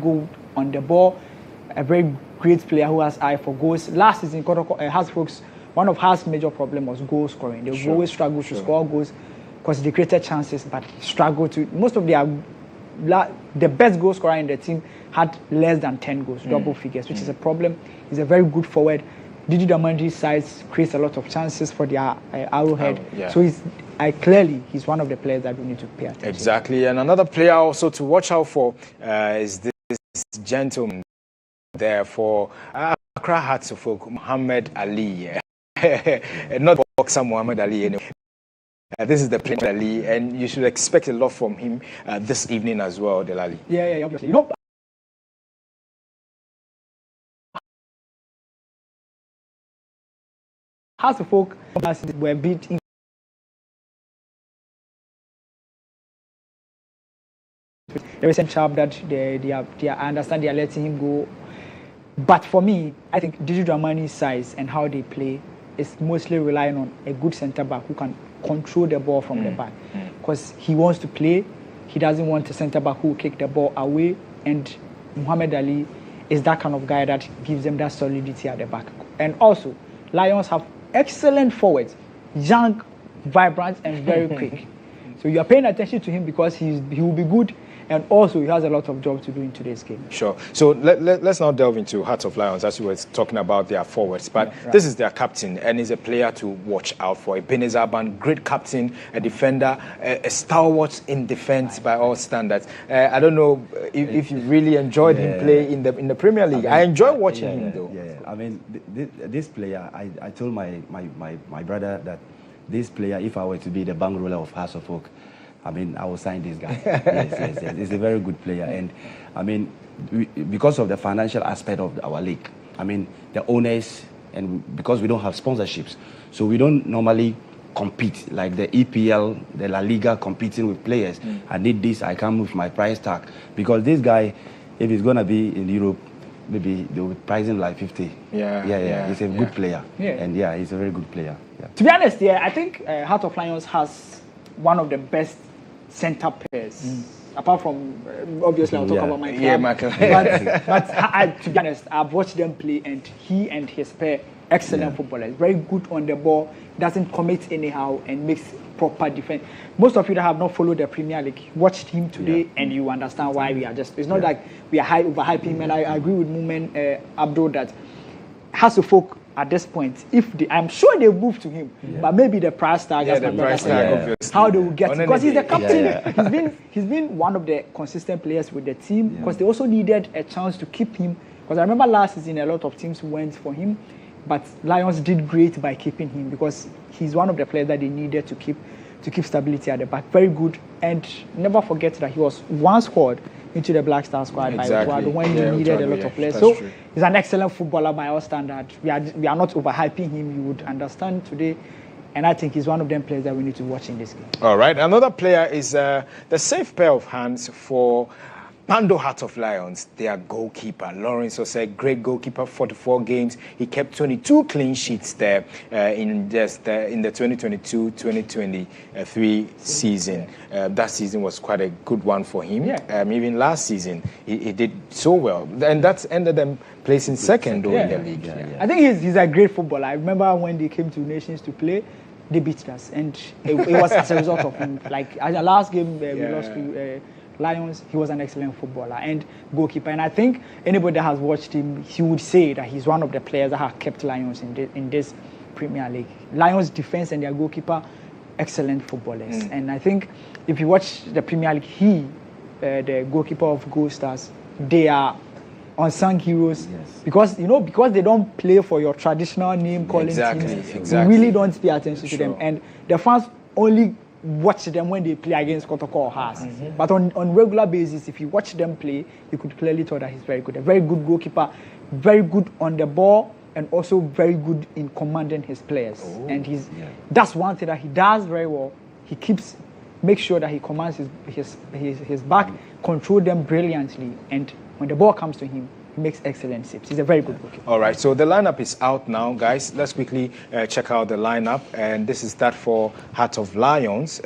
good on the ball, a very great player who has eye for goals. Last season, one of Haas' major problem was goal scoring. They always struggle to score goals because they created chances, but struggle to. Most of the best goal scorer in the team had less than 10 goals, double figures, which is a problem. He's a very good forward. Didi Damandi's size creates a lot of chances for their Arrowhead. So he's one of the players that we need to pay attention. Exactly, and another player also to watch out for is this gentleman there for Accra Hearts of Oak, Muhammad Ali. Not boxer Muhammad Ali anymore. This is the player Ali, and you should expect a lot from him this evening as well, Delali. Yeah, obviously. You know, Hearts of Oak were beat in the recent chap that I understand they are letting him go. But for me, I think Didi Dramani's size and how they play is mostly relying on a good centre back who can control the ball from the back. Because he wants to play, he doesn't want a centre back who will kick the ball away. And Muhammad Ali is that kind of guy that gives them that solidity at the back. And also, Lions have excellent forwards, young, vibrant, and very quick. So you are paying attention to him because he will be good, and also he has a lot of job to do in today's game. Sure. So let's now delve into Hearts of Lions as we were talking about their forwards. But this is their captain, and he's a player to watch out for. Ebenezer Ban, great captain, a defender, a stalwart in defense by all standards. I don't know if you really enjoyed him play in the Premier League. I enjoy watching him though. I mean, this player, I told my brother that this player, if I were to be the bank roller of Hearts of Oak, I mean, I will sign this guy. Yes. He's a very good player. And, I mean, because of the financial aspect of our league, I mean, the owners, and because we don't have sponsorships, so we don't normally compete like the EPL, the La Liga competing with players. I need this, I come with my price tag. Because this guy, if he's going to be in Europe, maybe they will price him like 50. Yeah. He's a good player. And he's a very good player. To be honest, I think Heart of Lions has one of the best centre pairs. Apart from, obviously, I'll talk about my club. But to be honest, I've watched them play, and he and his pair, excellent footballers. Very good on the ball, doesn't commit anyhow, and makes proper defense. Most of you that have not followed the Premier League, watched him today, and you understand why we are just. It's not like we are overhyping him, and I agree with Mumen Abdul that Hearts of Oak at this point, I'm sure they move to him, but maybe the price tag, how they will get, because he's the captain. He's been one of the consistent players with the team, because they also needed a chance to keep him. Because I remember last season a lot of teams went for him, but Lions did great by keeping him because he's one of the players that they needed to keep stability at the back. Very good, and never forget that he was once squad into the Black Star squad by Eduardo when he needed a lot of players. So he's an excellent footballer by our standard. We are not overhyping him. You would understand today. And I think he's one of them players that we need to watch in this game. All right. Another player is the safe pair of hands for Pando Heart of Lions, their goalkeeper, Lawrence Osei, great goalkeeper, 44 games. He kept 22 clean sheets there in the 2022-2023 season. That season was quite a good one for him. Even last season, he did so well. And that's ended them placing second in the league. I think he's a great footballer. I remember when they came to Nations to play, they beat us. And it was as a result of him. Like, at the last game, we lost to Lions. He was an excellent footballer and goalkeeper, and I think anybody that has watched him, he would say that he's one of the players that have kept Lions in this Premier League. Lions defense and their goalkeeper, excellent footballers. And I think if you watch the Premier League, the goalkeeper of Gold Stars, they are unsung heroes because they don't play for your traditional name calling teams. You really don't pay attention to them, and the fans only watch them when they play against Kotoko or Haas. But on regular basis, if you watch them play, you could clearly tell that he's very good. A very good goalkeeper, very good on the ball, and also very good in commanding his players. And that's one thing that he does very well. He makes sure that he commands his back, control them brilliantly, and when the ball comes to him, He makes excellent saves. He's a very good goalkeeper. All right, so the lineup is out now, guys. Let's quickly check out the lineup. And this is that for Heart of Lions.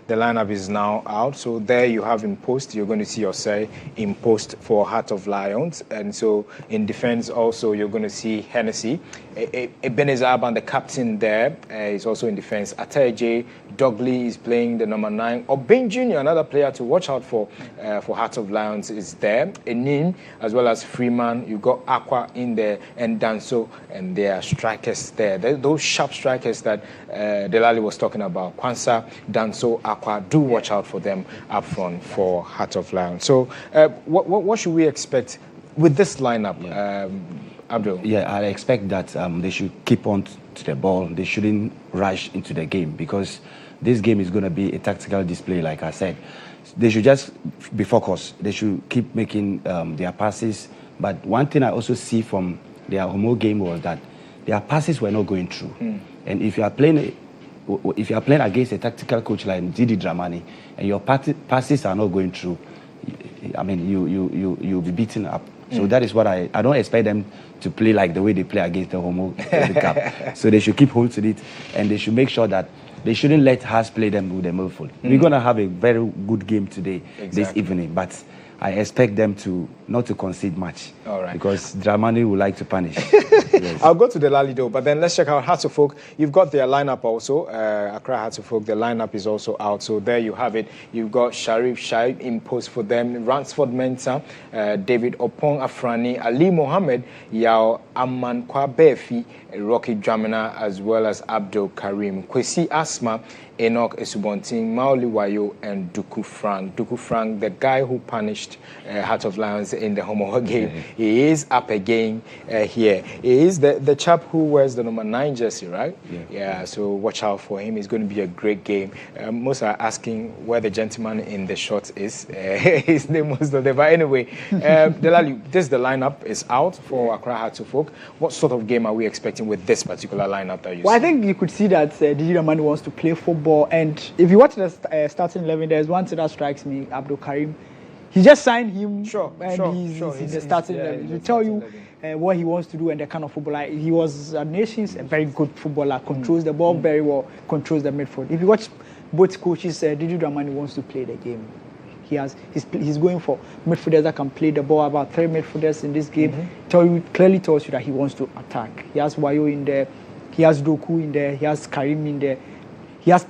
The lineup is now out. So there you have in post, you're going to see Osei in post for Heart of Lions. And so in defense also, you're going to see Hennessy. Ebenezer Aban, the captain there, is also in defense. Ataeje Dogley is playing the number 9. Obeng Jr., another player to watch out for Heart of Lions, is there. Enin, as well as Freeman. You've got Aqua in there and Danso, and there are strikers there. Those sharp strikers that Delali was talking about. Kwanzaa, Danso, Aqua, do watch out for them up front for Heart of Lions. So what should we expect with this lineup, Abdul? Yeah, I expect that they should keep on to the ball. They shouldn't rush into the game because this game is going to be a tactical display, like I said. They should just be focused. They should keep making their passes. But one thing I also see from their Homo game was that their passes were not going through. And if you are playing against a tactical coach like Didi Dramani and your passes are not going through, I mean, you'll be beaten up. So that is what I don't expect them to play like the way they play against the Homo Cup. So they should keep hold to it, and they should make sure that they shouldn't let Haas play them with the Midfield. We're going to have a very good game today, this evening, but I expect them not to concede much. All right. Because Dramani would like to punish. Yes. I'll go to the Lalido, but then let's check out Hearts of Oak. You've got their lineup also. Accra Hearts of Oak, the lineup is also out. So there you have it. You've got Sharif Shaib in post for them, Ransford Mensah, David Opong Afrani, Ali Mohammed, Yao Amman Kwabefi, Rocky Dramina, as well as Abdul Karim, Kwesi Asma, Enoch Esubontin, Maoli Wayo, and Duku Frank. Duku Frank, the guy who punished Heart of Lions in the Homo game. He is up again here. He is the chap who wears the number 9 jersey, right? Yeah, so watch out for him. It's going to be a great game. Most are asking where the gentleman in the shorts is. His name was not there. But anyway, Delali, the lineup is out for Accra Hearts of Oak. What sort of game are we expecting with this particular lineup that you see? I think you could see that Didi Ramani wants to play football. And if you watch the starting 11, there's one thing that strikes me, Abdul Karim. He just signed him, he's in the starting 11. He tell you what he wants to do and the kind of footballer. He was at Nations, a very good footballer, controls the ball very well, controls the midfield. If you watch both coaches, Didi Ramani wants to play the game. He's going for midfielders that can play the ball. About 3 midfielders in this game. Clearly tells you that he wants to attack. He has Wayo in there, he has Doku in there, he has Karim in there.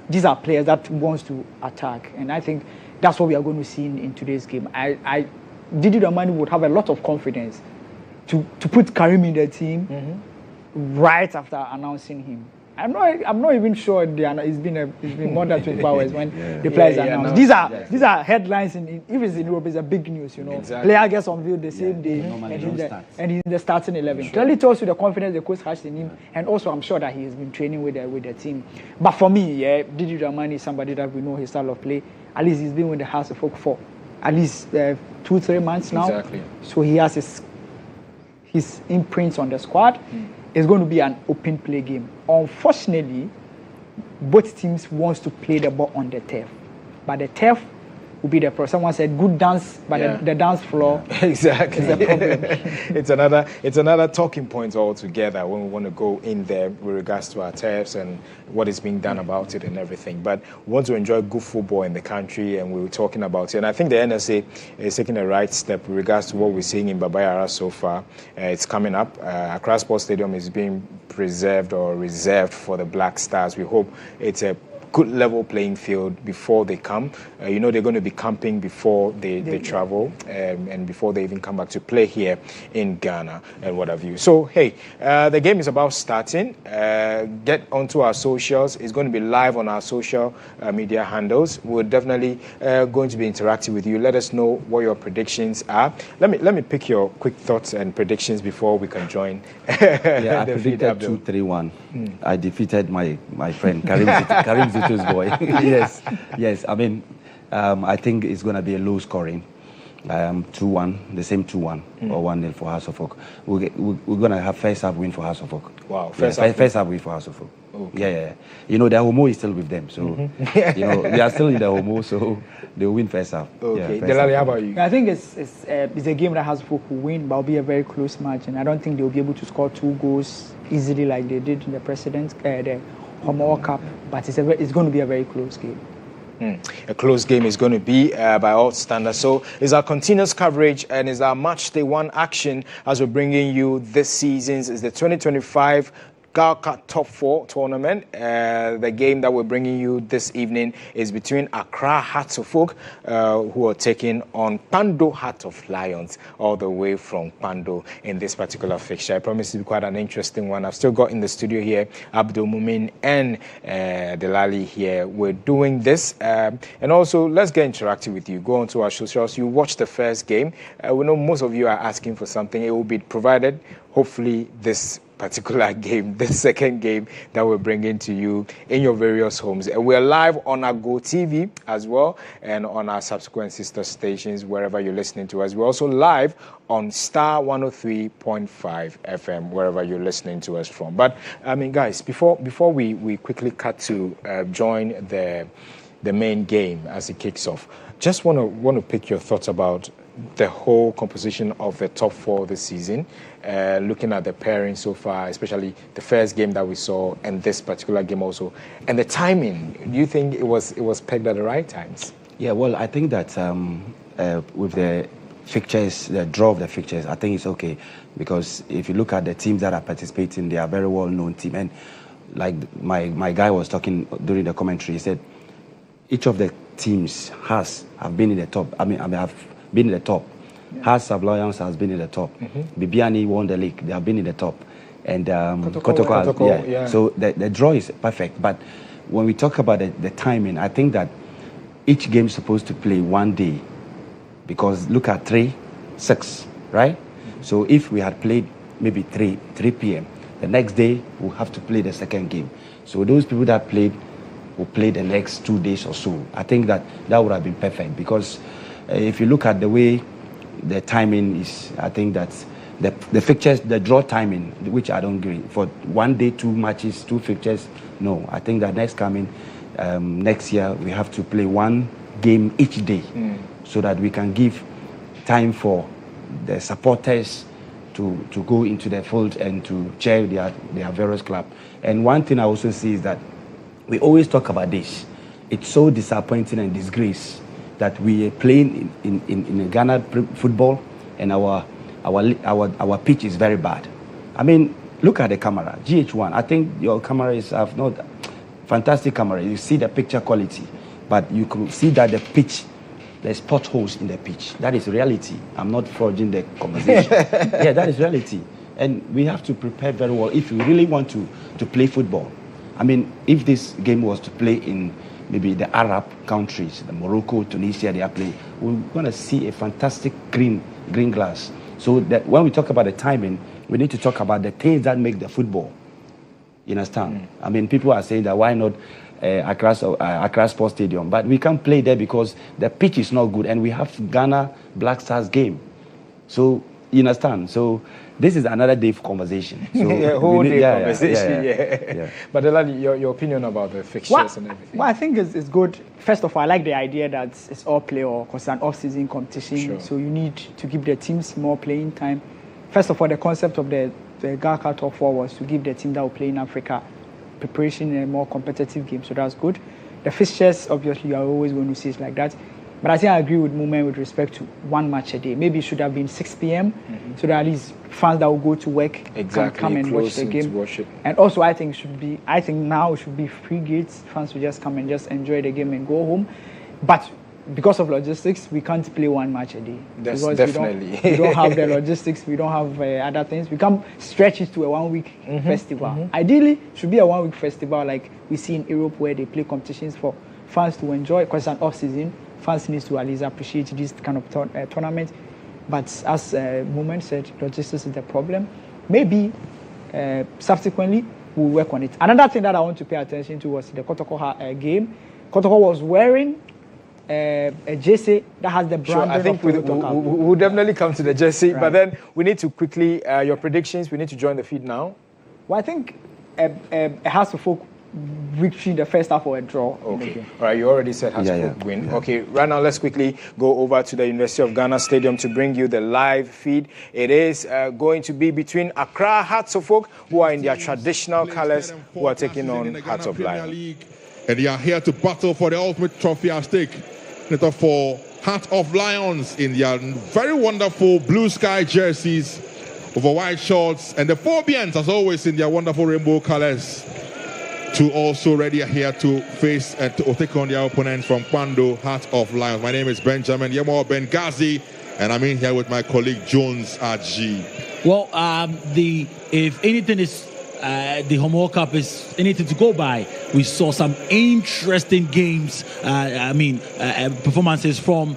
These are players that wants to attack, and I think that's what we are going to see in today's game. Didi Ramani would have a lot of confidence to put Karim in the team right after announcing him. I'm not even sure it's been more than 24 hours when the players are announced. These are headlines. If it's in Europe, it's a big news. Player gets unveiled the same day, and he's in the starting 11. Clearly tells you the confidence the coach has in him, and also I'm sure that he has been training with the team. But for me, Didi Ramani is somebody that we know his style of play. At least he's been with the House of Folk for at least 2-3 months now. Exactly. So he has his imprints on the squad. It's going to be an open play game. Unfortunately, both teams wants to play the ball on the turf, but the turf will be the problem. Someone said good dance, but the dance floor exactly is the problem. it's another talking point altogether when we want to go in there with regards to our turfs and what is being done about it and everything. But we want to enjoy good football in the country, and we were talking about it. And I think the NSA is taking the right step with regards to what we're seeing in Babayara so far. It's coming up. Accra Sports Stadium is being preserved or reserved for the Black Stars. We hope it's a good level playing field before they come. They're going to be camping before they travel and before they even come back to play here in Ghana and what have you. So, hey, the game is about starting. Get onto our socials. It's going to be live on our social media handles. We're definitely going to be interacting with you. Let us know what your predictions are. Let me pick your quick thoughts and predictions before we can join. I predicted 2-3-1. I defeated my friend Karim Zito's boy. Yes. I mean, I think it's going to be a low scoring. 2-1, the same 2-1 or 1-0 for House of Oak. We're going to have first half win for House of Oak. Wow, first half win for House of Oak. Okay. Yeah. You know, the Homo is still with them, so you know they are still in the Homo, so they'll win first half. Okay. Delali, how about you? I think it's a game that House of Oak will win, but it'll be a very close match, and I don't think they'll be able to score 2 goals easily like they did in the the Homo Cup. But it's going to be a very close game. A close game is going to be by all standards. So it's our continuous coverage and it's our match day 1 action as we're bringing you this season's is the 2025 GHALCA Top 4 tournament. The game that we're bringing you this evening is between Accra Hearts of Oak, who are taking on Pando Heart of Lions, all the way from Pando in this particular fixture. I promise to be quite an interesting one. I've still got in the studio here Abdul Mumin and Delali here. We're doing this. And also, let's get interactive with you. Go onto our socials. You watch the first game. We know most of you are asking for something. It will be provided, hopefully, this particular game, the second game that we're bringing to you in your various homes. And we're live on our Go TV as well and on our subsequent sister stations wherever you're listening to us. We're also live on Star 103.5 FM wherever you're listening to us from. But I mean, guys, before we quickly cut to join the main game as it kicks off, just want to pick your thoughts about the whole composition of the top 4 this season, looking at the pairing so far, especially the first game that we saw and this particular game also, and the timing. Do you think it was pegged at the right times? Yeah, well, I think that with the fixtures, the draw of the fixtures, I think it's okay, because if you look at the teams that are participating, they are very well-known team, and like my guy was talking during the commentary, he said each of the teams have been in the top. Have been in the top. Yeah. Hearts of Lions has been in the top. Bibiani won the league. They have been in the top. And Kotoko, yeah. So the draw is perfect. But when we talk about the timing, I think that each game is supposed to play one day. Because look at 3-6, right? So if we had played maybe 3 p.m., the next day we'll have to play the second game. So those people that played will play the next 2 days or so. I think that would have been perfect, because if you look at the way the timing is, I think that the fixtures, the draw timing, which I don't agree, for 1 day, 2 matches, 2 fixtures, no. I think that next year, we have to play 1 game each day, so that we can give time for the supporters to go into the field and to cheer their various clubs. And one thing I also see is that we always talk about this. It's so disappointing and disgrace that we are playing in Ghana football, and our pitch is very bad. I mean, look at the camera, GHOne. I think your camera is not fantastic camera. You see the picture quality, but you could see that the pitch, there's potholes in the pitch. That is reality. I'm not forging the conversation. Yeah, that is reality, and we have to prepare very well if we really want to play football. I mean, if this game was to play in maybe the Arab countries, the Morocco, Tunisia, they are playing, we're going to see a fantastic green glass. So that when we talk about the timing, we need to talk about the things that make the football. You understand? I mean, people are saying that why not Accra Sports Stadium? But we can't play there because the pitch is not good, and we have Ghana Black Stars game. So, you understand? So this is another day for conversation. So whole day conversation. Yeah. But Delali, your opinion about the fixtures and everything? Well, I think it's good. First of all, I like the idea that it's all play or because it's an off-season competition. Sure. So you need to give the teams more playing time. First of all, the concept of the GHALCA Top 4 was to give the team that will play in Africa preparation in a more competitive game. So that's good. The fixtures, obviously, you are always going to see it like that. But I think I agree with Mumen with respect to 1 match a day. Maybe it should have been 6 p.m. So that at least fans that will go to work can come and watch the game. And also, I think now it should be free gates. Fans will just come and just enjoy the game and go home. But because of logistics, we can't play 1 match a day. That's because definitely. We don't have the logistics. We don't have other things. We can't stretch it to a 1-week festival. Ideally, it should be a 1-week festival like we see in Europe, where they play competitions for fans to enjoy, because it's an off-season. Fans need to at least appreciate this kind of tournament. But as Mumen said, logistics is the problem. Maybe subsequently we'll work on it. Another thing that I want to pay attention to was the Kotoko game. Kotoko was wearing a jersey that has the brand. Sure, I think we'll definitely come to the jersey, right. But then we need to quickly, your predictions, we need to join the feed now. Well, I think a Hearts of Oak victory in the first half or a draw. Okay. All right, you already said Hearts of Oak win. Yeah. Okay, right now let's quickly go over to the University of Ghana Stadium to bring you the live feed. It is going to be between Accra Hearts of Oak, who are in their traditional colours, who are taking on Hearts of Lions. And they are here to battle for the ultimate trophy at stake. For Heart of Lions in their very wonderful blue sky jerseys over white shorts, and the Phobians, as always, in their wonderful rainbow colors, to also ready here to face and to take on their opponent from Kwando, Heart of Lions. My name is Benjamin Yemo Benghazi, and I'm in here with my colleague Jones RG. Well, if anything is the Home World Cup is anything to go by, we saw some interesting games. Performances from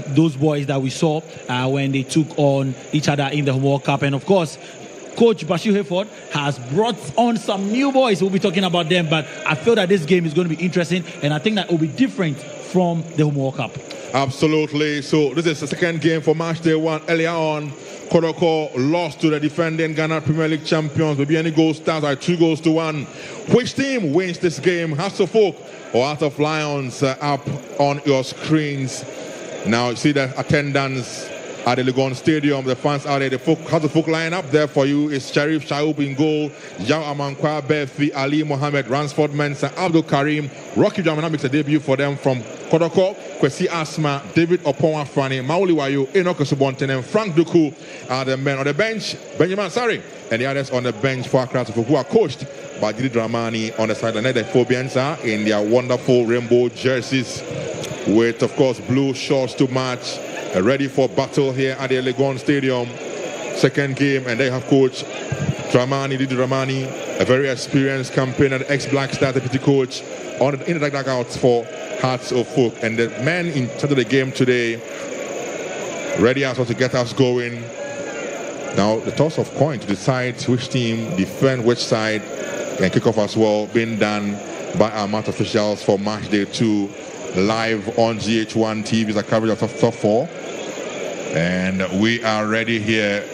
those boys that we saw when they took on each other in the Home World Cup, and of course, Coach Bashir Hayford has brought on some new boys. We'll be talking about them, but I feel that this game is going to be interesting, and I think that it will be different from the Home World Cup. Absolutely. So this is the second game for match day one. Earlier on, Kodoko lost to the defending Ghana Premier League champions. Maybe any goal starts at 2-1. Which team wins this game? Hearts of Oak or Heart of Lions? Up on your screens. Now you see the attendance at the GHOne Stadium. The fans out there. The Heart of Oak line up there for you is Sharif Shaub in goal, Yao Amankwa, Befi, Ali Mohammed, Ransford Mensah, Abdul Karim, Rocky Jamana makes a debut for them from Kodoko, Kwesi Asma, David Oponwafani, Mauli Wayo, Enoch Subonten, and Frank Duku are the men on the bench. Benjamin Sari and the others on the bench for Accra who are coached by Didi Dramani on the sideline. The Phobians are in their wonderful rainbow jerseys with, of course, blue shorts to match. Ready for battle here at the GHOne Stadium. Second game, and they have coach Didi Dramani, a very experienced campaigner, ex-Black Star deputy coach, in the dugouts for Hearts of Oak. And the men in charge of the game today, ready as well to get us going. Now, the toss of coin to decide which team defend which side and kick off as well, being done by our match officials for match day 2. Live on GHOne TV is a coverage of top 4, and we are ready here.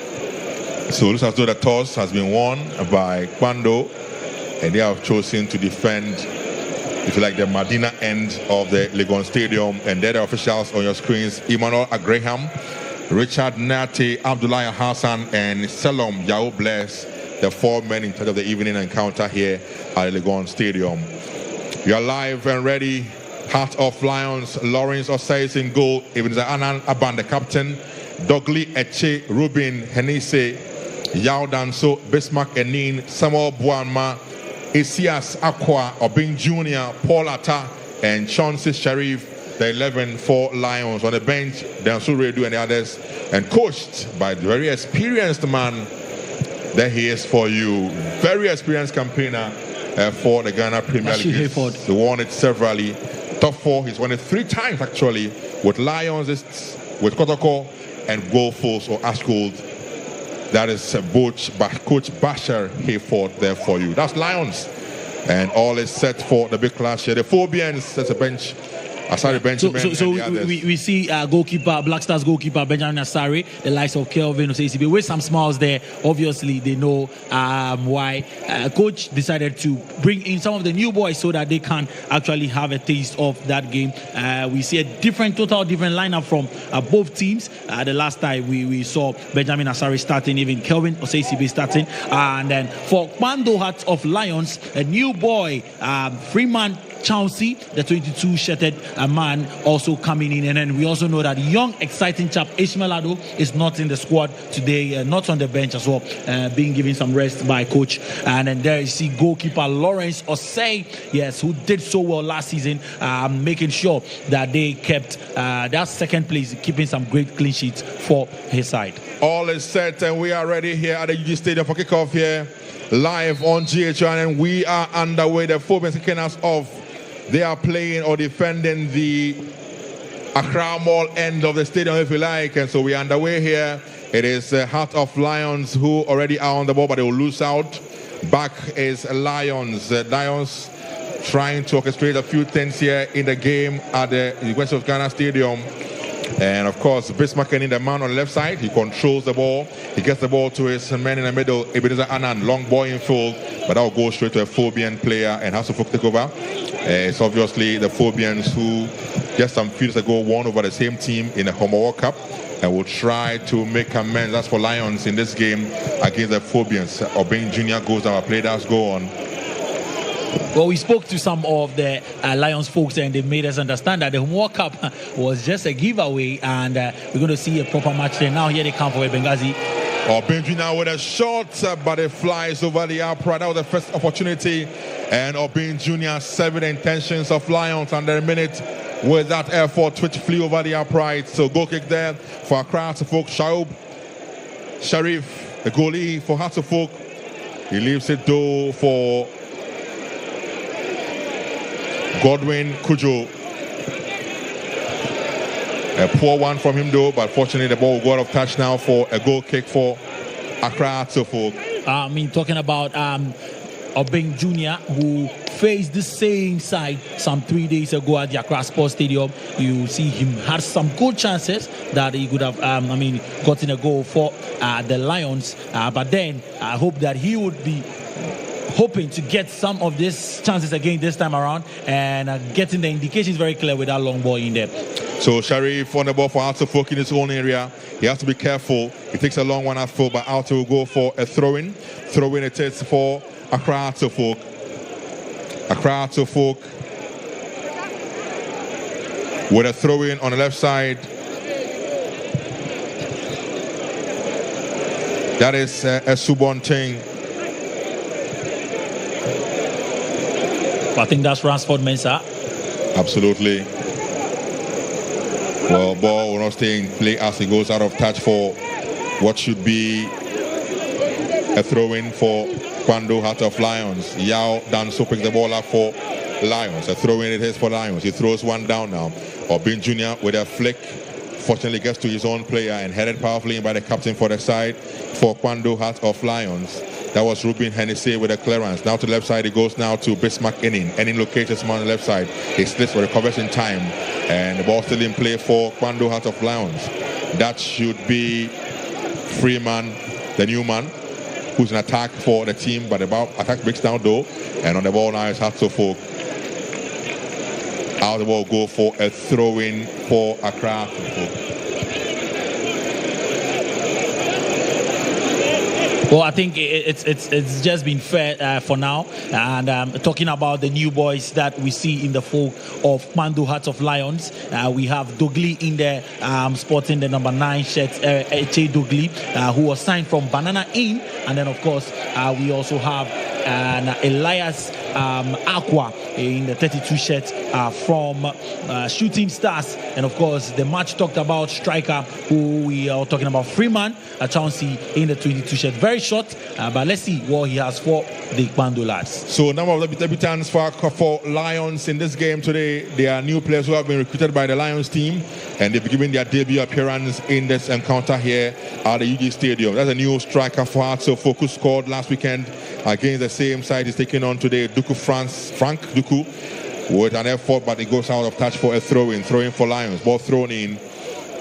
So it looks as though the toss has been won by Kwando, and they have chosen to defend, if you like, the Medina end of the GHOne Stadium. And they're the officials on your screens: Emmanuel Agraham, Richard Nati, Abdullah Hassan, and Selom Yao Bless, the 4 men in charge of the evening encounter here at the GHOne Stadium. You are live and ready. Heart of Lions, Lawrence Osais in goal, Ibn Anan Aban, the captain, Dogli Eche, Rubin Henise, Yao Danso, Bismarck Enin, Samuel Buanma, Isias Aqua, Obin Jr., Paul Atta, and Chauncey Sharif, the 11 for Lions. On the bench, Danso Redu and the others, and coached by the very experienced man. There he is for you, very experienced campaigner for the Ghana Premier League. He won it severally. Top 4, he's won it 3 times actually, with Lions, with Kotoko, and Goalfulls or Ash Gold. That is Coach Bashir Hayford there for you. That's Lions. And all is set for the big clash here. The Phobians, that's a bench. Asari Benjamin. So we see goalkeeper, Black Stars goalkeeper Benjamin Asari, the likes of Kelvin Osei with some smiles there. Obviously, they know why coach decided to bring in some of the new boys so that they can actually have a taste of that game. We see a total different lineup from both teams. The last time we saw Benjamin Asari starting, even Kelvin Osei starting, and then for Kwando Hearts of Lions, a new boy, Freeman Chauncey, the 22-shirted man, also coming in. And then we also know that young, exciting chap Ishmael Ado is not in the squad today, not on the bench as well, being given some rest by coach. And then there you see goalkeeper Lawrence Osei, yes, who did so well last season, making sure that they kept that second place, keeping some great clean sheets for his side. All is set, and we are ready here at the UG Stadium for kickoff here, live on GHOne, and we are underway. The Phobians kicking us off. They are playing or defending the Accra Mall end of the stadium, if you like. And so we are underway here. It is Heart of Lions who already are on the ball, but they will lose out. Back is Lions. Lions trying to orchestrate a few things here in the game at the University of Ghana Stadium. And of course, Bismarck in the man on the left side, he controls the ball. He gets the ball to his man in the middle, Ebenezer Annan, long ball in field, but that will go straight to a Phobian player and has to take over. It's obviously the Phobians who just some few days ago won over the same team in the Homo World Cup and will try to make amends. That's for Lions in this game against the Phobians. Obeng Jr. goes down, play does go on. Well, we spoke to some of the Lions folks and they made us understand that the World Cup was just a giveaway and we're going to see a proper match there. Now here they come for Benghazi. Obeng Jr. with a shot, but it flies over the upright. That was the first opportunity. And Obeng Jr. severed the intentions of Lions under a minute with that effort which flew over the upright. So goal kick there for Accra Folk. Sharif, the goalie for Hatterfolk. He leaves it though for Godwin Kujo. A poor one from him though, but fortunately the ball will go out of touch now for a goal kick for Accra Folk. Talking about Obeng Jr., who faced the same side some 3 days ago at the Accra Sports Stadium. You see him had some good chances that he could have, gotten a goal for the Lions. But then I hope that he would be hoping to get some of these chances again this time around and getting the indications very clear with that long ball in there. So Sharif on the ball for Altafok in his own area. He has to be careful. He takes a long one at full, but Alta will go for a throw-in. Throw-in it is for Accra Altafok. Accra Altafok with a throw-in on the left side. That is a Subon thing. I think that's Ransford Mensah. Absolutely. Well, ball will not stay in play as he goes out of touch for what should be a throw-in for Kwando Heart of Lions. Yao Danso picks the ball up for Lions. A throw-in it is for Lions. He throws one down now. Obeng Jr. with a flick. Fortunately gets to his own player and headed powerfully in by the captain for the side for Kwando Heart of Lions. That was Ruben Hennessy with a clearance. Now to the left side, he goes now to Bismarck Enin. Enin locates his man on the left side. He splits for recovers in time. And the ball still in play for Kwando Heart of Lions. That should be Freeman, the new man, who's in attack for the team. But the ball attack breaks down though. And on the ball now is Hatsofok. Out the ball go for a throw-in for Accra. Well, I think it's just been fair for now. And talking about the new boys that we see in the fold of Kwando Heart of Lions, we have Dogli in there sporting the number 9 shirt, H.A. Dogli, who was signed from Banana Inn. And then, of course, we also have Elias Aqua in the 32 shirt from Shooting Stars. And of course, the match talked about striker, who we are talking about, Freeman Chauncey in the 22 shirt. Very short, but let's see what he has for the Kwando lads. So number of debutants for Lions in this game today. They are new players who have been recruited by the Lions team, and they've given their debut appearance in this encounter here at the UG Stadium. That's a new striker for Hearts of Focus, scored last weekend against the same side he's taking on today, Frank Duku, with an effort, but it goes out of touch for a throw-in for Lions. Ball thrown in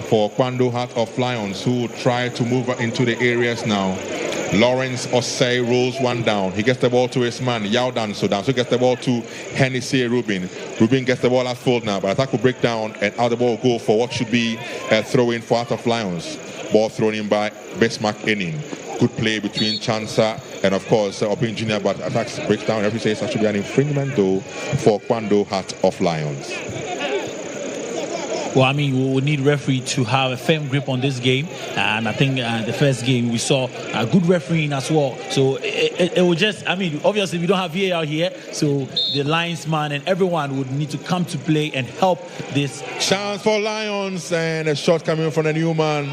for Kwando Heart of Lions, who try to move into the areas now. Lawrence Osei rolls one down. He gets the ball to his man, Yao Danso. Danso gets the ball to Hennessy Rubin. Rubin gets the ball at full now, but attack will break down and out the ball will go for what should be a throw-in for Heart of Lions. Ball thrown in by Bismarck Enin. Good play between Chansa and of course Obeng Jr., but attacks breaks down. Every says that should be an infringement though for Kwando Heart of Lions. Well, I mean, we will need referee to have a firm grip on this game, and I think the first game we saw a good refereeing as well. So it will just, I mean, obviously we don't have VAR here, so the linesman and everyone would need to come to play and help this. Chance for Lions, and a shot coming from the new man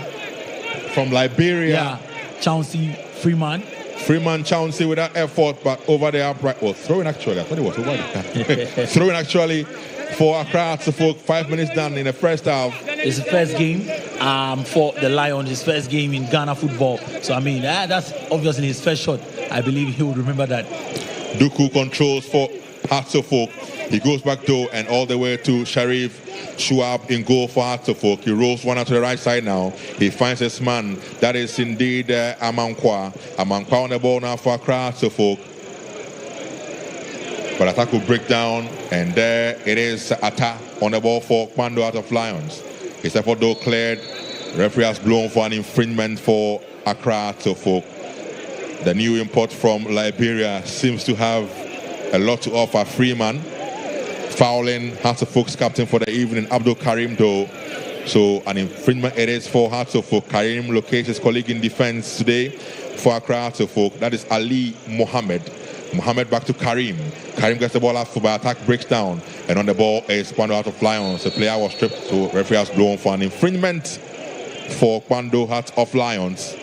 from Liberia. Yeah, Chauncey Freeman. Freeman Chauncey with that effort, but over the upright. Well, throwing actually. I thought it was over there. Throwing actually for Accra Folk. 5 minutes done in the first half. It's the first game for the Lions. His first game in Ghana football. So I mean, that's obviously his first shot. I believe he would remember that. Duku controls for Hearts of Oak. He goes back though and all the way to Sharif Shuab in goal for Hearts of Oak. He rolls one out to the right side now. He finds his man. That is indeed Amankwa. Amankwa on the ball now for Hearts of Oak. But attack will break down, and there it is. Atta on the ball for Kwando out of Lions. His effort though cleared. Referee has blown for an infringement for Accra to Folk. The new import from Liberia seems to have a lot to offer. Freeman fouling Hearts of Folk's captain for the evening, Abdul Karim though. So an infringement it is for Hearts of Folk. Karim locates his colleague in defense today for Accra Hearts of Folk. That is Ali Mohammed. Mohammed back to Karim. Karim gets the ball out for by attack, breaks down, and on the ball is Kwando out of Lions. The player was stripped, so referee has blown for an infringement for Kwando Hearts of Lions.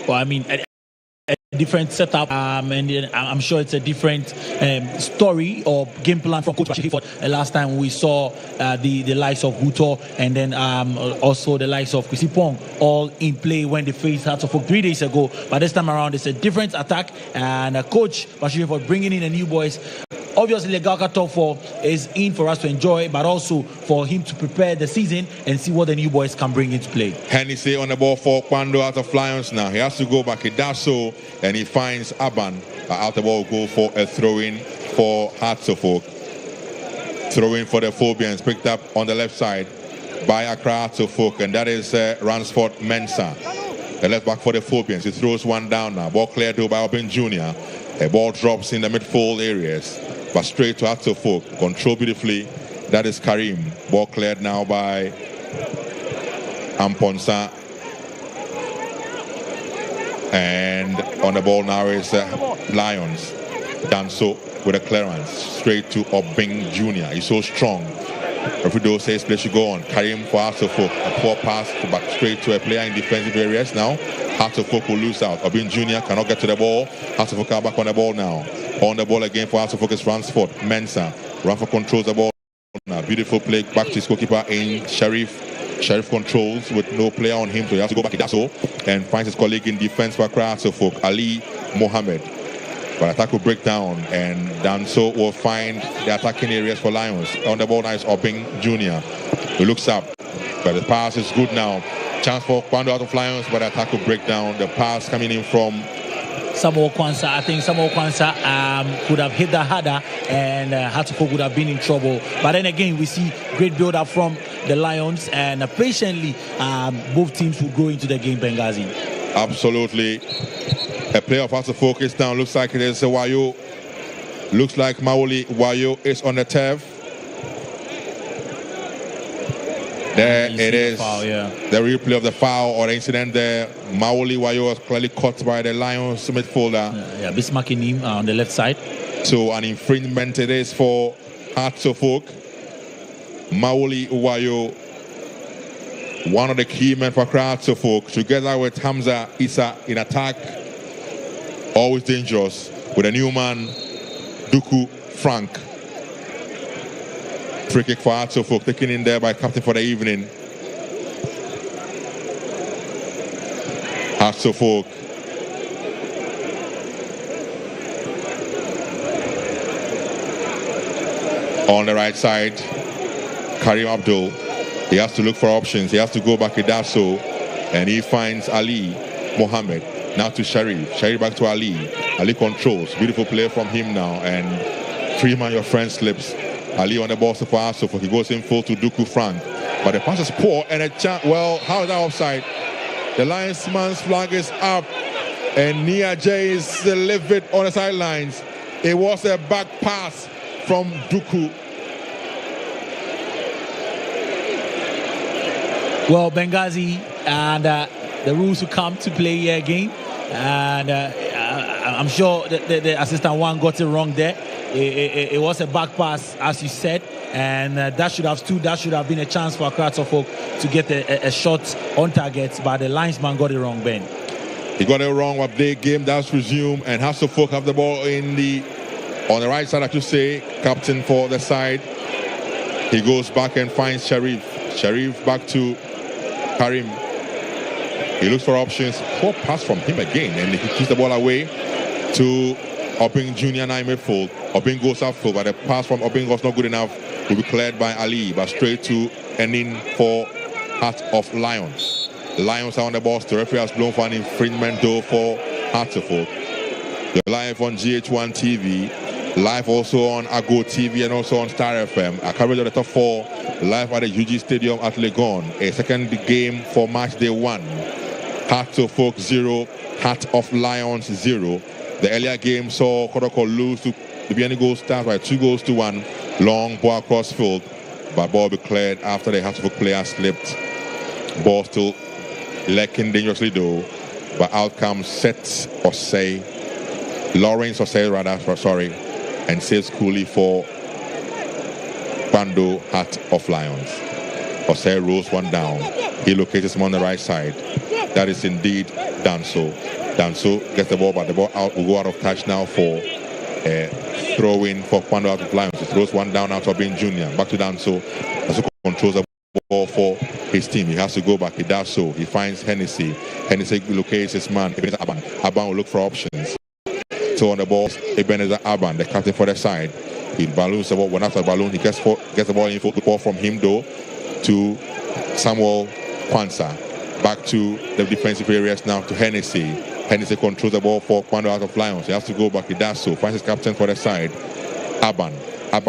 Well, I mean, a different setup, and I'm sure it's a different story or game plan from Coach Bashir. Last time we saw the likes of Guto and then also the likes of Kwesi Pong all in play when they faced Hearts of Folk 3 days ago. But this time around, it's a different attack, and Coach Bashir for bringing in the new boys. Obviously, the GHALCA Top 4 is in for us to enjoy, but also for him to prepare the season and see what the new boys can bring into play. Hennessy on the ball for Kwando out of Lions now. He has to go back. He does so, and he finds Aban. Out the ball, go for a throw-in for Hearts of Folk. Throw-in for the Phobians, picked up on the left side by Accra Hearts of Folk, and that is Ransford Mensah. The left back for the Phobians. He throws one down now. Ball cleared though by Obin Jr. A ball drops in the midfield areas, but straight to Hearts of Folk. Control beautifully. That is Karim. Ball cleared now by Amponsa. And on the ball now is Lions. Done so with a clearance. Straight to Obing Jr. He's so strong. Referee says play should go on. Karim for Hearts of Folk. A poor pass back straight to a player in defensive areas now. Hearts of Folk will lose out. Obin Jr. cannot get to the ball. Hearts of Folk are back on the ball now. On the ball again for Hearts of Folk is Ransford Mensah. Ransford controls the ball now. Beautiful play back to his goalkeeper in Sharif. Sharif controls with no player on him, so he has to go back. He does so and finds his colleague in defense for Accra Hearts of Folk, Ali Mohammed. But attack will break down, and Danso will find the attacking areas for Lions. On the ball now is Obing Jr. He looks up, but the pass is good now. Chance for Kwando out of Lions, but the attack will break down. The pass coming in from Samuel Kwanzaa. I think Samuel Kwanzaa could have hit that harder, and Hearts of Folk would have been in trouble. But then again, we see great build-up from the Lions, and patiently both teams will go into the game, Benghazi. Absolutely. A player of Hearts of Folk is down. Looks like it is Wayo. Looks like Maoli Wayo is on the turf. There it is. Foul, yeah. The replay of the foul or the incident there. Maoli Wayo was clearly caught by the Lions midfielder. Yeah, Bismarcking him on the left side. So an infringement it is for Hearts of Folk. Maoli Wayo, one of the key men for Hearts of Folk, together with Hamza Issa in attack. Always dangerous with a new man, Duku Frank. Free kick for Hearts of Folk, taken in there by captain for the evening. Hearts of Folk. On the right side, Karim Abdul. He has to look for options. He has to go back. He does so, and he finds Ali Mohammed. Now to Sharif. Sharif back to Ali. Ali controls. Beautiful play from him now. And Freeman, your friend, slips. Ali on the ball so far. So he goes in full to Duku Frank. But the pass is poor. And a chance. Well, how is that offside? The linesman's flag is up. And Nia J is livid on the sidelines. It was a back pass from Duku. Well, Benghazi, and the rules will come to play here again. And I'm sure the assistant one got it wrong there. It was a back pass, as you said, and that should have stood. That should have been a chance for Hearts of Folk to get a shot on target, but the linesman got it wrong, Ben. He got it wrong. But the game does resume, and Hearts of Folk have the ball on the right side, I should say. Captain for the side. He goes back and finds Sharif. Sharif back to Karim. He looks for options. Poor pass from him again, and he kicks the ball away to Obing Jr. now in midfield. Obing goes upfield, but the pass from Obing was not good enough. Will be cleared by Ali, but straight to and in for Heart of Lions. Lions are on the ball. The referee has blown for an infringement though for Hearts of Oak. You're live on GHOne TV, live also on Ago TV and also on Star FM. A coverage of the top 4 live at the UG Stadium at Legon. A second game for match day 1. Hearts of Oak 0, Heart of Lions 0. The earlier game saw Kodoko lose to the Biani Gold Stars by 2-1. Long ball across field, but ball be cleared after the Hearts of Oak player slipped. Ball still lurking dangerously though, but out comes Lawrence Osei rather, sorry, and saves coolly for Bando Heart of Lions. Osei rolls one down. He locates him on the right side. That is indeed Danso. Danso gets the ball, but the ball will go out of touch now for throw in for Bando Heart of Lions. He throws one down out of Obing Jr. Back to Danso. Danso controls the ball for his team. He has to go back. He does so. He finds Hennessy. Hennessy locates his man. Aban will look for options. So on the ball, Ebenezer Aban, the captain for the side. He balloons the ball. When after the balloon, he gets the ball in full. The ball from him though to Samuel Kwanzaa. Back to the defensive areas now to Hennessy. Hennessy controls the ball for Bando Heart of Lions. He has to go back. He does so. Finds his captain for the side. Aban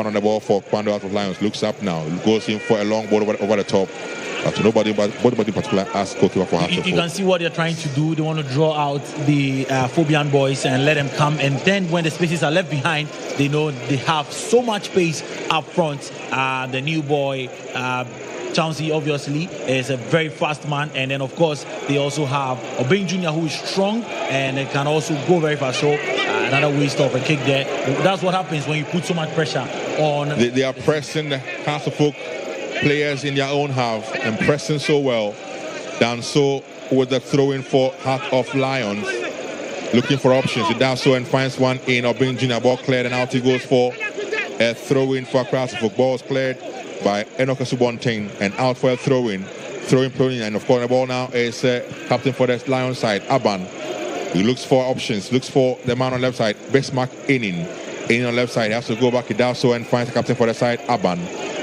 on the ball for Bando Heart of Lions. Looks up now. Goes in for a long ball over the top. But nobody in particular asks goalkeeper for Hearts of Oak. You can see what they're trying to do. They want to draw out the Phobian boys and let them come. And then when the spaces are left behind, they know they have so much space up front. The new boy, Chauncey, obviously, is a very fast man. And then, of course, they also have Obing Jr., who is strong and can also go very fast. So, another waste of a kick there. That's what happens when you put so much pressure on. They are pressing the Hearts of Oak players in their own half and pressing so well. Danso with the throw-in for Heart of Lions. Looking for options. He does so and finds one in. Obing Jr. Ball cleared and out he goes for a throw-in for Hearts of Oak. Ball is cleared by Enoch Subontain and out for a throw-in. And of course the ball now is captain for the Lions side, Aban. He looks for options, looks for the man on left side, Bismarck Inin on left side. He has to go back, he does so and finds the captain for the side, Aban.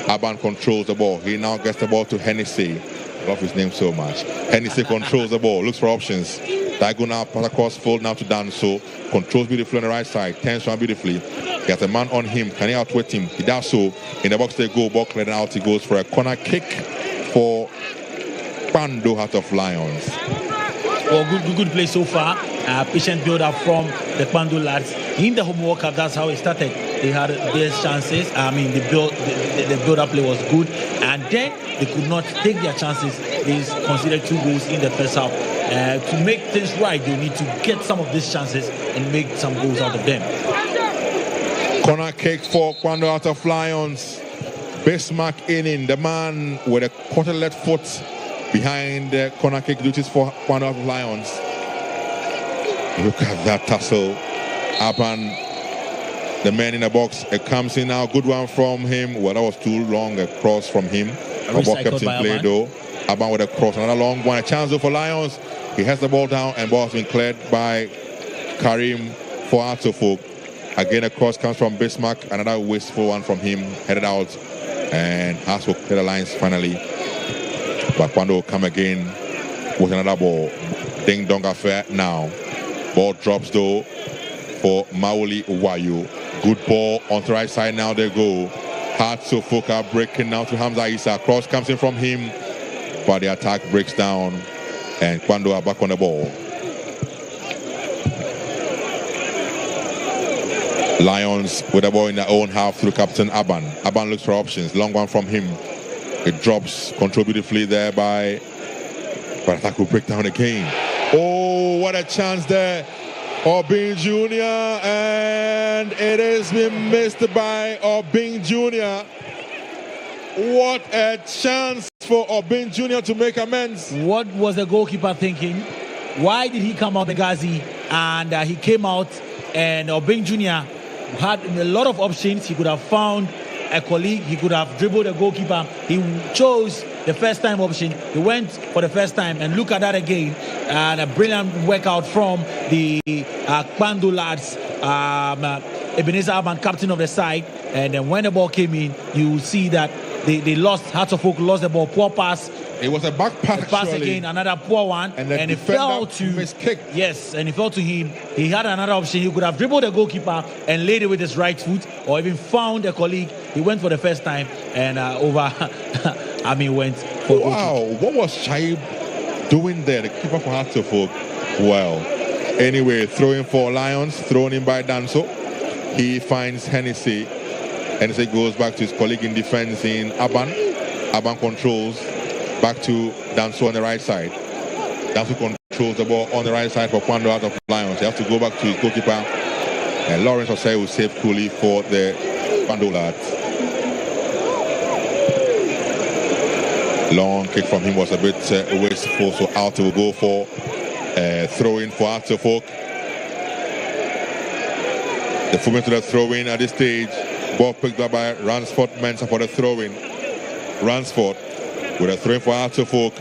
Aban controls the ball. He now gets the ball to Hennessy. I love his name so much. Hennessy controls the ball, looks for options. Diagonal pass across field now to Danso. Controls beautifully on the right side, turns around beautifully. He has a man on him. Can he outwit him? He does so. In the box they go. Ball cleared out. He goes for a corner kick for Bando Heart of Lions. Well, good play so far. Patient build up from the Bando lads. In the home World Cup, that's how it started. They had their chances. I mean, the build-up play was good. And then they could not take their chances. They considered 2 goals in the first half. To make things right, they need to get some of these chances and make some goals out of them. Corner kick for Bando Heart of Lions. Bismarck Inin, the man with a quarter-left foot behind the corner kick duties for Bando Heart of Lions. Look at that tussle. Aban, the man in the box, it comes in now. Good one from him. Well, that was too long, a cross from him. The ball kept in play though. Aban with a cross, another long one. A chance though for Lions. He has the ball down and ball has been cleared by Karim for Hearts of Oak. Again, a cross comes from Bismarck. Another wasteful one from him, headed out. And Hearts will clear the lines finally. But Bando will come again with another ball. Ding dong affair now. Ball drops though for Maoli Wayo. Good ball on the right side now they go. Hearts of Oak are breaking now to Hamza Issa. Cross comes in from him, but the attack breaks down and Bando are back on the ball. Lions with the ball in their own half through captain Aban. Aban looks for options. Long one from him. It drops. Control beautifully there by... But attack will break down again. Oh, what a chance there. Obing Jr. And it has been missed by Obing Jr. What a chance for Obing Jr. to make amends. What was the goalkeeper thinking? Why did he come out, Benghazi? And he came out and Obing Jr. had a lot of options. He could have found a colleague. He could have dribbled the goalkeeper. He chose the first time option. He went for the first time and look at that again. And a brilliant workout from the Bando lads. Ebenezer Aban, captain of the side, and then when the ball came in, you see that they lost. Hearts of Oak lost the ball. Poor pass. It was a back pass Again, another poor one, and it fell to miskick. Yes, and it fell to him. He had another option. He could have dribbled the goalkeeper and laid it with his right foot, or even found a colleague. He went for the first time and over. I mean, went for. Wow, what was Shaib doing there? The keeper for Hearts of Oak. Well, anyway, throwing for Lions, thrown in by Danso. He finds Hennessy. Hennessy goes back to his colleague in defense in Aban. Aban controls. Back to Danso on the right side. Danso controls the ball on the right side for Kwando out of Lions. He has to go back to his goalkeeper. And Lawrence Osei will save coolly for the Kwando lads. Long kick from him was a bit wasteful, so Alto will go for throw-in for Hearts of Oak. The fullback to the throw-in at this stage. Ball picked up by Ransford Mensah for the throw-in. Ransford with a throw for Hearts of Oak.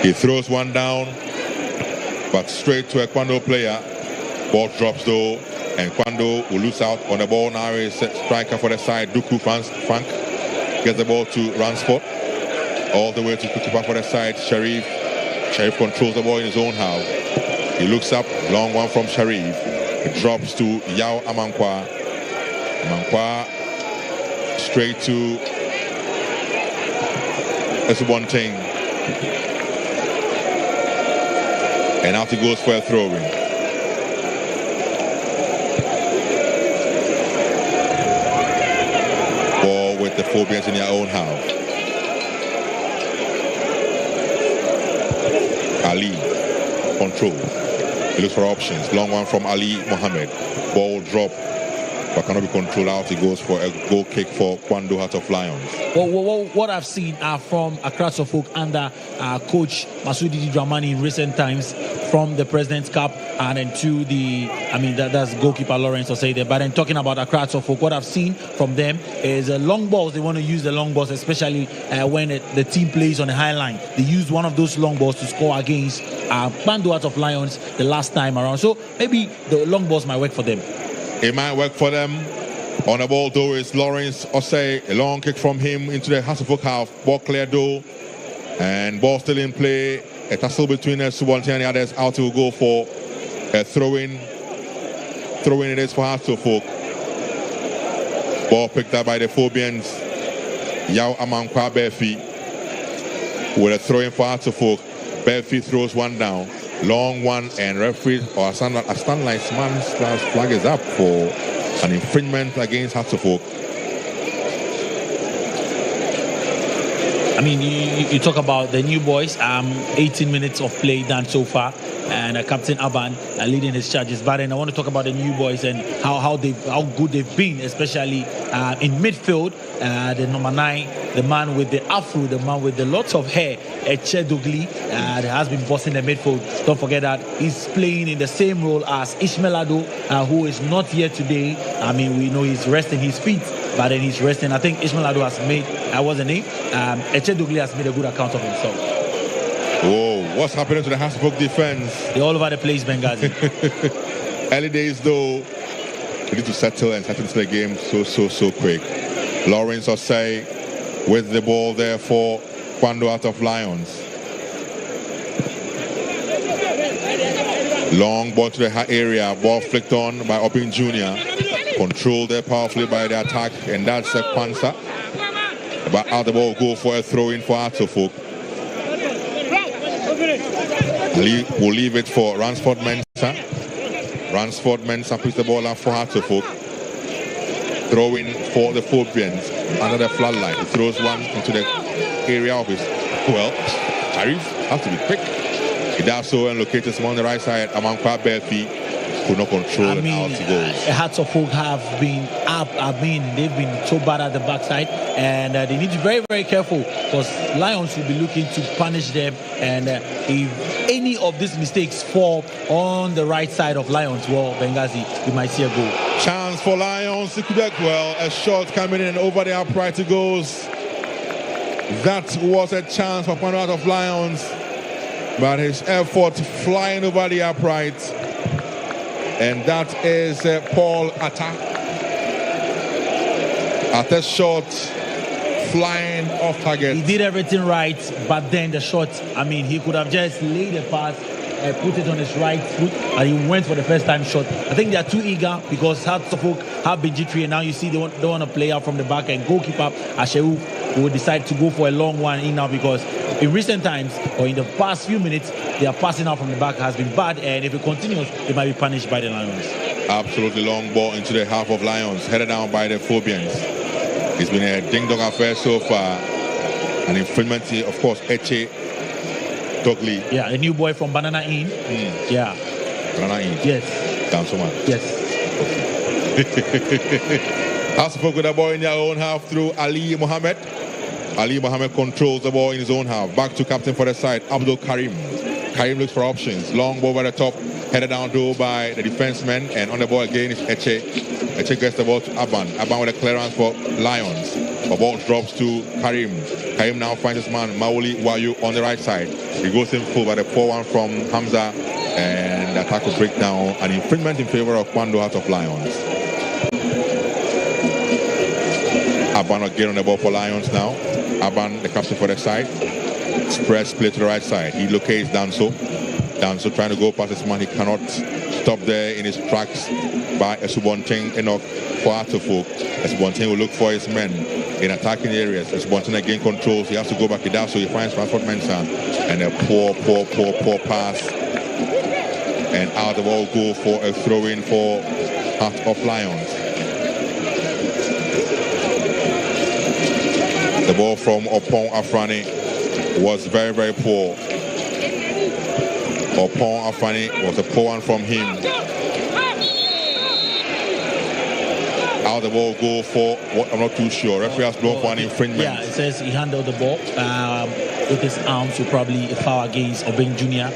He throws one down, but straight to a Kwando player. Ball drops though, and Kwando will lose out on the ball. Now is striker for the side, Duku Frank. Gets the ball to Ransford. All the way to goalkeeper for the side, Sharif. Sharif controls the ball in his own half. He looks up, long one from Sharif. It drops to Yao Amankwa. Amankwa straight to Esubonting. And out he goes for a throw-in. Ball with the phobians in their own half. Ali controls. He looks for options. Long one from Ali Mohammed. Ball drop, but cannot be controlled out. He goes for a goal kick for Kwando Hearts of Lions. What I've seen from Hearts of Oak under coach Masudi Dramani in recent times, from the President's Cup and then to the, that's goalkeeper Lawrence Osei there. But then talking about Hearts of Oak, what I've seen from them is long balls. They want to use the long balls, especially when the team plays on the high line. They used one of those long balls to score against Kwando Hearts of Lions the last time around. So maybe the long balls might work for them. It might work for them. On the ball though is Lawrence Osei. A long kick from him into the Hearts of Oak half. Ball cleared though, and ball still in play. A tussle between Subonti and the others. Out will go for a throw-in. Throw-in it is for Hearts of Oak. Ball picked up by the Phobians. Yao Amankwa Befi with a throw-in for Hearts of Oak. Befi throws one down. Long one, and referee or a Stanley's man's flag is up for an infringement against Hearts of Oak. You talk about the new boys. 18 minutes of play done so far, and Captain Aban leading his charges. But then I want to talk about the new boys and how good they've been, especially in midfield. The number 9, the man with the afro, the man with the lots of hair, Eche Dogli, has been bossing the midfield. Don't forget that he's playing in the same role as Ishmael Ado, who is not here today. We know he's resting his feet, but then he's resting. I think Ishmael Ado has made, what's the name? Eche Dogli has made a good account of himself. Whoa, what's happening to the Hearts of Oak defense? They're all over the place, Benghazi. Early days though, we need to settle into the game so quick. Lawrence Osei with the ball there for Kwando Hearts of Lions. Long ball to the area, ball flicked on by Opin Jr. Controlled there powerfully by the attack, and that's a Kwanzaa. But out the ball go for a throw-in for Hearts of Oak. We'll leave it for Ransford Mensah. Ransford Mensah puts the ball out for Hearts of Oak. Throw-in for the Phobians under the floodlight. He throws one into the area of his. Well, Sharif has to be quick. He does so and locates him on the right side. Amankwa Befi could not control it. Out he goes. Hearts of Oak have been up. They've been so bad at the backside, and they need to be very, very careful, because Lions will be looking to punish them. And if any of these mistakes fall on the right side of Lions, well, Benghazi, you might see a goal. Chance for Lions. Well, a shot coming in over the upright it goes. That was a chance for one out of Lions, but his effort flying over the upright. And that is Paul Atta. Atta's shot flying off target. He did everything right, but then the shot, I mean, he could have just laid a pass, put it on his right foot, and he went for the first time shot. I think they are too eager because Hearts of Oak have been jittery, and now you see they don't want to play out from the back, and goalkeeper Ashewu will decide to go for a long one in now because in recent times or in the past few minutes, their passing out from the back has been bad, and if it continues, they might be punished by the Lions. Absolutely long ball into the half of Lions, headed down by the Phobians. It's been a ding-dong affair so far. An infringement, of course, Eche Dogly. Yeah, a new boy from Banana Inn. Yeah. Banana Inn. Yes. Down so much. Yes. Has to with the ball in their own half through Ali Mohammed. Ali Mohammed controls the ball in his own half. Back to captain for the side, Abdul Karim. Karim looks for options. Long ball by the top, headed down though by the defenseman, and on the ball again is Eche. Eche gets the ball to Aban. Aban with a clearance for Lions. The ball drops to Karim. Karim now finds his man, Mauli Wayu, on the right side. He goes in full by the 4-1 from Hamza, and the attack will break down. An infringement in favor of Kwando Hearts of Lions. Aban again on the ball for Lions now. Aban, the captain for the side. Spread split to the right side. He locates Danso. Danso trying to go past his man. He cannot stop there in his tracks by Esubonteng Enoch for Artofok. Esubonteng will look for his men in attacking areas. Esubonteng again controls. He has to go back. He does so. He finds Rafford Mensah. And a poor pass. And out the ball go for a throw-in for Heart of Lions. The ball from Opon Afrani was very, very poor. Opon Afrani was a poor one from him. How the ball go for what I'm not too sure. Referee has blown for an infringement. Yeah, it says he handled the ball with his arm, so probably a foul against Obeng Jr.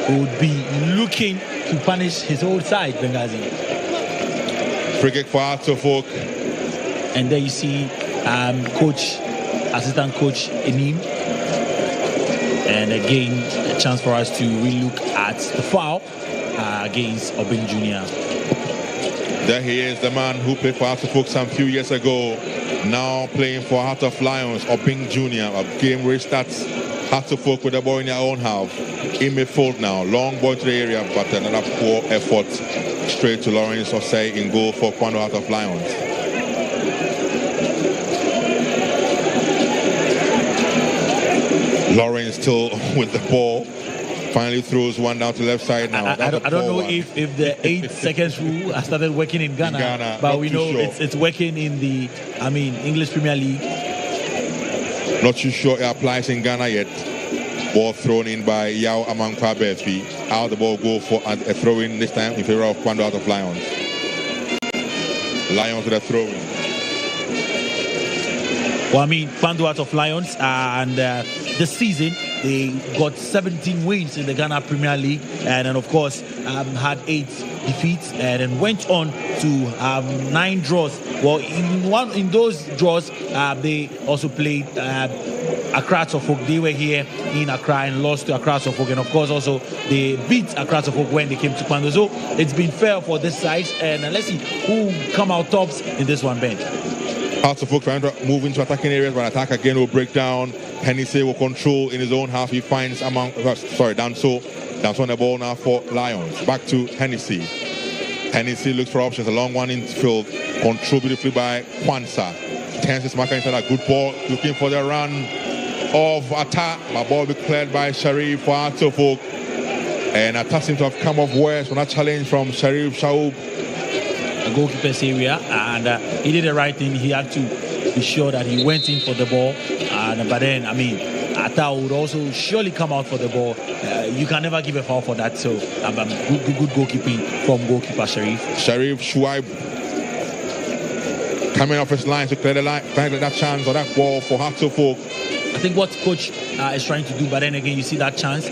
who would be looking to punish his old side, Benghazi. Free kick for Hearts of Oak. And there you see assistant coach Enim. And again, a chance for us to relook at the foul against Obeng Jr. There he is, the man who played for Hearts of Oak some few years ago. Now playing for Heart of Lions, Obeng Jr. A game restarts Hearts of Oak with the ball in their own half. In midfield now, long ball to the area, but another poor effort straight to Lawrence Osei in goal for Kwando Heart of Lions. Lawrence still with the ball. Finally throws one down to left side now. I don't know if the 8 seconds rule has started working in Ghana, but we know sure. it's working in the English Premier League. Not too sure it applies in Ghana yet. Ball thrown in by Yao Amankwa Befi. Out the ball go for a throw-in this time in favor of Kwando Hearts of Lions. Lions with a throw-in. Well, Kwando Hearts of Lions and this season they got 17 wins in the Ghana Premier League, and then of course had 8 defeats, and then went on to 9 draws. Well, in those draws they also played Accra Suffolk. They were here in Accra and lost to Accra Suffolk, and of course also they beat Accra Suffolk when they came to Kwando. So it's been fair for this side, and let's see who come out tops in this one, Ben. Hearts of Oak trying to move into attacking areas, but attack again will break down. Hennessy will control in his own half. He finds Danso. Danso on the ball now for Lions. Back to Hennessy. Hennessy looks for options. A long one in field. Controlled beautifully by Kwanzaa. Turns his marker inside a good ball. Looking for the run of attack. My ball will be cleared by Sharif for Hearts of Oak. And attack seems to have come off worse from that challenge from Sharif Shaoub. Goalkeeper's area, and he did the right thing. He had to be sure that he went in for the ball, but then Atta would also surely come out for the ball. You can never give a foul for that, so good goalkeeping from goalkeeper Sharif Shuaib coming off his line to clear the line, that chance or that ball for Hearts of Oak. I think what coach is trying to do, but then again you see that chance.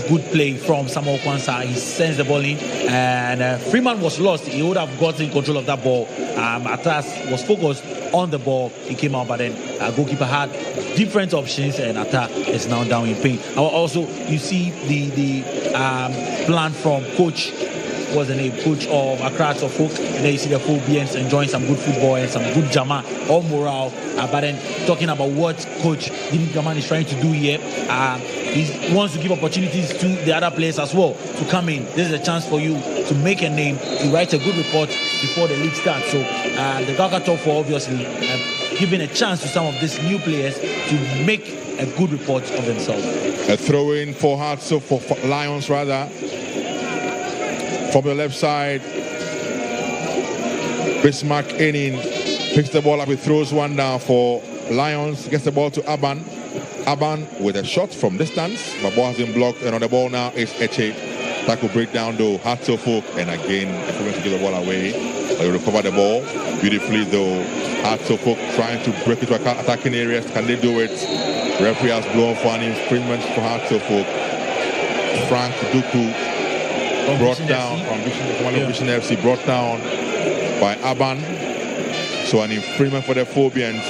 Good play from Samuel Kwanzaa. He sends the ball in, and Freeman was lost. He would have gotten control of that ball. Atas was focused on the ball. He came out, but then goalkeeper had different options, and Atta is now down in pain. Also, you see the plan from coach was the name, coach of Accra Suffolk, and then you see the full BNs enjoying some good football and some good jama or morale. But then talking about what Coach Dini Gaman is trying to do here, he wants to give opportunities to the other players as well to come in. This is a chance for you to make a name, to write a good report before the league starts. So the GHALCA Top 4 obviously giving a chance to some of these new players to make a good report of themselves. A throw in for Hearts of for Lions rather. From the left side, Bismarck Enin picks the ball up, he throws one down for Lions, gets the ball to Aban. Aban with a shot from distance, but ball has been blocked, and on the ball now is Eche. Tackle breakdown though, Hearts of Folk, and again, if we're going to give the ball away, they recover the ball beautifully though. Hearts of Folk trying to break into attacking areas, can they do it? Referee has blown for an infringement for Hearts of Folk. Frank Duku brought down from Vision FC, brought down by Aban. So an infringement for the Phobians.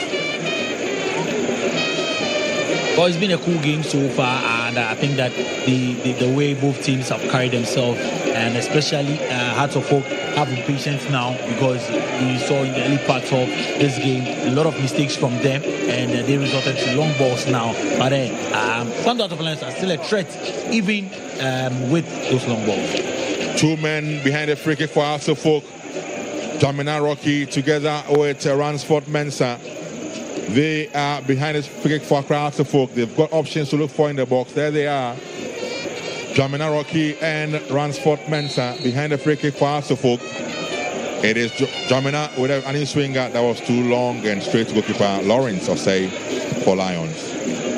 Well, it's been a cool game so far, and I think that the way both teams have carried themselves, and especially Hearts of Folk have patience now, because we saw in the early parts of this game a lot of mistakes from them, and they resulted to long balls now. But Thunder Out of Lions are still a threat, even with those long balls. Two men behind the free kick for Hearts of Folk. Jamina Rocky together with Ransford Mensah. They are behind this free kick for Hearts of Folk. They've got options to look for in the box. There they are. Jamina Rocky and Ransford Mensah behind the free kick for Hearts of Folk. It is Jamina with an in-swinger that was too long and straight to goalkeeper Lawrence Osei for Lions.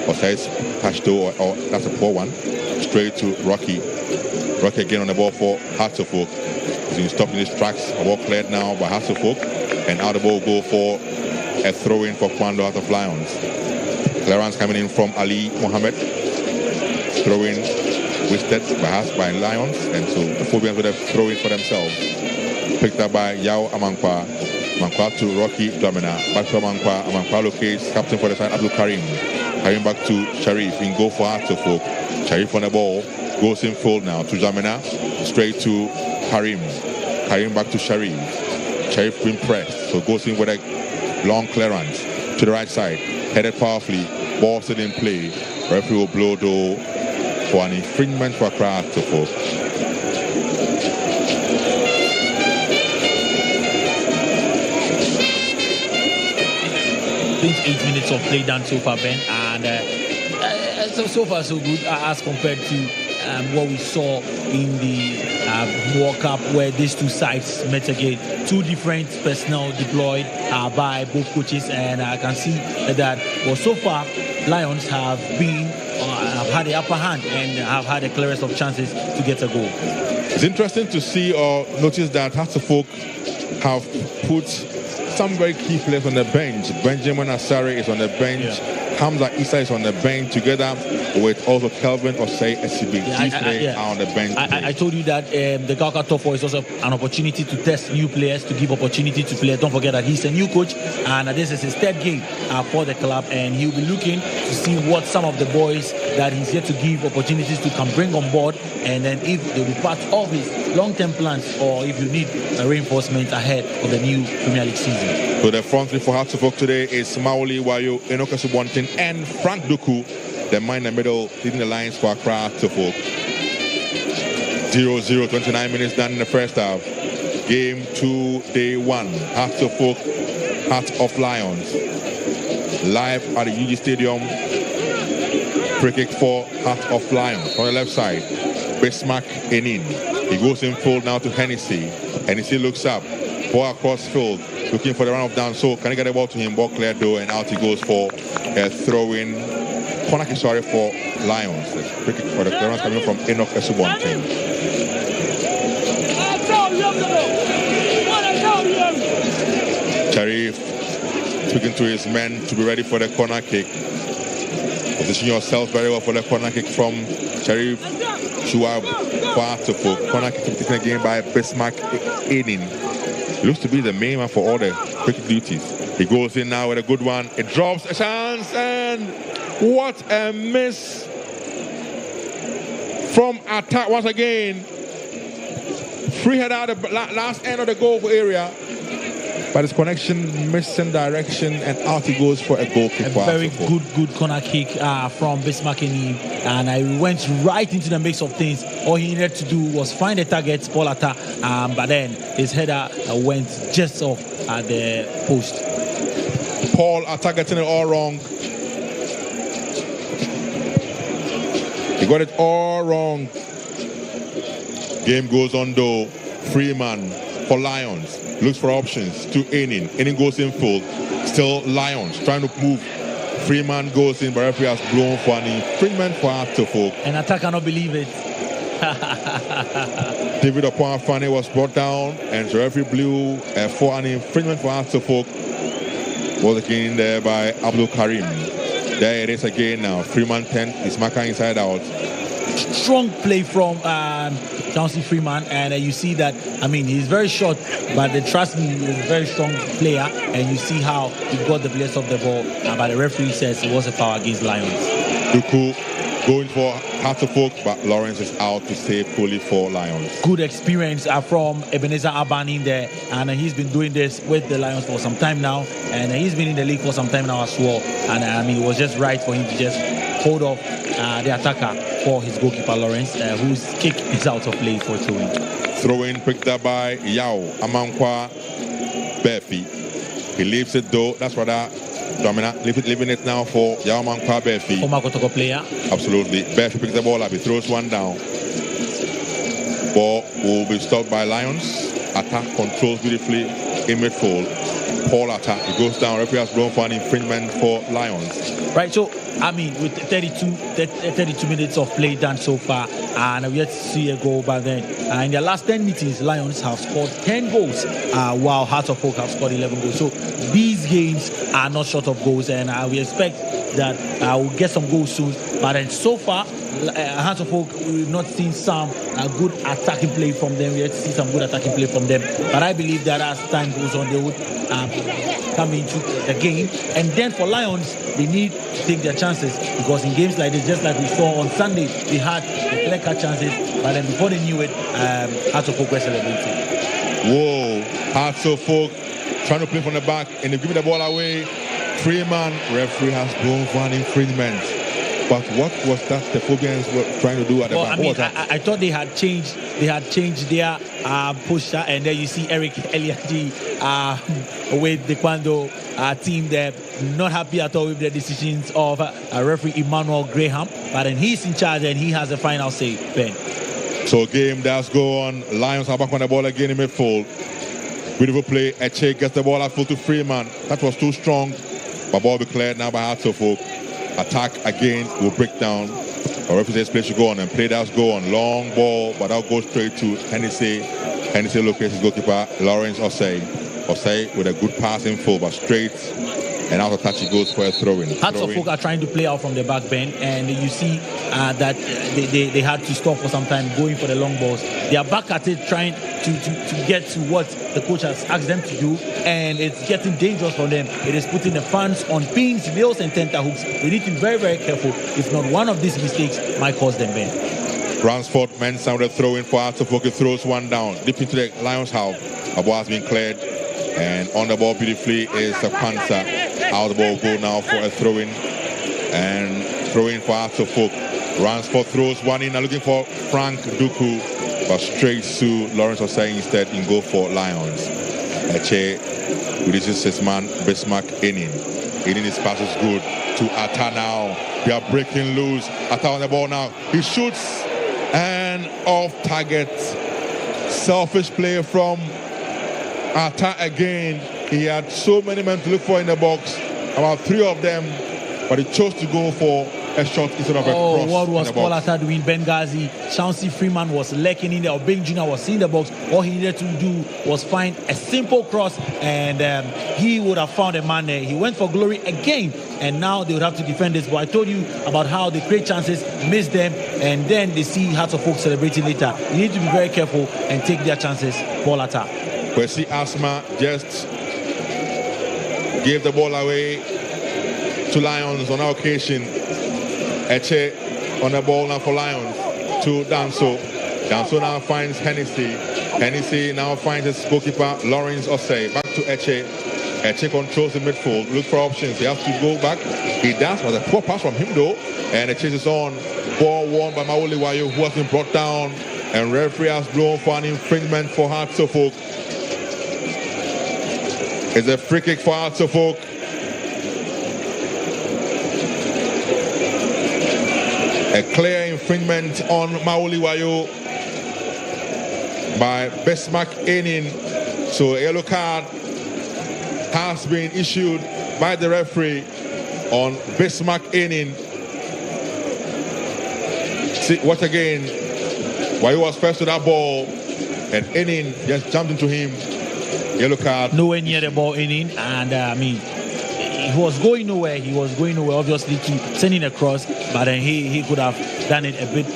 Osei's Pashto, or that's a poor one. Straight to Rocky. Rocky again on the ball for Hearts of Folk. He's been stopped in his tracks. A ball cleared now by Hearts of Folk. And out the ball go for a throw-in for Kwando Heart of Lions. Clearance coming in from Ali Mohammed. Throw-in wasted by Lions. And so the Phobians would have throw-in for themselves. Picked up by Yao Amankwa. Amankwa to Rocky Dlamina. Back to Amankwa. Amankwa locates captain for the side, Abdul Karim. Karim back to Sharif. In goal for Hearts of Folk. Sharif on the ball. Goes in full now to Jamina. Straight to Karim. Karim back to Sharif. Sharif been pressed. So goes in with a long clearance to the right side. Headed powerfully. Ball still in play. Referee will blow though for an infringement for Hearts of Folk. I think 8 minutes of play done so far, Ben, and so far so good as compared to what we saw in the World Cup, where these two sides met again. Two different personnel deployed by both coaches, and I can see that so far Lions have had the upper hand and have had the clearest of chances to get a goal. It's interesting to see or notice that Hearts of Folk have put some very key players on the bench. Benjamin Asare is on the bench. Yeah. Hamza Issa is on the bench together with also Kelvin Osei SCB. These three are on the bench. I told you that the GHALCA Top 4 is also an opportunity to test new players, to give opportunity to players. Don't forget that he's a new coach, and this is his third game for the club, and he'll be looking to see what some of the boys that he's yet to give opportunities to can bring on board, and then if they'll be part of his long-term plans, or if you need a reinforcement ahead of the new Premier League season. So the front three for Hearts of Folk today is Maoli Wayo, Enoka Subontin, and Frank Duku. The man in the middle leading the lines for Accra Hearts of Folk. 0-0, 29 minutes done in the first half. Game 2, day 1. Hearts of Folk, Hearts of Lions. Live at the UG Stadium. Free kick for Hearts of Lions. On the left side, Bismarck Enin. He goes in full now to Hennessy. Hennessy looks up. Ball across field. Looking for the run of down. So can he get the ball to him? Ball cleared though, and out he goes for a throw-in. Corner kick, sorry, for Lions. Free kick for the clearance coming from Enoch Esubontin. Sharif speaking to his men to be ready for the corner kick. Position yourself very well for the corner kick from Sharif. Shua Bartofo. Corner kick taken again by Bismarck Enin. He looks to be the main man for all the cricket duties. He goes in now with a good one. It drops a chance, and what a miss from attack once again Free header at the last end of the goal area. But his connection, missing direction, and out he goes for a goal kick. A very good corner kick from Bismarck and I went right into the mix of things. All he needed to do was find a target, Paul Atta, but then his header went just off at the post. Paul Atta getting it all wrong. He got it all wrong. Game goes on though. Freeman for Lions. Looks for options to Enin. Enin goes in full. Still Lions trying to move. Freeman goes in, but referee has blown for an infringement for Hartlepool. And Atta cannot believe it. David Apoafane was brought down, and the referee blew for an infringement for Hartlepool. Was again there by Abdul Karim. There it is again now. Freeman 10 is marker inside out. Strong play from Chauncey Freeman, and you see that, I mean, he's very short, but trust me, he's a very strong player, and you see how he got the place of the ball, but the referee says it was a foul against Lions. Duku going for Hartlepool, but Lawrence is out to save fully for Lions. Good experience from Ebenezer Abani in there, and he's been doing this with the Lions for some time now, and he's been in the league for some time now as well, and I mean, it was just right for him to just hold off the attacker for his goalkeeper Lawrence, whose kick is out of play for throwing. Throw-in picked up by Yao Amankwa Befi. He leaves it though. That's what Domina leaving it now for Yao Amankwa Befi. Former Kotoko player. Absolutely. Befi picks the ball up. He throws one down. Ball will be stopped by Lions. Attack controls beautifully in midfield. Paul Atta, he goes down. Referee has blown for an infringement for Lions. Right, so I mean, with 32 minutes of play done so far, and we yet to see a goal, but then in their last 10 meetings, Lions have scored 10 goals, while Hearts of Oak have scored 11 goals. So these games are not short of goals, and we expect that we'll get some goals soon. But then so far, Hearts of Oak, we've not seen some good attacking play from them. We yet to see some good attacking play from them. But I believe that as time goes on, they would come into the game. And then for Lions, they need to take their chances, because in games like this, just like we saw on Sunday, they had clear-cut chances, but then before they knew it, Hearts of Oak were celebrating. Whoa, Hearts of Oak trying to play from the back, and they give the ball away. Freeman, referee has blown for an infringement. But what was that the Phobians were trying to do at the back? I mean, I thought they had changed their posture, and then you see Eric Eliadi with the Kwando team there, not happy at all with the decisions of referee Emmanuel Graham, but then he's in charge and he has the final say, Ben. So game does go on. Lions are back on the ball again in midfield. Beautiful play. Eche gets the ball out full to Freeman. That was too strong, but ball be cleared now by Hearts of Oak. Attack again will break down. Our referee play should go on, and play does go on. Long ball, but that goes straight to Hennessy. Hennessy locates his goalkeeper, Lawrence Osei. Osei with a good pass in full, but straight. And out of touch, he goes for a throw-in. Hearts of Oak are trying to play out from the back bend, and you see that they had to stop for some time going for the long balls. They are back at it, trying to get to what the coach has asked them to do, and it's getting dangerous for them. It is putting the fans on pins, nails, and tenterhooks. They need to be very, very careful. If not, one of these mistakes might cause them Ben. Ransford Mensah with a throw-in for Hearts of Oak. He throws one down deep into the Lions' half. A ball has been cleared, and on the ball beautifully is a Panzer. Out the ball go now for a throw-in, and throw-in for Hearts of Oak. Ransford throws one in, looking for Frank Duku, but straight to Lawrence Osei instead in go for Lions. Eche releases his man Bismarck Enin. Enin pass is good to Atta now. They are breaking loose. Atta on the ball now. He shoots and off target. Selfish play from Atta again. He had so many men to look for in the box, about 3 of them, but he chose to go for a shot instead of a cross. What was Paul Atta doing? Benghazi, Chauncey Freeman was lurking in there, or Bing Jr. was in the box. All he needed to do was find a simple cross, and he would have found a man there. He went for glory again, and now they would have to defend this. But I told you about how they create chances, miss them, and then they see Hearts of Oak celebrating later. You need to be very careful and take their chances, Paul Atta. Percy Asma just gave the ball away to Lions on our occasion. Eche on the ball now for Lions to Danso. Danso now finds Hennessy. Hennessy now finds his goalkeeper, Lawrence Osei. Back to Eche. Eche controls the midfield. Look for options. He has to go back. He does. Was a poor pass from him though. And the chase is on. Ball won by Maoli Wayo, who has been brought down. And referee has blown for an infringement for Hearts of Oak. It's a free kick for Hearts of Oak. A clear infringement on Maoli Wayo by Bismarck Enin. So a yellow card has been issued by the referee on Bismarck Enin. See, watch again. Wayo was first to that ball, and Enin just jumped into him. Yellow card. Nowhere near the ball, Enin, and I mean, he was going nowhere. He was going nowhere, obviously, to sending across, but then he could have done it a bit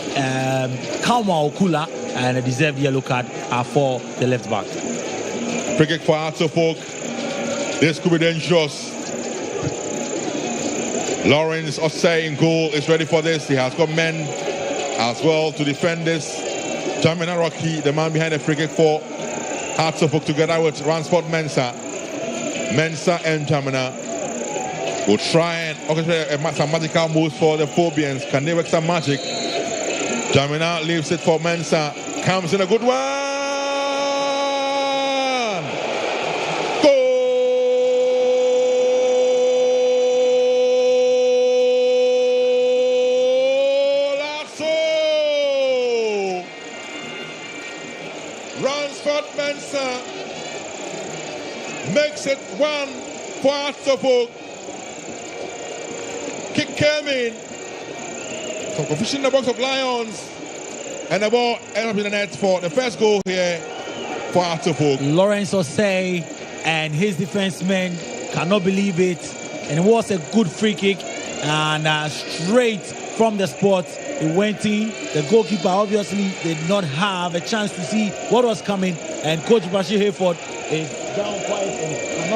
calmer or cooler, and a deserved yellow card for the left back. Free kick for Hearts of Oak. This could be dangerous. Lawrence Osei in goal is ready for this. He has got men as well to defend this. Jamina Rocky, the man behind the free kick for Hearts of Oak, together with Ransford Mensah. Mensah and Jamina will try and orchestrate some magical moves for the Phobians. Can they work some magic? Jamina leaves it for Mensah. Comes in a good one. Ransford Mensah makes it one for Hearts of Oak. Kick came in. Some confusion in the box of Lions. And the ball ended up in the net for the first goal here for Hearts of Oak. Lawrence Osei and his defensemen cannot believe it. And it was a good free kick. And straight from the spot, it went in. The goalkeeper obviously did not have a chance to see what was coming. And Coach Bashir Hayford is down quiet and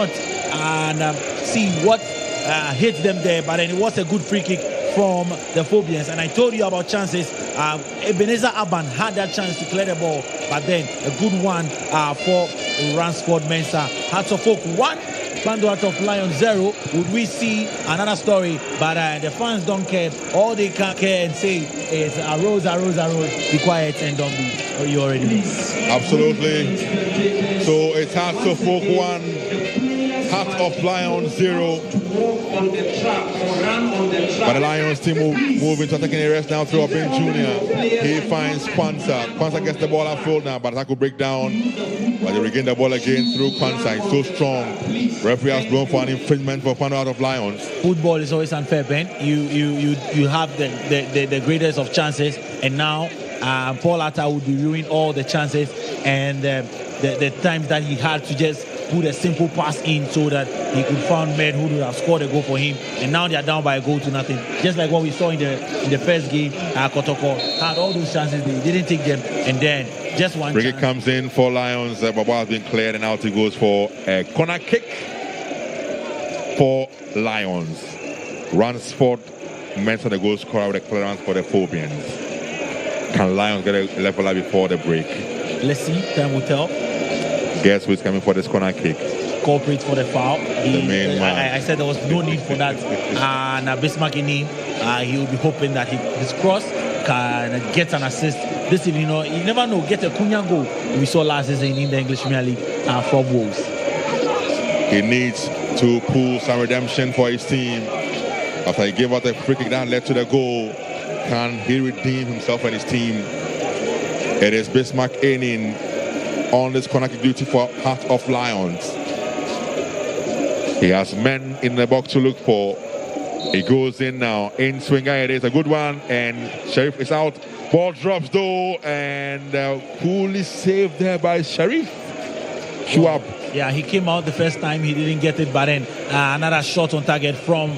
cannot see what hit them there. But then it was a good free kick from the Phobians. And I told you about chances. Ebenezer Aban had that chance to clear the ball, but then a good one for Ransford Mensah. Hearts of Oak 1, Bando Hearts of Lions 0. Would we see another story? But the fans don't care. All they can care and say is arose. Be quiet and don't be. Or you already know. Absolutely. So it's Hearts of Oak 1, Hearts of Lions 0. But the Lions team move into attacking areas now through Obin Jr. He finds Kwanzaa. Kwanzaa gets the ball upfield now, but that could break down. But they regain the ball again through Kwanzaa. He's so strong. Referee has blown for an infringement for Pando Out of Lions. Football is always unfair, Ben. You have the greatest of chances, and now Paul Atta would be ruining all the chances and the times that he had to just put a simple pass in so that he could find men who would have scored a goal for him. And now they are down by a goal to nothing. Just like what we saw in the first game, Kotoko had all those chances, they didn't take them, and then just one Free kick comes in for Lions. Baba has been cleared, and out he goes for a corner kick for Lions. Ransford Mensah, the goal scorer, with a clearance for the Phobians. Can Lions get a leveler before the break? Let's see, time will tell. Guess who's coming for this corner kick? Corporate for the foul. The main man. I said there was no need for that. And Bismarck Enin, he will be hoping that his cross can get an assist this evening. You never know, get a Cunha goal we saw last season in the English Premier League from Wolves. He needs to pull some redemption for his team. After he gave out a free kick that led to the goal, can he redeem himself and his team? It is Bismarck Enin on this corner kick duty for Heart of Lions. He has men in the box to look for. He goes in now. In swinger, it is a good one, and Sheriff is out. Ball drops though, and coolly saved there by Sheriff Schwab. Yeah, he came out the first time, he didn't get it, but then another shot on target from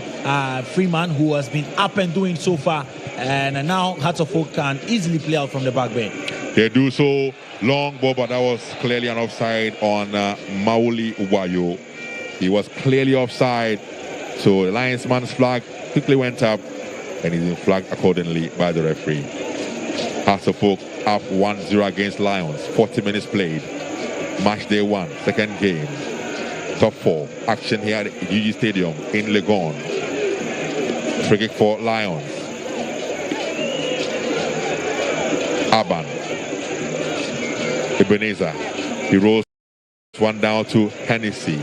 Freeman, who has been up and doing so far, and now Hearts of Oak can easily play out from the back bench. They do so. Long ball, but that was clearly an offside on Maoli Wayo. He was clearly offside. So the Lionsman's flag quickly went up, and he's been flagged accordingly by the referee. Hearts of Oak up 1-0 against Lions. 40 minutes played. Match day 1, second game. Top 4. Action here at UG Stadium in Legon. Free kick for Lions. Aban. Ebenezer. He rolls one down to Hennessy.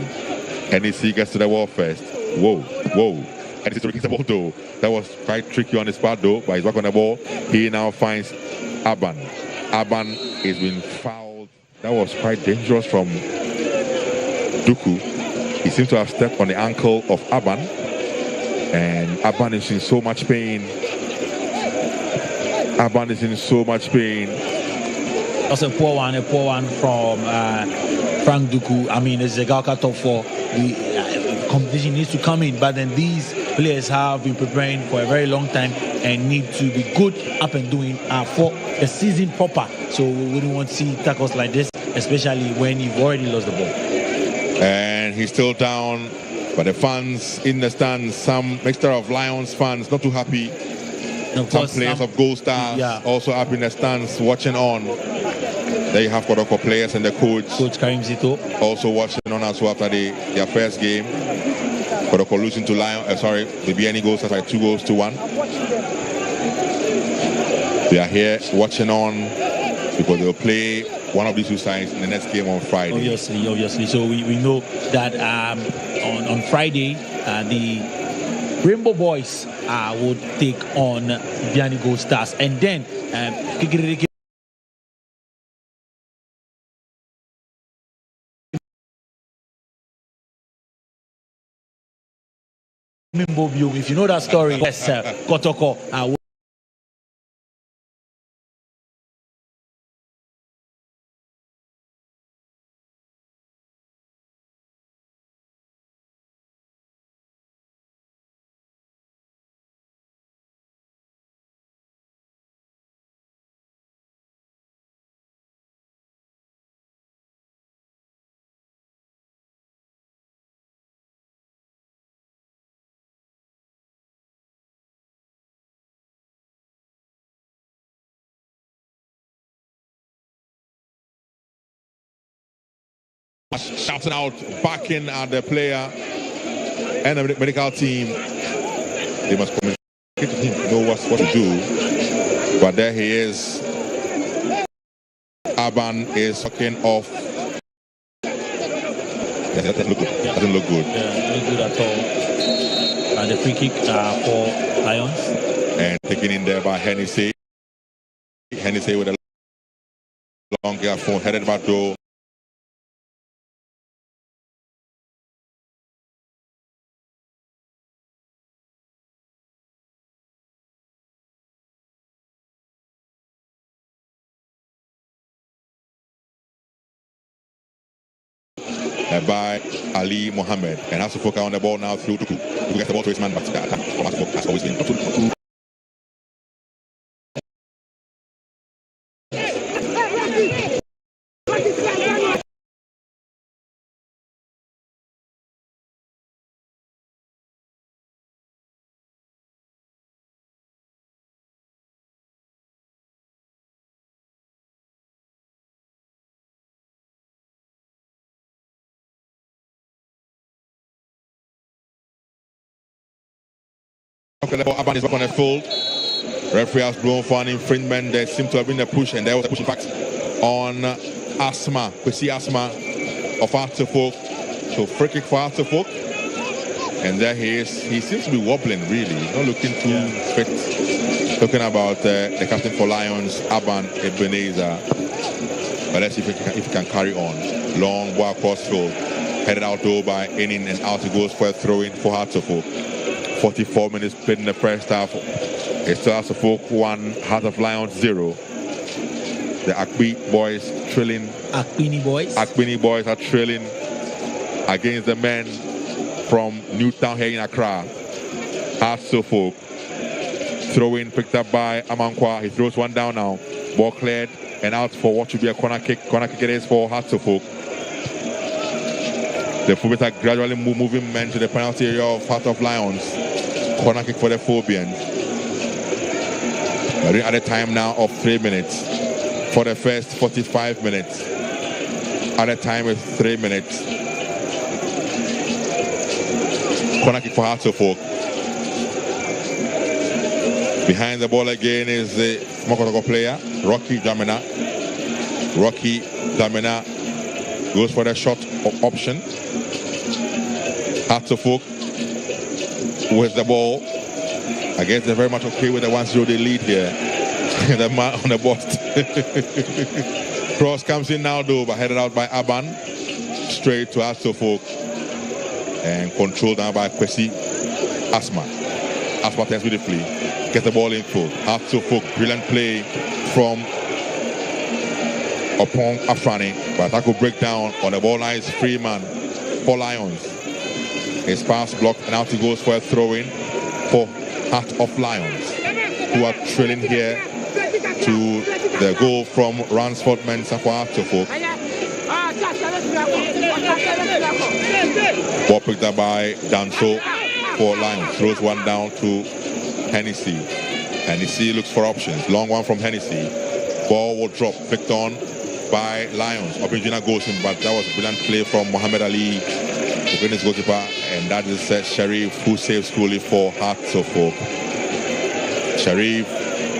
Hennessy gets to the wall first. Whoa. Hennessy to the ball though. That was quite tricky on his part though, but he's back on the ball. He now finds Aban. Aban is being fouled. That was quite dangerous from Duku. He seems to have stepped on the ankle of Aban. And Aban is in so much pain. Aban is in so much pain. That's a poor one from Frank Duku. I mean, it's a GHALCA top 4. The competition needs to come in, but then these players have been preparing for a very long time and need to be good up and doing for the season proper. So we wouldn't want to see tackles like this, especially when you've already lost the ball. And he's still down, but the fans in the stands, some mixture of Lions fans not too happy. And of Some course, players of Gold Stars also up in the stands watching on. There you have Kodoko players and the coach. Coach Karim Zito. Also watching on as well after their first game. Kodoko losing to Lions. The BNE goals as like 2-1. They are here watching on because they'll play one of these two sides in the next game on Friday. Obviously. So we know that on Friday, the Rainbow Boys would take on BNE Gold Stars. And then if you know that story, yes, Kotoko shouting out, backing at the player and the medical team. They must communicate to him, know what to do. But there he is. Aban is fucking off. That doesn't look good. Doesn't look good. Yeah, not good at all. And the free kick for Lions. And taken in there by Hennessy. Hennessy with a long phone headed back door. By Ali Mohammed, and has to focus on the ball now through to get the ball to his man, but that has always been Aban is back on the field. Referee has blown for an infringement. There seemed to have been a push, and there was a push in fact on Asma. We see Asma of Hearts of Oak. So free kick for Hearts of Oak. And there he is. He seems to be wobbling really. Not looking too fit. Talking about the captain for Lions, Aban Ebenezer. But let's see if he can carry on. Long ball across field. Headed out though by Enin, and out he goes for a throw-in for Hearts of Oak. 44 minutes played in the first half. It's Hearts of Oak 1, Heart of Lions 0. The Akpi boys trailing. Akpini boys are trailing against the men from Newtown here in Accra. Hearts of Oak. Throw-in picked up by Amankwa. He throws one down now. Ball cleared and out for what should be a corner kick. Corner kick it is for Hearts of Oak. The Phobians are gradually moving men to the penalty area of Heart of Lions. Corner kick for the Phobians. We're at a time now of 3 minutes for the first 45 minutes. At a time of 3 minutes. Corner kick for Hearts of Oak. Behind the ball again is the Mokotoko player, Rocky Damina. Rocky Damina goes for the shot option. Hearts of Oak with the ball. I guess they're very much okay with the 1-0 they lead here. The man on the bust. Cross comes in now though, but headed out by Aban. Straight to Hearts of Oak. And controlled now by Kwesi Asma. Asma turns beautifully. Gets the ball in full. Hearts of Oak. Brilliant play from Opong Afrani. But that could break down on the ball line is Freeman for Lions. His pass blocked and out he goes for a throw-in for Heart of Lions, who are trailing here to the goal from Ransford Mensah for Heart of Oak. Ball picked up by Danso for Lions. Throws one down to Hennessy. Hennessy looks for options. Long one from Hennessy. Ball will drop. Flicked on by Lions. Opingina goes in, but that was a brilliant play from Mohammed Ali, the greatest goalkeeper, and that is Sharif, who saves coolly for Hearts of Oak. Sharif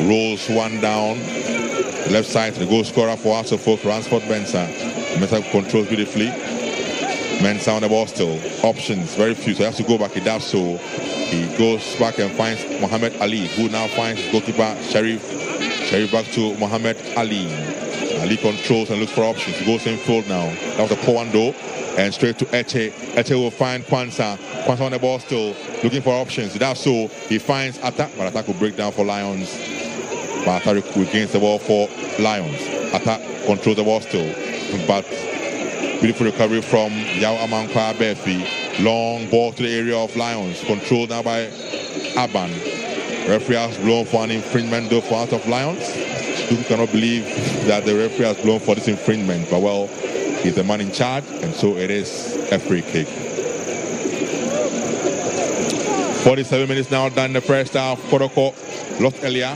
rolls one down. Left side to the goal scorer for Hearts of Oak, Ransford Mensah. Mensah controls beautifully. Mensah on the ball still. Options, very few, so he has to go back. He does so. He goes back and finds Mohammed Ali, who now finds goalkeeper Sharif. Sharif back to Mohammed Ali. Ali controls and looks for options. He goes in field now. That was a poor one though. And straight to Eche. Eche will find Kwanzaa. Kwanzaa on the ball still, looking for options. He does so. He finds Attack, but Attack will break down for Lions. But Attack regains the ball for Lions. Attack controls the ball still. But beautiful recovery from Yao Amankwa Befi. Long ball to the area of Lions. Controlled now by Aban. Referee has blown for an infringement though for Heart of Lions. You cannot believe that the referee has blown for this infringement. But well, he's the man in charge, and so it is a free kick. 47 minutes now done in the first half. Kodoko lost earlier.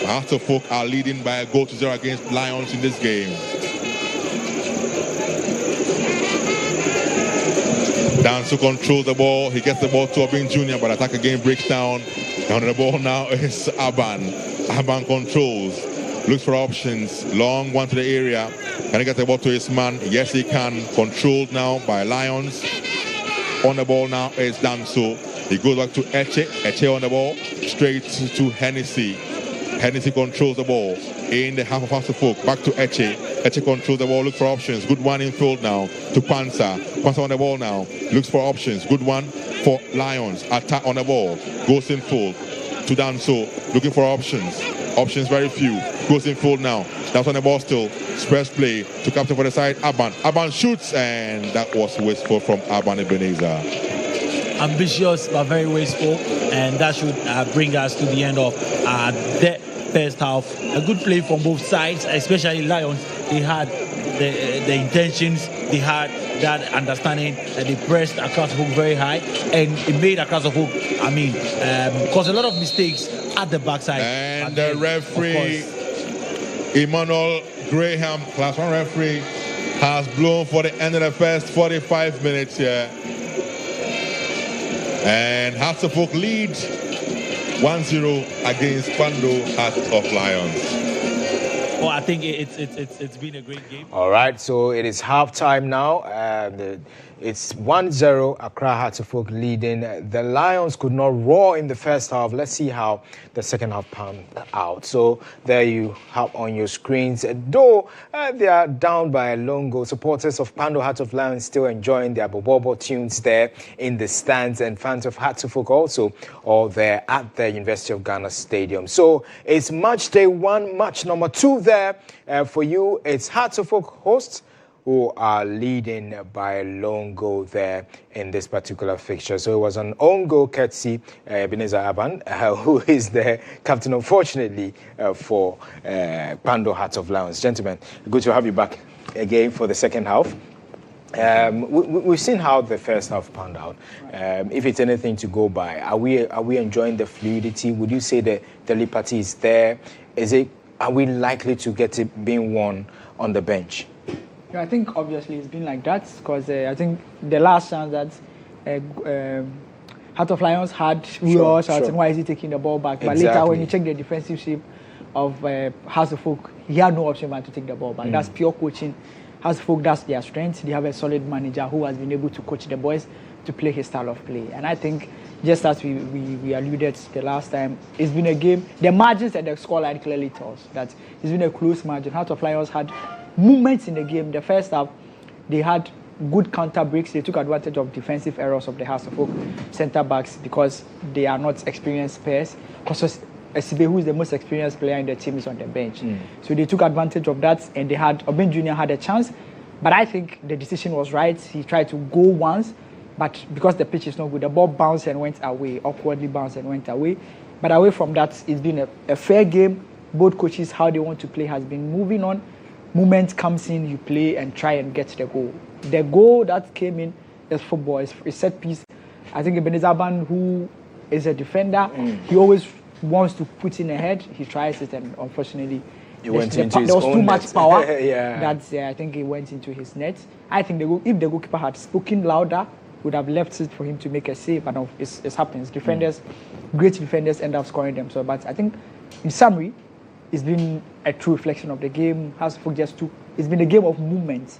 Hearts of Oak are leading by a goal to 0 against Lions in this game. Danso controls the ball. He gets the ball to Obin Jr., but Attack again breaks down. And on the ball now is Aban. Aban controls. Looks for options. Long one to the area. Can he get the ball to his man? Yes, he can. Controlled now by Lions. On the ball now is Danso. He goes back to Eche. Eche on the ball. Straight to Hennessy. Hennessy controls the ball in the half of Hearts of Oak. Back to Eche. Eche controls the ball. Looks for options. Good one in field now to Kwanzaa. Kwanzaa on the ball now. Looks for options. Good one for Lions. Attack on the ball. Goes in field to Danso. Looking for options. Options very few. Goes in full now. That's on the ball still. Express play to captain for the side. Aban. Aban shoots, and that was wasteful from Aban Ebenezer. Ambitious but very wasteful, and that should bring us to the end of the first half. A good play from both sides, especially Lions. They had the intentions, they had that understanding, and they pressed across the hook very high, and it made across the hook, caused a lot of mistakes at the backside. And the referee, Emmanuel Graham, class 1 referee, has blown for the end of the first 45 minutes here. And Hearts of Oak lead 1-0 against Pando Hearts of Lions. Well, I think it's been a great game. All right, so it is halftime now. It's 1-0, Accra Hearts of Oak leading. The Lions could not roar in the first half. Let's see how the second half panned out. So there you have on your screens. Though they are down by a lone goal, supporters of Pando Hearts of Lions still enjoying their Bobobo tunes there in the stands, and fans of Hearts of Oak also all there at the University of Ghana Stadium. So it's match day 1, match number 2 there. For you, it's Hearts of Oak hosts who are leading by a lone goal there in this particular fixture. So it was an own goal courtesy Ebenezer Aban, who is the captain, unfortunately, for Pando Hearts of Lions. Gentlemen, good to have you back again for the second half. We've seen how the first half panned out. If it's anything to go by, are we enjoying the fluidity? Would you say that the liberty is there? Are we likely to get it being won on the bench? Yeah, I think obviously it's been like that because I think the last chance that Heart of Lions had, we were also asking why is he taking the ball back? But later when you check the defensive shape of House of Folk, he had no option but to take the ball back. That's pure coaching. House of Folk, that's their strength. They have a solid manager who has been able to coach the boys to play his style of play. And I think just as we alluded the last time, it's been a game. The margins and the scoreline clearly tell us that it's been a close margin. Heart of Lions had movements in the game. The first half, they had good counter breaks. They took advantage of defensive errors of the House of Folk centre backs because they are not experienced players. Because Esibe, who is the most experienced player in the team, is on the bench. So they took advantage of that, and they had Oben Jr. had a chance. But I think the decision was right. He tried to go once, but because the pitch is not good, the ball bounced and went away, awkwardly bounced and went away. But away from that, it's been a fair game. Both coaches, how they want to play has been moving on. Moment comes in, you play and try and get the goal. The goal that came in is football, it's a set piece. I think Ebenezer Ban, who is a defender, he always wants to put in a head. He tries it, and unfortunately, there was too much power. That I think it went into his net. I think if the goalkeeper had spoken louder, would have left it for him to make a save. But it happens. Defenders, great defenders, end up scoring them. So, but I think in summary, it's been a true reflection of the game. Hasbrook it's been a game of movements.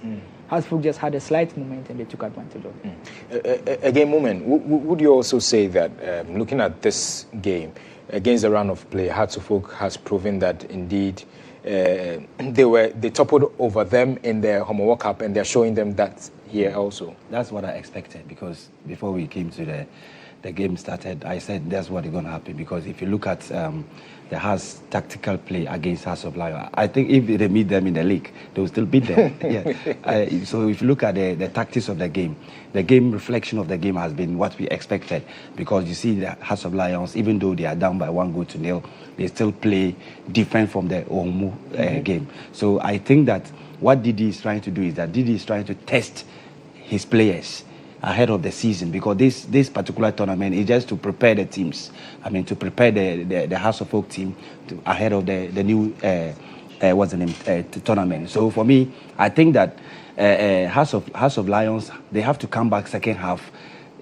Hasbrook just had a slight movement and they took advantage of it. A game moment. Would you also say that looking at this game against the run of play, Hasbrook has proven that indeed they toppled over them in the Homo World Cup, and they're showing them that here also? That's what I expected, because before we came to the game started, I said that's what is going to happen. Because if you look at the Hearts' tactical play against Hearts of Lions, I think if they meet them in the league, they will still beat them. So if you look at the tactics of the game reflection of the game has been what we expected. Because you see the Hearts of Lions, even though they are down by 1-0, they still play different from the Omu game. So I think that what Didi is trying to do is that Didi is trying to test his players ahead of the season, because this particular tournament is just to prepare the teams. I mean, to prepare the House of Folk team ahead of the new tournament. So for me, I think that House of Lions, they have to come back second half,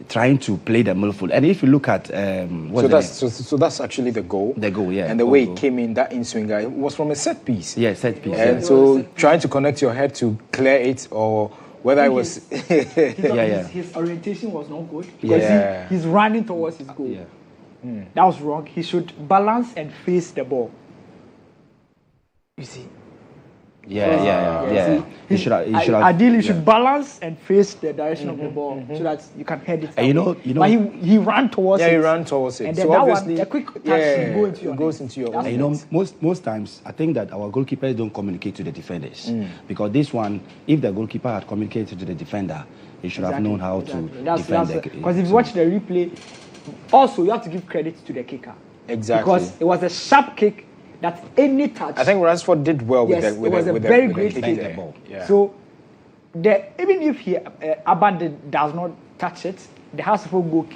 trying to play the midfield. And if you look at so that's actually the goal. The goal, yeah. And the way it came in, that in-swinger, it was from a set piece. Yeah, set piece. And so trying to connect your head to clear it, or whether it was his orientation was not good, because he's running towards his goal. That was wrong. He should balance and face the ball. You see. He should ideally should balance and face the direction of the ball so that you can head it. And but he ran towards it. He ran towards it. And then so that one, a quick touch goes into your own. Most times I think that our goalkeepers don't communicate to the defenders, because this one, if the goalkeeper had communicated to the defender, he should have known how to defend. Because if you watch the replay, also you have to give credit to the kicker. Exactly. Because it was a sharp kick. That any touch. I think Ransford did well with it was a very great kick. So, even if Abandon does not touch it, the House of Folk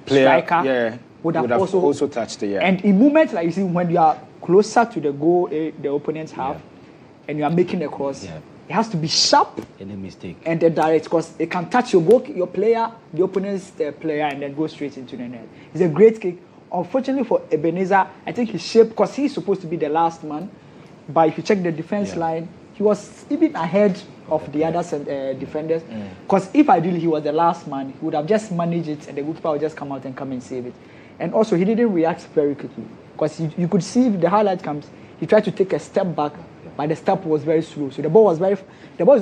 striker would have also touched it. And in moments like you see, when you are closer to the goal, the opponents have, and you are making a cross, it has to be sharp. Any mistake. And direct, because it can touch your player, the opponent's player, and then go straight into the net. It's a great kick. Unfortunately for Ebenezer, I think his shape, because he's supposed to be the last man, but if you check the defense line, he was even ahead of the other defenders. Because if ideally he was the last man, he would have just managed it and the goalkeeper would just come out and come and save it. And also, he didn't react very quickly. Because you could see if the highlight comes, he tried to take a step back, but the step was very slow. So the ball is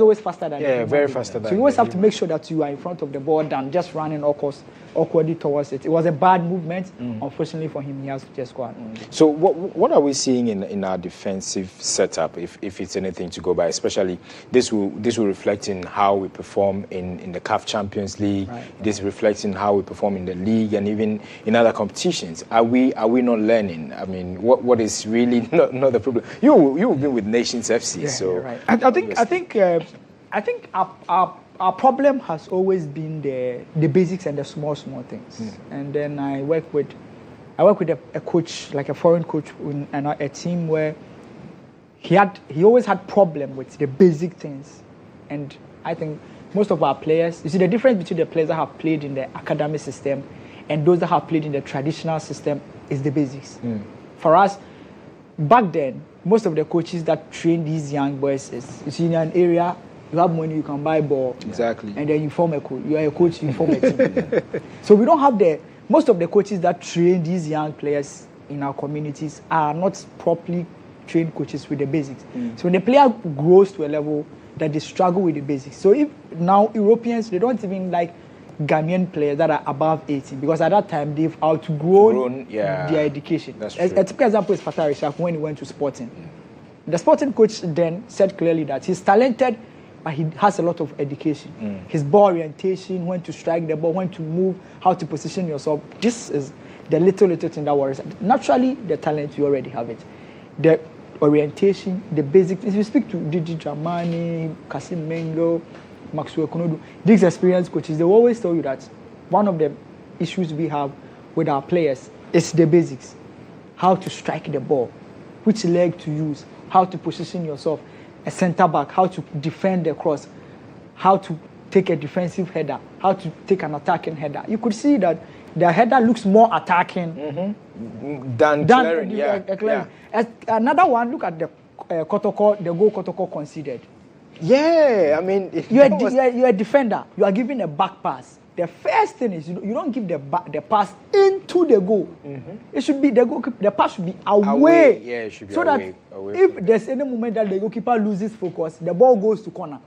always faster than faster than. So you always have to make sure that you are in front of the ball than just running awkwardly towards it. It was a bad movement. Unfortunately for him, he has to just go out. So what are we seeing in our defensive setup, if it's anything to go by? Especially this will reflect in how we perform in the CAF Champions League. This reflects in how we perform in the league and even in other competitions. Are we not learning? I mean, what is really not the problem? You've been with Nations FC, so I think our our problem has always been the basics and the small things. And then I work with a coach, like a foreign coach in a team where he always had problem with the basic things. And I think most of our players, you see the difference between the players that have played in the academy system and those that have played in the traditional system is the basics. For us, back then, most of the coaches that train these young boys is, you see, in an area, you have money, you can buy ball. Exactly. And then you form a coach. You are a coach, you form a team. So we don't have most of the coaches that train these young players in our communities are not properly trained coaches with the basics. So when the player grows to a level that they struggle with the basics. So if now Europeans, they don't even like Ghanaian players that are above 18 because at that time they've outgrown their education. That's true. A typical example is Fatah Rishak when he went to Sporting. The Sporting coach then said clearly that he's talented, but he has a lot of education. His ball orientation, when to strike the ball, when to move, how to position yourself. This is the little thing that worries. Naturally, the talent, you already have it. The orientation, the basics. If you speak to Didi Dramani, Kasim Mengo, Maxwell Konodu, these experienced coaches, they will always tell you that one of the issues we have with our players is the basics. How to strike the ball, which leg to use, how to position yourself, a center back, how to defend the cross, how to take a defensive header, how to take an attacking header. You could see that the header looks more attacking than clearing. Another one, look at the Kotoko, the goal Kotoko conceded. Yeah, I mean, you're a defender. You are giving a back pass. The first thing is you don't give the pass into the goal. It should be the pass should be away. Yeah, it should be so away. That if there's any moment that the goalkeeper loses focus, the ball goes to corner.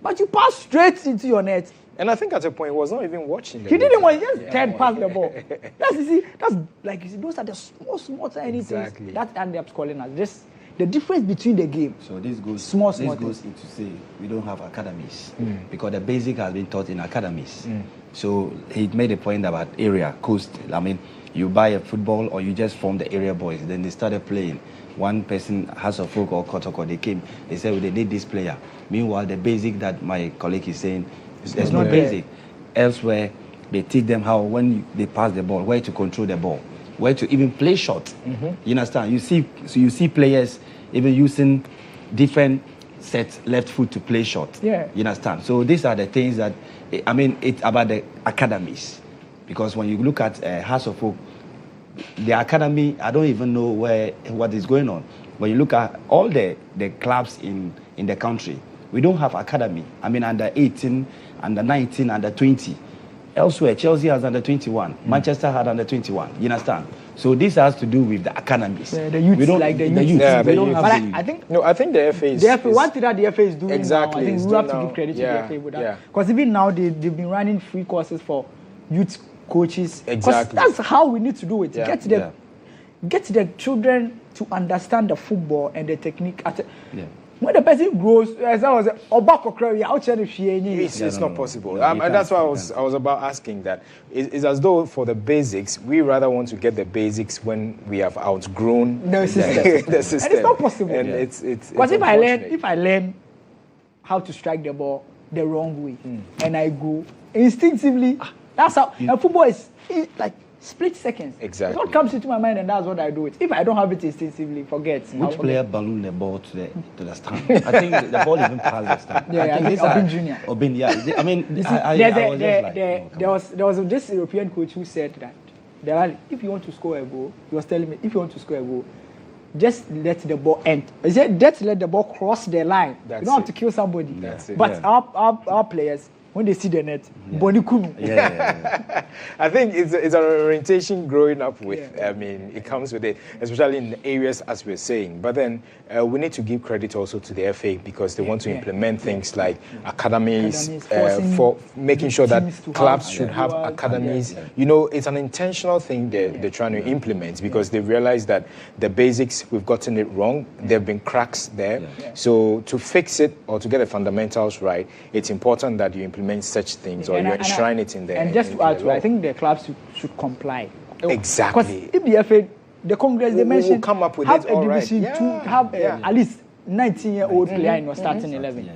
But you pass straight into your net. And I think at a point he was not even watching. He didn't want to just turn past the ball. That's like those are the small tiny things that end up calling us. The difference between the game. So this goes goes into say we don't have academies because the basic has been taught in academies. So he made a point about area, coast. I mean, you buy a football or you just form the area boys. Then they started playing. One person, House of Folk or Kotoko, they came. They said, well, they need this player. Meanwhile, the basic that my colleague is saying, there's no basic. Elsewhere, they teach them how, when they pass the ball, where to control the ball, where to even play shot. You understand? You see players even using different sets left foot to play shot. Yeah. You understand? So these are the things that, I mean, it's about the academies. Because when you look at House of Folk, the academy, I don't even know what is going on. When you look at all the clubs in the country, we don't have academy. I mean, under 18, under 19, under 20. Elsewhere, Chelsea has under 21. Manchester had under 21. You understand? So this has to do with the academies. The youth, we don't like the youth. youth. Yeah, we don't have I think the FA is... one thing that the FA is doing exactly, now, I think we have to give credit to the FA with that. Because even now, they've been running free courses for youth coaches. Exactly. That's how we need to do it. Get the children to understand the football and the technique. When the person grows, as I was it's not possible. That's why I was about asking that. It's as though for the basics, we rather want to get the basics when we have outgrown the system. And it's not possible. And it's because if I learn how to strike the ball the wrong way and I go instinctively, that's how and football is like split seconds. Exactly. What comes into my mind and that's what I do it. If I don't have it instinctively, forget. Which player balloon the ball to the stand? I think the ball even passed the stand. I think Obin Jr. Obin, yeah. I mean, there was this European coach who said that if you want to score a goal, he was telling me, if you want to score a goal, just let the ball end. He said, just let the ball cross the line. You don't have to kill somebody. That's it. But our players, when they see the net, I think it's an orientation growing up with. I mean, it comes with it, especially in the areas as we're saying. But then we need to give credit also to the FA because they want to implement things like academies for making sure that clubs should have academies. You know, it's an intentional thing they're trying to implement because they realize that the basics, we've gotten it wrong. There have been cracks there. So to fix it or to get the fundamentals right, it's important that you implement such things or you enshrine it in there. And just to add to it, I think the clubs should comply. Exactly. Because if the FA, the Congress, they mentioned, we'll come up with have it, a division to have at least 19-year-old player in your starting 11.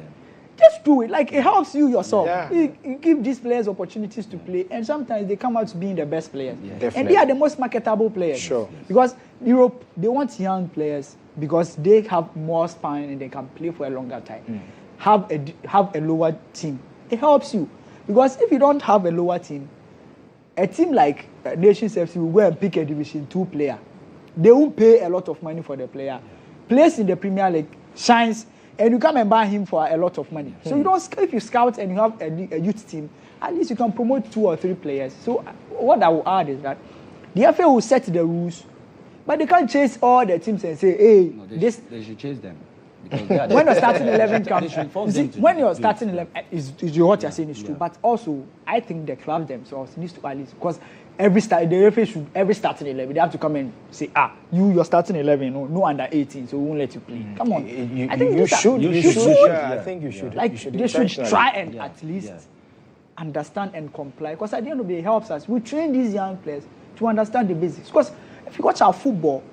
Just do it. Like, it helps you yourself. Yeah. You give these players opportunities to play, and sometimes they come out to being the best players. Yeah. And they are the most marketable players. Sure. Because Europe, they want young players because they have more spine and they can play for a longer time. Have a lower team. It helps you. Because if you don't have a lower team, a team like Nations FC will go and pick a Division 2 player. They won't pay a lot of money for the player. Plays in the Premier League, shines, and you come and buy him for a lot of money. So you don't. If you scout and you have a youth team, at least you can promote 2 or 3 players. So what I will add is that the FA will set the rules, but they can't chase all the teams and say, hey, they should chase them. When your starting 11 comes, when your starting 11 is what you're saying is true. But also, I think the club themselves needs to at least, because every starting 11 they have to come and say, you're starting 11, no under 18, so we won't let you play. Come on, I think you should. I think you should. Like they should try and at least understand and comply. Because at the end of the day, it helps us. We train these young players to understand the basics. Because if you watch our football,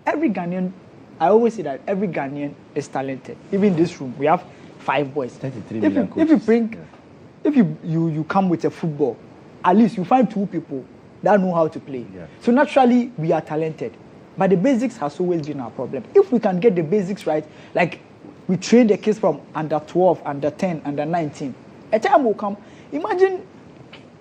every Ghanaian. I always say that every Ghanaian is talented. Even in this room, we have 5 boys. 33 million if you bring, if you come with a football, at least you find 2 people that know how to play. Yeah. So naturally, we are talented. But the basics has always been our problem. If we can get the basics right, like we train the kids from under 12, under 10, under 19, a time will come. Imagine,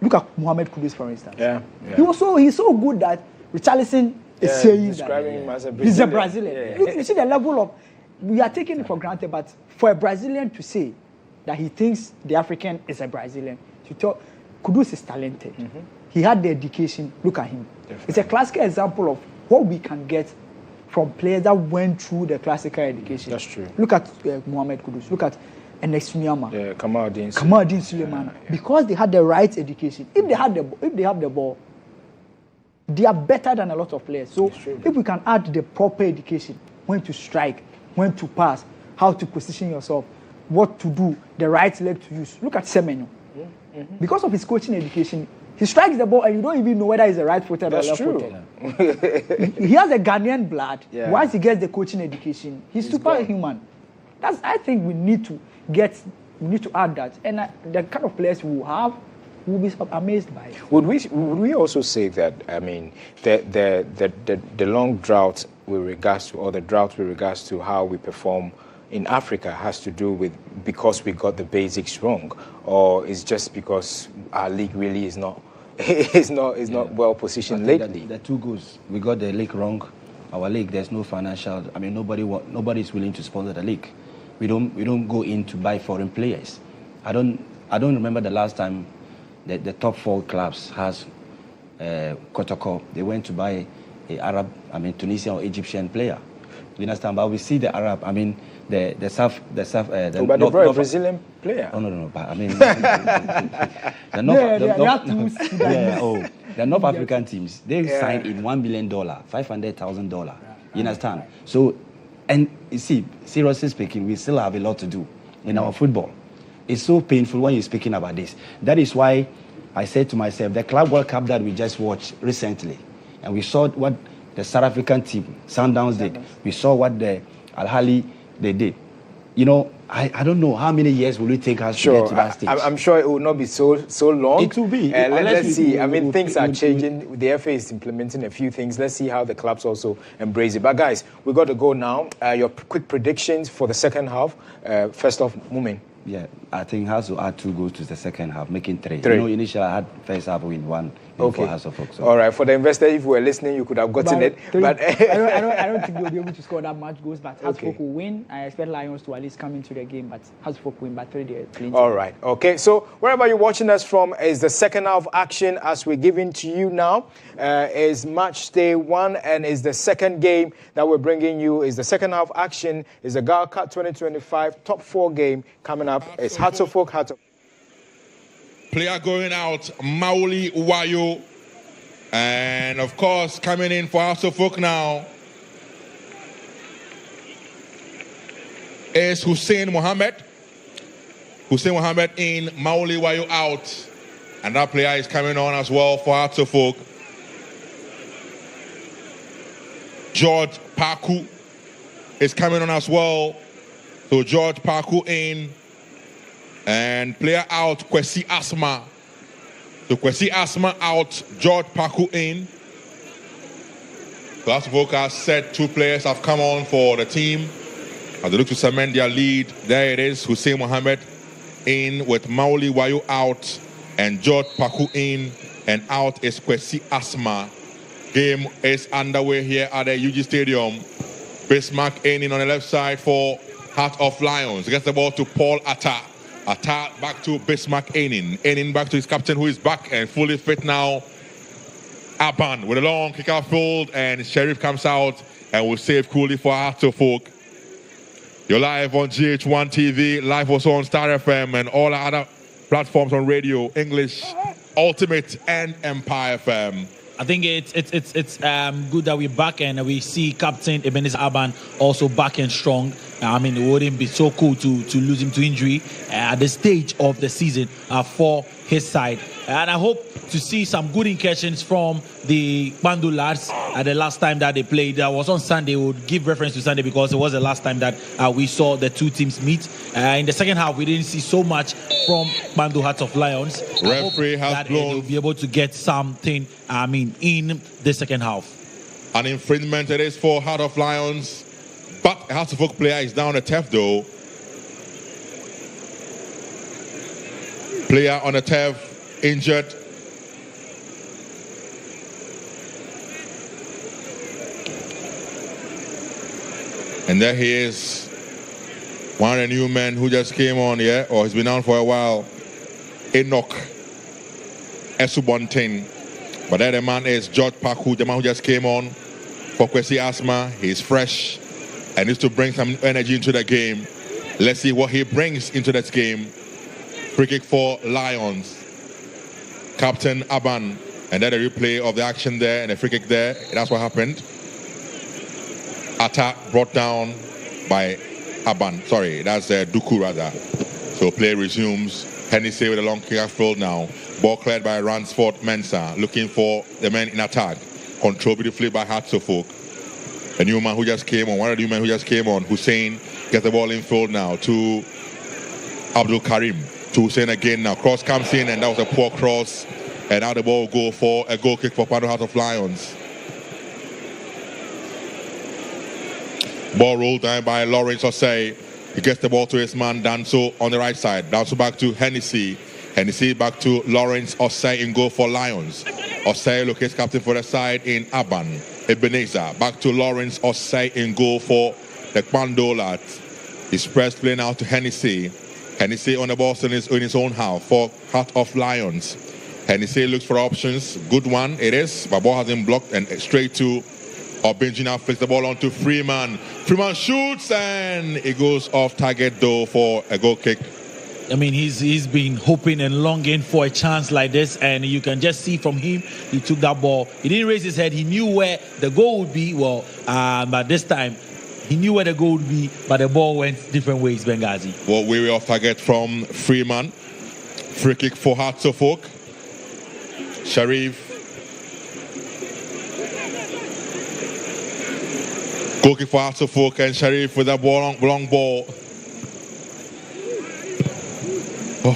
look at Mohamed Kudus, for instance. Yeah. He's so good that Richarlison is saying describing him as a Brazilian. He's a Brazilian. Look, you see the level of, we are taking it for granted, but for a Brazilian to say that he thinks the African is a Brazilian, to tell, Kudus is talented. He had the education. Look at him. Definitely. It's a classical example of what we can get from players that went through the classical education. That's true. Look at Mohamed Kudus. Look at Enes Nyama. Yeah, Kamaldeen Suleiman. Because they had the right education. If they have the ball, they are better than a lot of players. So if we can add the proper education, when to strike, when to pass, how to position yourself, what to do, the right leg to use. Look at Semenyo. Because of his coaching education, he strikes the ball and you don't even know whether he's a right-footed or left-footed. He has a Ghanaian blood. Yeah. Once he gets the coaching education, he's superhuman. I think we need to add that. And the kind of players we will have, we'll be amazed by it. Would we also say that, I mean, the long drought with regards to, or the drought with regards to how we perform in Africa has to do with because we got the basics wrong, or is just because our league really is not well positioned lately? The 2 goals. We got the league wrong. Our league, there's no financial. I mean, nobody is willing to sponsor the league. We don't go in to buy foreign players. I don't remember the last time the top 4 clubs has Kotoko. They went to buy a Tunisian or Egyptian player. You understand? But we see the Arab. I mean, the Brazilian player. Oh no. But I mean, the North African teams, they signed in $1 million, $500,000. You understand? So, and you see, seriously speaking, we still have a lot to do in our football. It's so painful when you're speaking about this. That is why I said to myself, the Club World Cup that we just watched recently, and we saw what the South African team, Sundowns, did. We saw what the Al Ahly they did. You know, I don't know how many years will it take us to get to that stage. I'm sure it will not be so long. It will be. Let's see. I mean, things are changing. The FA is implementing a few things. Let's see how the clubs also embrace it. But guys, we got to go now. Your quick predictions for the second half. First off, Mumin. Yeah, I think House will add 2 goals to the second half, making 3. You know, initially I had first half win 1 for House of Oak. So. All right, for the investor, if you were listening, you could have gotten it. But I don't think they'll be able to score that much goals. But House of Oak will win. I expect Lions to at least come into the game, but House of Oak win by 3. All right, okay. So wherever you're watching us from is the second half action as we're giving to you now. Is match day 1 and is the second game that we're bringing you. Is the second half action. Is the GHALCA 2025 top 4 game coming up. It's Hearts of Oak. Player going out, Mauli Wayo. And of course, coming in for Hearts of Oak now is Hussein Mohammed. Hussein Mohammed in, Mauli Wayo out. And that player is coming on as well for Hearts of Oak. George Parku is coming on as well. So George Parku in. And player out, Kwesi Asma. So Kwesi Asma out, George Paku in. Last Voka said 2 players have come on for the team. As they look to cement their lead, there it is, Hussein Mohammed in with Mauli Wayo out and George Paku in, and out is Kwesi Asma. Game is underway here at the UG Stadium. Bismarck in on the left side for Heart of Lions. Gets the ball to Paul Atta. Atta back to Bismarck Enin back to his captain, who is back and fully fit now. Aban with a long kick-out field, and Sheriff comes out and will save coolly for Heart of Folk. You're live on GH1 TV, live also on Star FM and all our other platforms on radio, English, Ultimate, and Empire FM. I think it's good that we're back and we see Captain Ebenezer Aban also back and strong. I mean, it wouldn't be so cool to lose him to injury at the stage of the season for his side. And I hope to see some good incursions from the Bandu lads at the last time that they played. That was on Sunday. We would give reference to Sunday because it was the last time that we saw the 2 teams meet. In the second half, we didn't see so much from Bandu Hearts of Lions. Referee has blown. They'll be able to get something, in the second half. An infringement it is for Heart of Lions. But a Hearts of Oak player is down the turf though. Player on the turf injured. And there he is. One of the new men who just came on, or he's been on for a while. Enoch Esubontin. But there the man is George Paku, the man who just came on for Kwesi Asma. He's fresh and needs to bring some energy into the game. Let's see what he brings into that game. Free kick for Lions. Captain Aban. And then a replay of the action there and a free kick there. That's what happened. Attack brought down by Aban. Sorry, that's Duku rather. So play resumes. Hennessy with a long kick field now. Ball cleared by Ransford Mensah. Looking for the men in attack. Controlled beautifully by Hearts of Oak. A new man who just came on. One of the new men who just came on. Hussein gets the ball in field now to Abdul Karim. To Hussein again now. Cross comes in and that was a poor cross. And now the ball will go for a goal kick for Pando Heart of Lions. Ball rolled down by Lawrence Osei. He gets the ball to his man Danso on the right side. Danso back to Hennessy. Hennessy back to Lawrence Osei in goal for Lions. Osei locates captain for the side in Aban. Ebenezer back to Lawrence Osei in goal for the Kwando lads. He's pressed play now to Hennessy. Hennessy on the ball in his own half for Heart of Lions. Hennessy looks for options. Good one it is. But ball has been blocked and straight to Obinji now flicks the ball onto Freeman. Freeman shoots and it goes off target though for a goal kick. I mean, he's been hoping and longing for a chance like this, and you can just see from him, he took that ball. He didn't raise his head. He knew where the goal would be. But this time, he knew where the goal would be, but the ball went different ways, Benghazi. Well, we were off target from Freeman. Free kick for Hearts of Oak. Sharif. Goal kick for Hearts of Oak and Sharif with that long ball.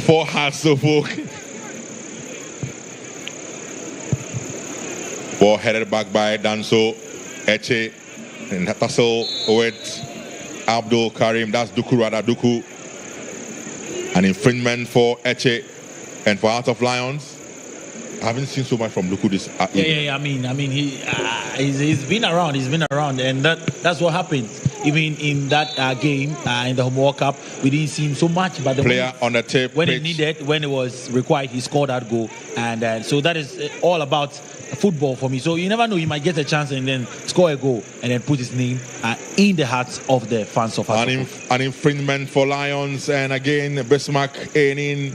For Hearts of Oak. Ball headed back by Danso Eche and tussle with Abdul Karim. That's Duku Rada Duku. An infringement for Eche and for Heart of Lions. I haven't seen so much from Duku this. I mean, he's been around. He's been around, and that's what happens. Even in that game in the World Cup, we didn't see him so much. But the player on the tape when it needed, when it was required, he scored that goal. And so that is all about football for me. So you never know, he might get a chance and then score a goal and then put his name in the hearts of the fans of us. An infringement for Lions, and again Bismarck in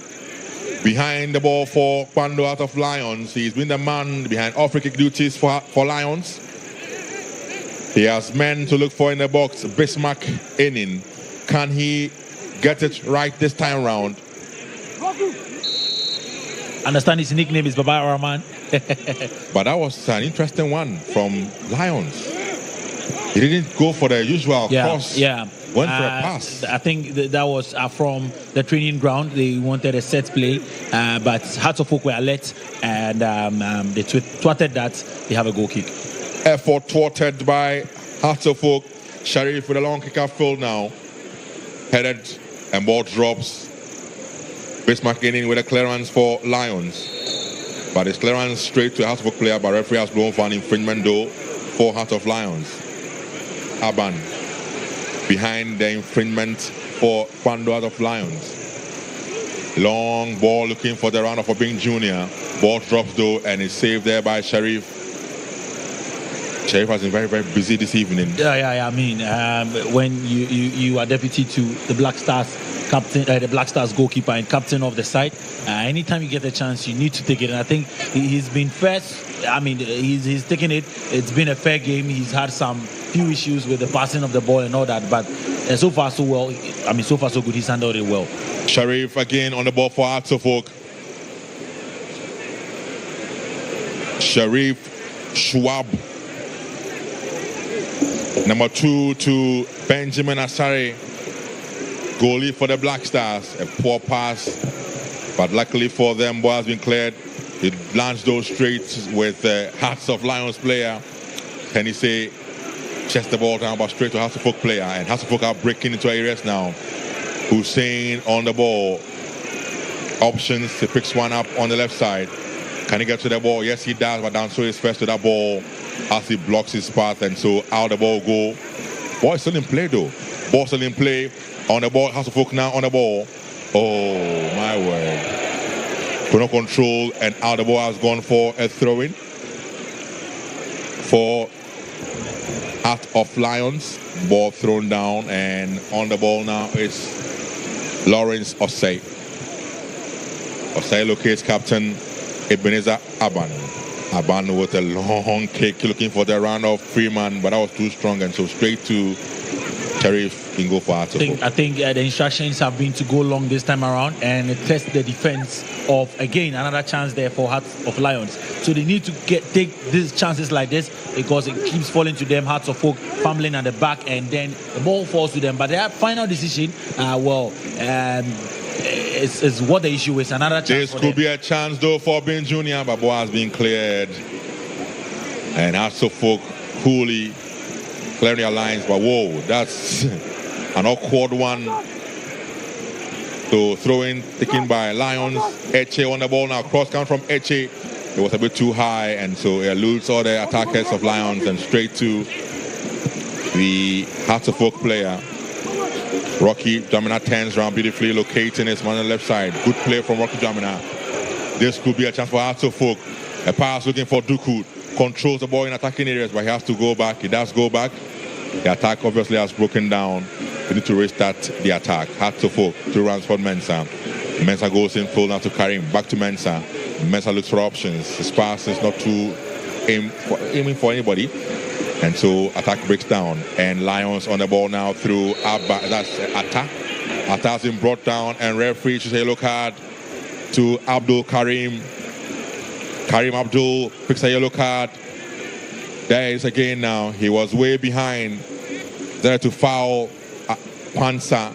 behind the ball for Kwando Heart of Lions. He's been the man behind all free kick duties for Lions. He has men to look for in the box. Bismarck Enin. Can he get it right this time round? Understand his nickname is Baba Rahman. But that was an interesting one from Lions. He didn't go for the usual cross. Yeah. Went for a pass. I think that was from the training ground. They wanted a set play, but Hearts of Oak were alert, and they thwarted that. They have a goal kick. Effort thwarted by Hearts of Oak. Sharif with a long kick field now. Headed and ball drops. Bismarck in with a clearance for Lions. But it's clearance straight to a Hearts of Oak player, but referee has blown for an infringement though for Hearts of Lions. Aban behind the infringement for Kwando Hearts of Lions. Long ball looking for the runner for Bing Jr. Ball drops though and is saved there by Sharif. Sharif has been very, very busy this evening. I mean, when you are deputy to the Black Stars captain, the Black Stars goalkeeper and captain of the side, anytime you get a chance, you need to take it. And I think he's been first. I mean, he's taken it. It's been a fair game. He's had some few issues with the passing of the ball and all that, but so far so well. I mean, so far so good. He's handled it well. Sharif again on the ball for Hearts of Oak. Sharif Schwab. Number 2 to Benjamin Asare, goalie for the Black Stars. A poor pass, but luckily for them, ball has been cleared. He launched those straight with the Hearts of Lions player. Can he say, chest the ball down, but straight to Hearts of Oak player. And Hearts of Oak are breaking into areas now. Hussein on the ball. Options, he picks one up on the left side. Can he get to the ball? Yes, he does, but Danso is first to that ball as he blocks his path, and so out the ball go. Ball is still in play though. Ball still in play. On the ball, Hearts of Oak now on the ball. Oh my word. Chrono control, and out the ball has gone for a throw-in for Heart of Lions. Ball thrown down, and on the ball now is Lawrence Osei. Osei locates captain Ebenezer Aban. Aban with a long kick looking for the run of Freeman, but that was too strong, and so straight to Sharif can go for Hearts of Oak. I think the instructions have been to go long this time around and test the defense of, again, another chance there for Hearts of Lions. So they need to take these chances like this because it keeps falling to them. Hearts of Oak fumbling at the back, and then the ball falls to them. But their final decision, is what the issue is. Another chance. This could be a chance though for Ben Jr., but ball has been cleared. And Hearts of Oak coolly clearing their lines, but whoa, that's an awkward one. So throw-in taken by Lions. Eche on the ball now. Cross count from Eche. It was a bit too high, and so it eludes all the attackers of Lions and straight to the Hearts of Oak player. Rocky Jamina turns around beautifully, locating his man on the left side. Good play from Rocky Jamina. This could be a chance for Hearts of Oak. A pass looking for Duku. Controls the ball in attacking areas, but he has to go back. He does go back. The attack obviously has broken down. We need to restart the attack. Hearts of Oak, 2 runs for Mensah. Mensah goes in full now to Karim. Back to Mensah. Mensah looks for options. His pass is not too aiming for anybody. And so attack breaks down. And Lions on the ball now through Abba. That's Atta. Atta has been brought down, and referee should say yellow card to Abdul Karim. Karim Abdul picks a yellow card. There is again now. He was way behind. There to foul Pansa.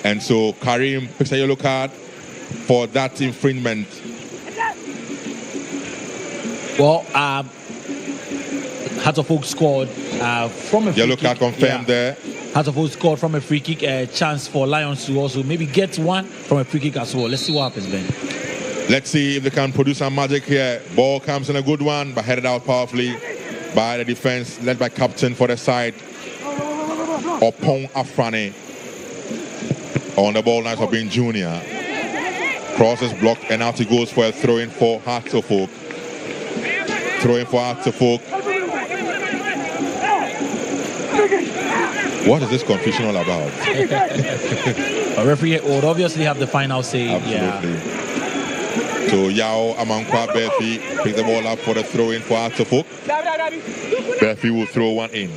And so Karim picks a yellow card for that infringement. Well, Hearts of Oak scored from a free yellow card kick. confirmed there. Hearts of Oak scored from a free kick. A chance for Lions to also maybe get one from a free kick as well. Let's see what happens, Ben. Let's see if they can produce some magic here. Ball comes in a good one, but headed out powerfully by the defense, led by captain for the side, Opon Afrani. On the ball, nice for being Junior. Crosses blocked, and out he goes for a throw-in for Hearts of Oak. Throw-in for Hearts of Oak. What is this confusion all about? A referee would obviously have the final say. Absolutely. Yeah. So Yao Amankwa Berfi picks the ball up for the throw-in for Hearts of Oak. Berfi will throw one in.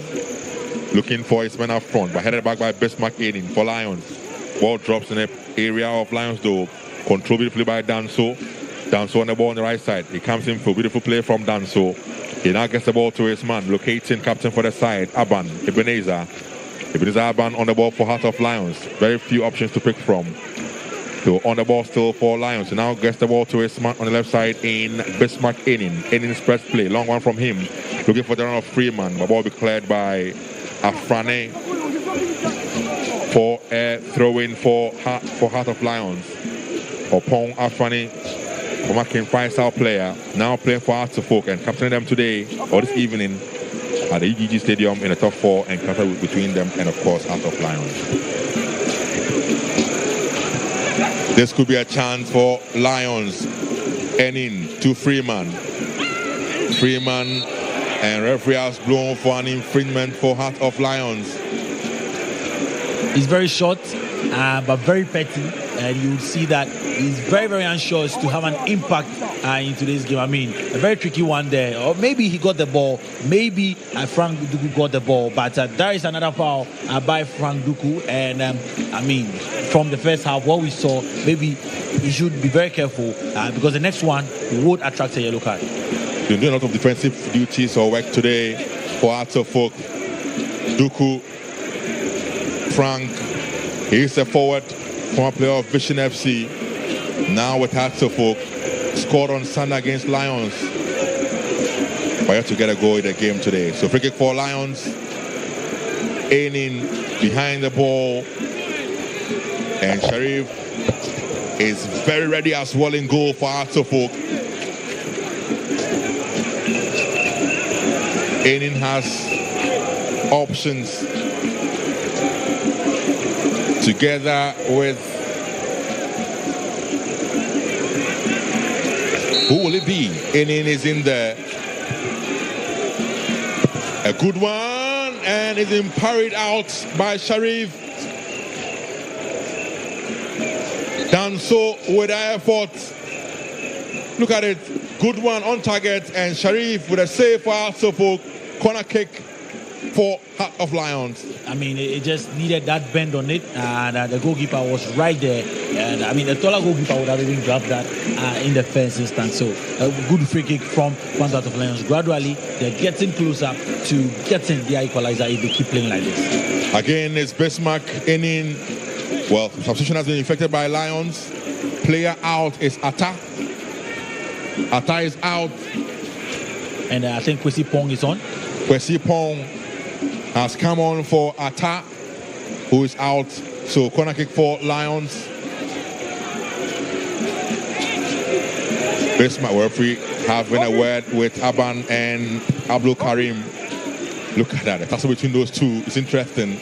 Looking for his man up front, but headed back by Bismarck Aiden for Lions. Ball drops in the area of Lions though. Controlled beautifully by Danso. Danso on the ball on the right side. He comes in for a beautiful play from Danso. He now gets the ball to his man, locating captain for the side, Aban, Ebenezer. Ebenezer Aban on the ball for Heart of Lions. Very few options to pick from. So on the ball still for Lions. He now gets the ball to his man on the left side in Bismarck Enin. Enin spreads play. Long one from him. Looking for the run of Freeman. The ball will be cleared by Afrane for a throw-in for Heart of Lions. Opong Afrane, former King 5-star player, now playing for Hearts of Oak and captaining them today or this evening at the EGG Stadium in the top 4 encounter between them and of course Heart of Lions. This could be a chance for Lions. Enin to Freeman. Freeman and referee has blown for an infringement for Heart of Lions. He's very short, but very petty, and you see that he's very, very anxious to have an impact in today's game. I mean, a very tricky one there. Or maybe he got the ball, maybe Frank Duku got the ball, but there is another foul by Frank Duku, and I mean, from the first half, what we saw, maybe he should be very careful because the next one would attract a yellow card. They're doing a lot of defensive duties or work today for Hearts of Oak. Duku, Frank, he's a forward, former player of Vision FC, now with Hearts of Oak, scored on Sunday against Lions. But you have to get a goal in the game today. So free kick for Lions. Enin behind the ball. And Sharif is very ready as well in goal for Hearts of Oak. Enin has options together with, who will it be? Enin is in there. A good one, and is parried out by Sharif. Done so with effort. Look at it. Good one on target, and Sharif with a save for Hearts of Oak. Corner kick for Heart of Lions. I mean, it just needed that bend on it, and the goalkeeper was right there. And I mean, the taller goalkeeper would have even grabbed that in the first instance. So a good free kick from Heart of Lions. Gradually, they're getting closer to getting the equalizer if they keep playing like this. Again, it's Bismarck Enin. Well, substitution has been effected by Lions. Player out is Atta. Atta is out. And I think Kwesi Pong is on. Kwesi Pong has come on for Atta, who is out. So corner kick for Lions. Bismarck referee having a word with Aban and Abdul Karim. Look at that. The tussle between those two is interesting.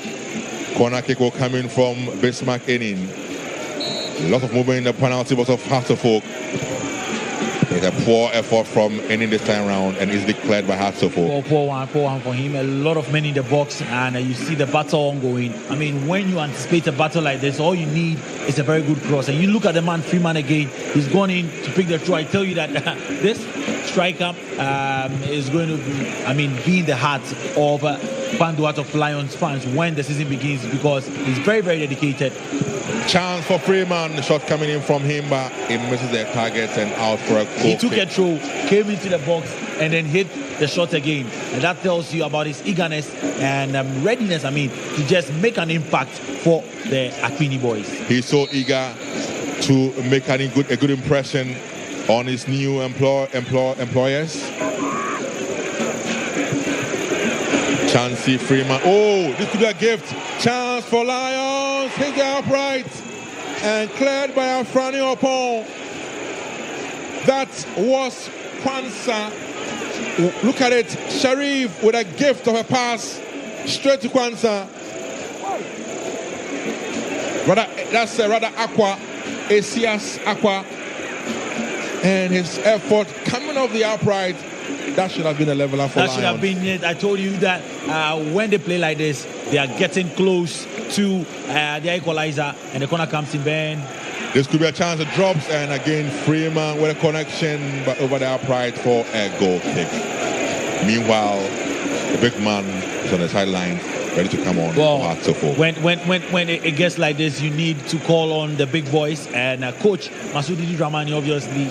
Corner kick will come in from Bismarck Enin. A lot of movement in the penalty box of Hearts of Oak. It's a poor effort from Enin this time around and is declared by Hearts of Oak. Poor one for him. A lot of men in the box, and you see the battle ongoing. I mean, when you anticipate a battle like this, all you need is a very good cross. And you look at the man, Freeman again. He's gone in to pick the throw. I tell you that this striker is going to be in the heart of Heart of Lions fans when the season begins, because he's very, very dedicated. Chance for Freeman. The shot coming in from him, but he misses their target and out for a goal. He took a throw, came into the box, and then hit the shot again. And that tells you about his eagerness and readiness, to just make an impact for the Akpini boys. He's so eager to make a good impression on his new employers. Chancey Freeman. Oh, this could be a gift. Chance for Lions. Hit the upright. And cleared by Afrani Opon. That was Kwanzaa. Look at it. Sharif with a gift of a pass. Straight to Kwanzaa. That's rather Aqua. Asias Aqua. And his effort coming off the upright. That should have been a leveler for Lions. That should have been it. I told you that when they play like this, they are getting close to the equalizer, and the corner comes in Ben. This could be a chance. It drops, and again Freeman with a connection, but over the upright for a goal kick. Meanwhile, the big man is on the sideline ready to come on. Well, when it gets like this, you need to call on the big boys, and Coach Masudi Dramani obviously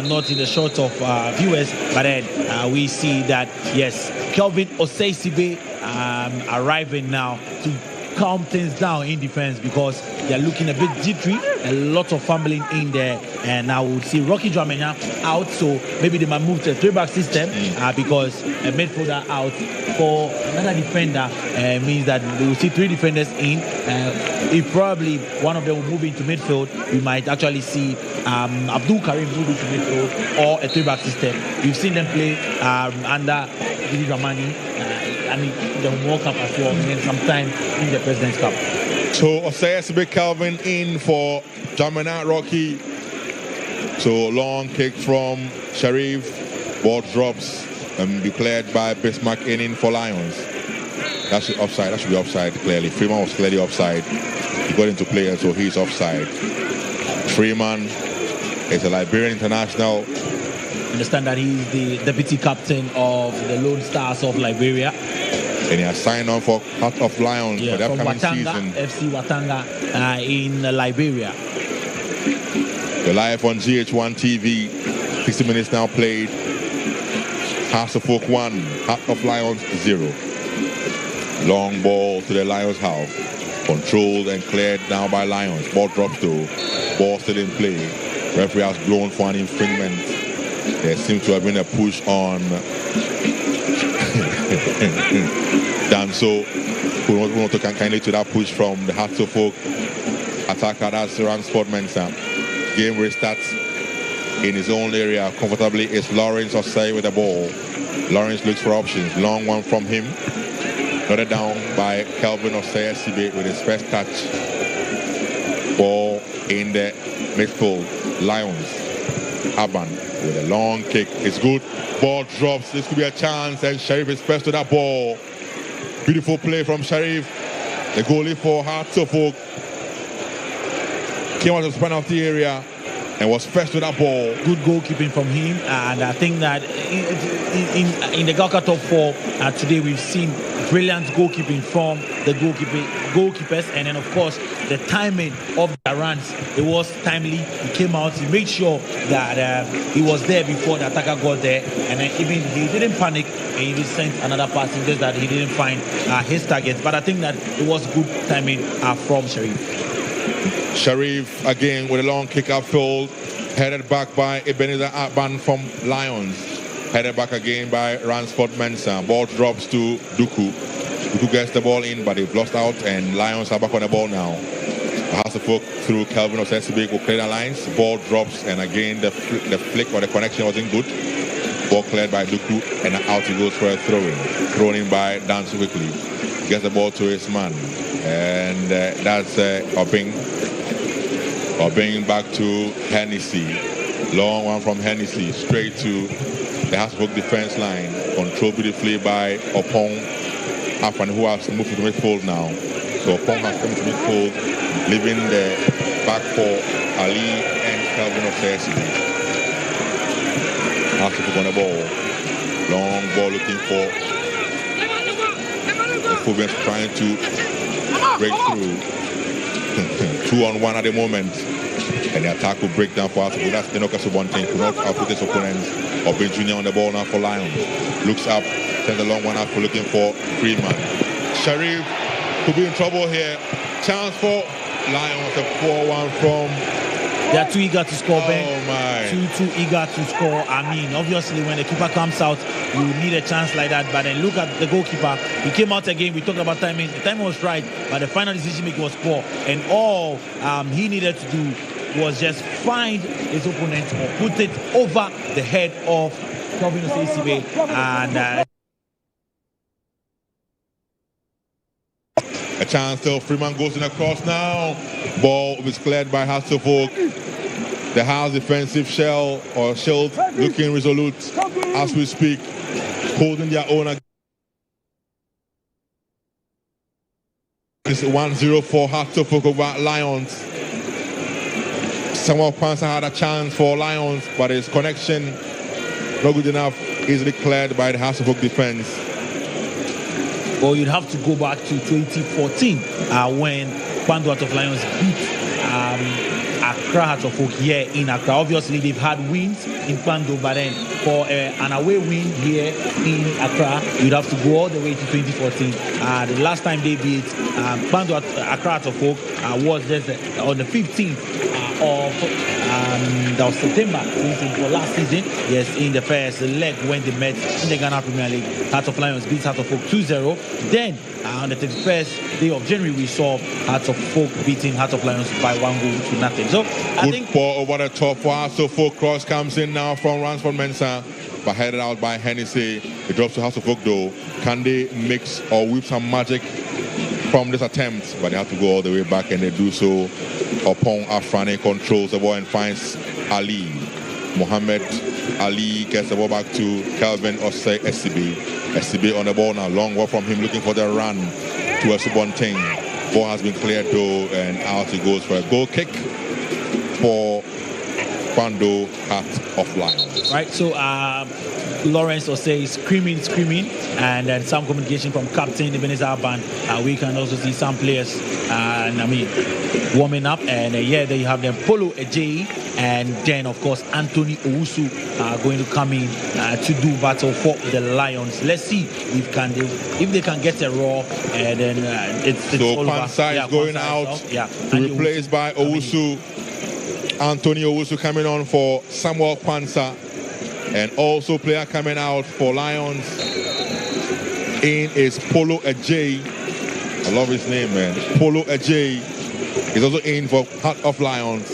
not in the short of viewers, but then we see that yes, Kelvin Oseisibe arriving now to calm things down in defense, because they're looking a bit jittery, a lot of fumbling in there, and I would see Rocky Dramania out, so maybe they might move to a 3-back system because a midfielder out for another defender means that we will see 3 defenders in. If probably one of them will move into midfield, we might actually see Abdul Karim move into midfield or a 3-back system. We've seen them play under Gidi Ramani. The World Cup as well, and then sometime in the President's Cup. So Oseisibe Calvin in for Jamina Rocky. So long kick from Sharif. Ball drops and declared by Bismarck in for Lions. That's offside. That should be offside clearly. Freeman was clearly offside. He got into play, so he's offside. Freeman is a Liberian international. Understand that he's the deputy captain of the Lone Stars of Liberia. And he has signed on for Heart of Lions for the upcoming season. FC Watanga in Liberia. We're live on GHOne TV. 60 minutes now played. Hearts of Oak 1, Heart of Lions 0. Long ball to the Lions half. Controlled and cleared now by Lions. Ball drops though. Ball still in play. Referee has blown for an infringement. There seems to have been a push on Danso, who want to kindly to that push from the Hearts of Oak attacker. That's Ransford Mensah. Game restarts in his own area comfortably. It's Lawrence Osei with the ball. Lawrence looks for options. Long one from him. Noted down by Kelvin Oseisibe with his first touch. Ball in the midfield. Lions. Aban with a long kick. It's good. Ball drops. This could be a chance, and Sharif is first to that ball. Beautiful play from Sharif. The goalie for Hearts of Oak came out of the penalty area and was first to that ball. Good goalkeeping from him, and I think that in the GHALCA top 4 today we've seen brilliant goalkeeping from the goalkeepers, and then of course the timing of the runs. It was timely. He came out, he made sure that he was there before the attacker got there, and then even he didn't panic and he just sent another pass in just that he didn't find his targets. But I think that it was good timing from Sharif. Sharif again with a long kick upfield, headed back by Ebenezer Aban from Lions. Headed back again by Ransford Mensah. Ball drops to Duku. Duku gets the ball in, but they've lost out, and Lions are back on the ball now. Has to poke through Kelvin Oseisibe, will clear the lines. Ball drops, and again the flick or the connection wasn't good. Ball cleared by Duku, and out he goes for a throw-in. Thrown in by Danso quickly. Gets the ball to his man, and that's Obing. Obing back to Hennessy. Long one from Hennessy, straight to the Hasbrook defense line, controlled beautifully by Opong Afan, who has moved to the midfield now. So Opong has come to midfield, leaving the back for Ali and Calvin Oseisibe. Hasbrook on the ball. Long ball looking for the Phobians trying to break through. 2-on-1 at the moment. And the attack will break down for us. That's Enoka Subontain. Could not output his opponents. Obin Jr. on the ball now for Lions. Looks up, sends a long one out for looking for Freeman. Sharif could be in trouble here. Chance for Lions, a 4-1 from. They are too eager to score, Ben. Oh my. Too eager to score. I mean, obviously, when the keeper comes out, you need a chance like that. But then look at the goalkeeper. He came out again. We talked about timing. The timing was right, but the final decision making was poor. And all he needed to do was just find his opponent or put it over the head of Kelvin Oseisibe, and a chance still. Freeman goes in across now. Ball was cleared by Hearts of Oak. The House defensive shell or shield looking resolute as we speak, holding their own. It's 1-0 for Hearts of Oak over Lions. Samuel Kwanzaa had a chance for Lions, but his connection not good enough. Easily cleared by the Hearts of Oak defense. or you'd have to go back to 2014 when Kpando Heart of Lions beat Accra Heart of Oak here in Accra. Obviously, they've had wins in Kpando, but then for an away win here in Accra, you'd have to go all the way to 2014. The last time they beat Kpando Accra Heart of Oak was just on the 15th of that was September 2024 last season. Yes, in the first leg when they met in the Ghana Premier League, Heart of Lions beat Heart of Oak 2-0. Then on the 31st day of January, we saw Heart of Oak beating Heart of Lions by 1-0. So I think ball over the top for Heart of Oak. Cross comes in now from Ransford Mensah, but headed out by Hennessy. It drops to Heart of Oak though. Can they mix or whip some magic from this attempt? But they have to go all the way back, and they do so upon Afrani controls the ball and finds Ali. Mohammed Ali gets the ball back to Kelvin Osei Esibe. Esibe on the ball now. Long ball from him, looking for the run to Esubonting. Ball has been cleared though, and out he goes for a goal kick for Kpando Heart of Lions. Right, so Lawrence Osei screaming, and then some communication from Captain Ebenezer Aban. We can also see some players, warming up, and there you have them, Polo Ejei, and then of course Anthony Owusu going to come in to do battle for the Lions. Let's see if they can get a raw, and then it's so all Pansa is going out, replaced by Owusu. Anthony Owusu coming on for Samuel Pansa, and also player coming out for Lions in is Polo Ejei. I love his name, man. Polo Ejei is also in for Heart of Lions.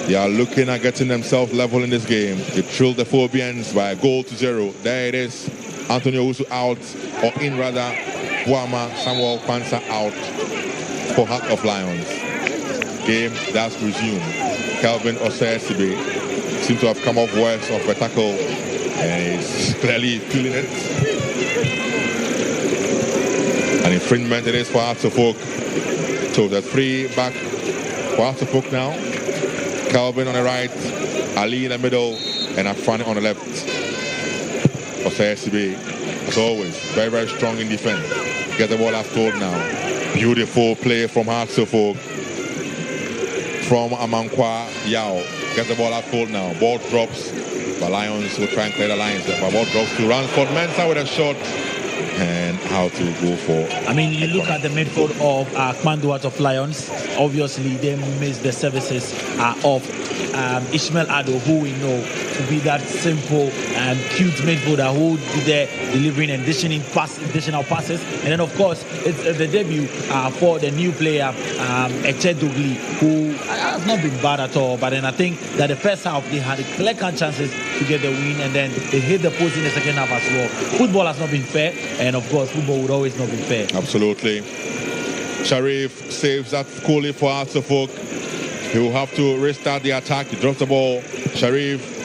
They are looking at getting themselves level in this game. They trailed the Phobians by 1-0. There it is. Anthony Owusu out, or in rather, Boama Samuel Pansa out for Heart of Lions. Game that's resumed. Kelvin Osei Esibe seems to have come off worse of a tackle, and he's clearly feeling it. An infringement it is for Heart of Oak. So the 3 back for Heart of Oak now. Kelvin on the right, Ali in the middle, and Afrani on the left. Osei Esibe, as always, very, very strong in defense. Get the ball half court now. Beautiful play from Heart of Oak. From Amankwa Yao. Gets the ball half court now. Ball drops. The Lions will try and clear the lines. The ball drops to Ransford Mensah with a shot. And how to go for. You look at the midfield of Kpando Heart of Lions. Obviously, they missed the services of Ishmael Ado, who we know to be that simple and cute midfielder who would be there delivering and additional passes. And then, of course, it's the debut for the new player, Eche Dogli, who has not been bad at all. But then I think that the first half, they had clear-cut chances to get the win, and then they hit the post in the second half as well. Football has not been fair, and of course, football would always not be fair. Absolutely. Sharif saves that coolly for Heart of Oak. He will have to restart the attack. He drops the ball. Sharif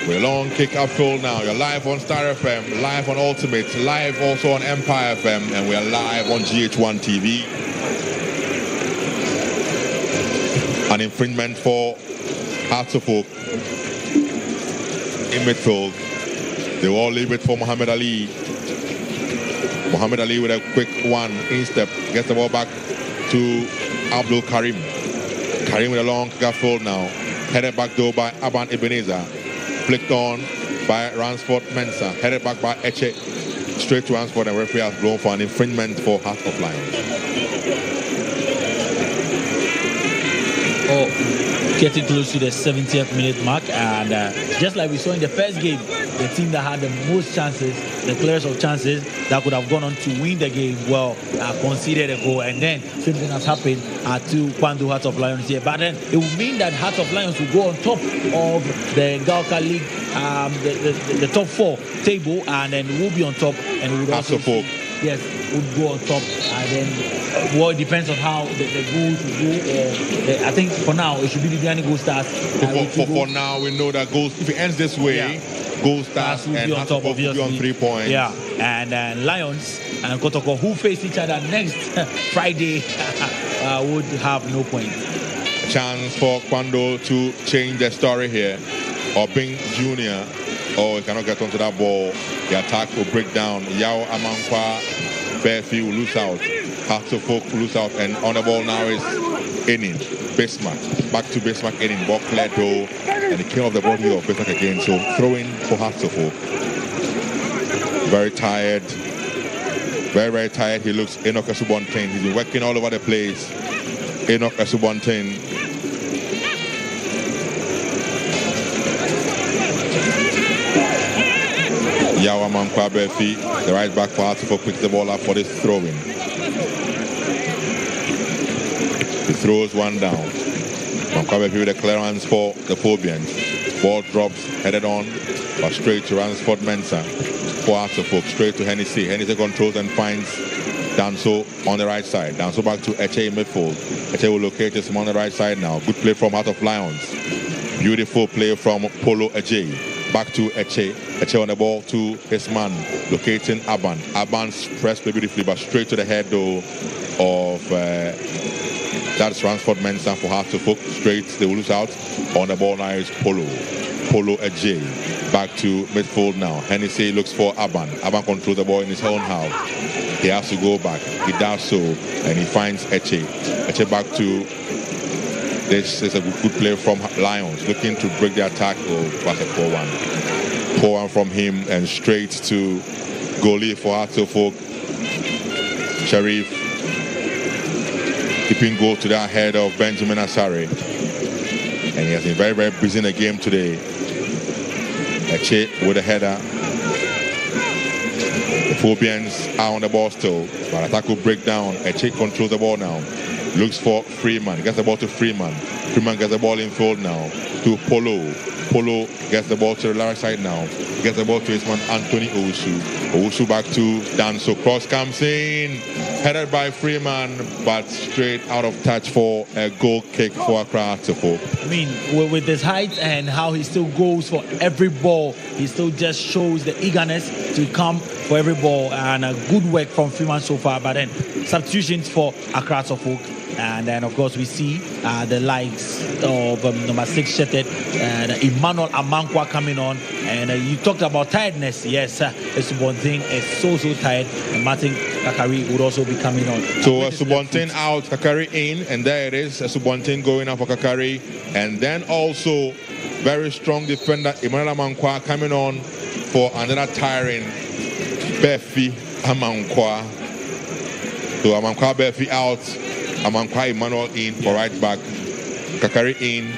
with a long kick upfield now. You're live on Star FM, live on Ultimate, live also on Empire FM, and we are live on GHOne TV. An infringement for Heart of Oak in midfield. They will all leave it for Muhammad Ali. Muhammad Ali with a quick one instep, gets the ball back to Abdul Karim. Karim with a long kick upfield now. Headed back though by Aban Ebenezer. Flicked on by Ransford Mensah. Headed back by Eche. Straight to Ransford, and referee has blown for an infringement for Heart of Lions. Getting close to the 70th minute mark, and just like we saw in the first game, the team that had the most chances, the clearest of chances that could have gone on to win the game, conceded a goal, and then same thing has happened to Kpando Heart of Lions here. But then it would mean that Heart of Lions will go on top of the GHALCA League, the top 4 table, and then we'll be on top, and we would also would go on top, and then it depends on how the goals will go. I think for now it should be the Diani Gold Stars. For now, we know that goals, if it ends this way, Gold Stars and Heart of Oak will be on 3 points. Yeah, and Lions and Kotoko, who face each other next Friday, would have no points. Chance for Kpando to change the story here. Obing Jr. Oh, he cannot get onto that ball. The attack will break down. Yao Amankwa, Fairfield will lose out. Hearts of Oak will lose out. And on the ball now is Enin. Bismarck. Back to Bismarck. Enin. Ball cleared though. And the king of the body of Bismarck again. So throwing for Hearts of Oak. Very tired. Very, very tired. He looks Enoch Esubontain. He's been working all over the place. Enoch Esubontain. Yawa Mankwa Befi, the right back for Hearts of Oak, picks the ball up for this throw-in. He throws one down. Mankwa Befi with a clearance for the Phobians. Ball drops, headed on, but straight to Ransford Mensah for Hearts of Oak, straight to Hennessy. Hennessy controls and finds Danso on the right side. Danso back to Eche in midfield. Eche will locate him on the right side now. Good play from Heart of Lions. Beautiful play from Polo Eche. Back to Eche. Eche on the ball to his man, locating Aban. Aban pressed beautifully, but straight to the head though of that's Ransford Mensah for Hearts of Oak. Straight, they will lose out. On the ball now is Polo. Polo Eche. Back to midfield now. Hennessy looks for Aban. Aban controls the ball in his own half. He has to go back. He does so, and he finds Eche. Eche back to. This is a good play from Lions, looking to break the attack. Oh, pass a 4-1. 4-1 from him, and straight to goalie for Hearts of Oak. Sharif keeping goal to the head of Benjamin Asare. And he has been very, very busy in the game today. Eche with a header. The Phobians are on the ball still, but attack will break down. Eche controls the ball now. Looks for Freeman. Gets the ball to Freeman. Freeman gets the ball in field now to Polo. Polo gets the ball to the left side now. Gets the ball to his man Anthony Owusu. Owusu back to Danso. Cross comes in. Headed by Freeman, but straight out of touch for a goal kick for Accra Hearts of Oak. I mean, with his height and how he still goes for every ball, he still just shows the eagerness to come for every ball, and a good work from Freeman so far. But then substitutions for Accra Hearts of Oak. And then, of course, we see the likes of number 6 shirted Emmanuel Amankwa coming on. And you talked about tiredness. Yes, Esubontain is so tired. And Martin Kakari would also be coming on. So Esubontain out, Kakari in. And there it is, Esubontain going out for Kakari. And then also, very strong defender, Emmanuel Amankwa coming on for another tiring Befi Amankwa. So Amankwa Befi out. Amankwa Emmanuel in for right back. Kakari in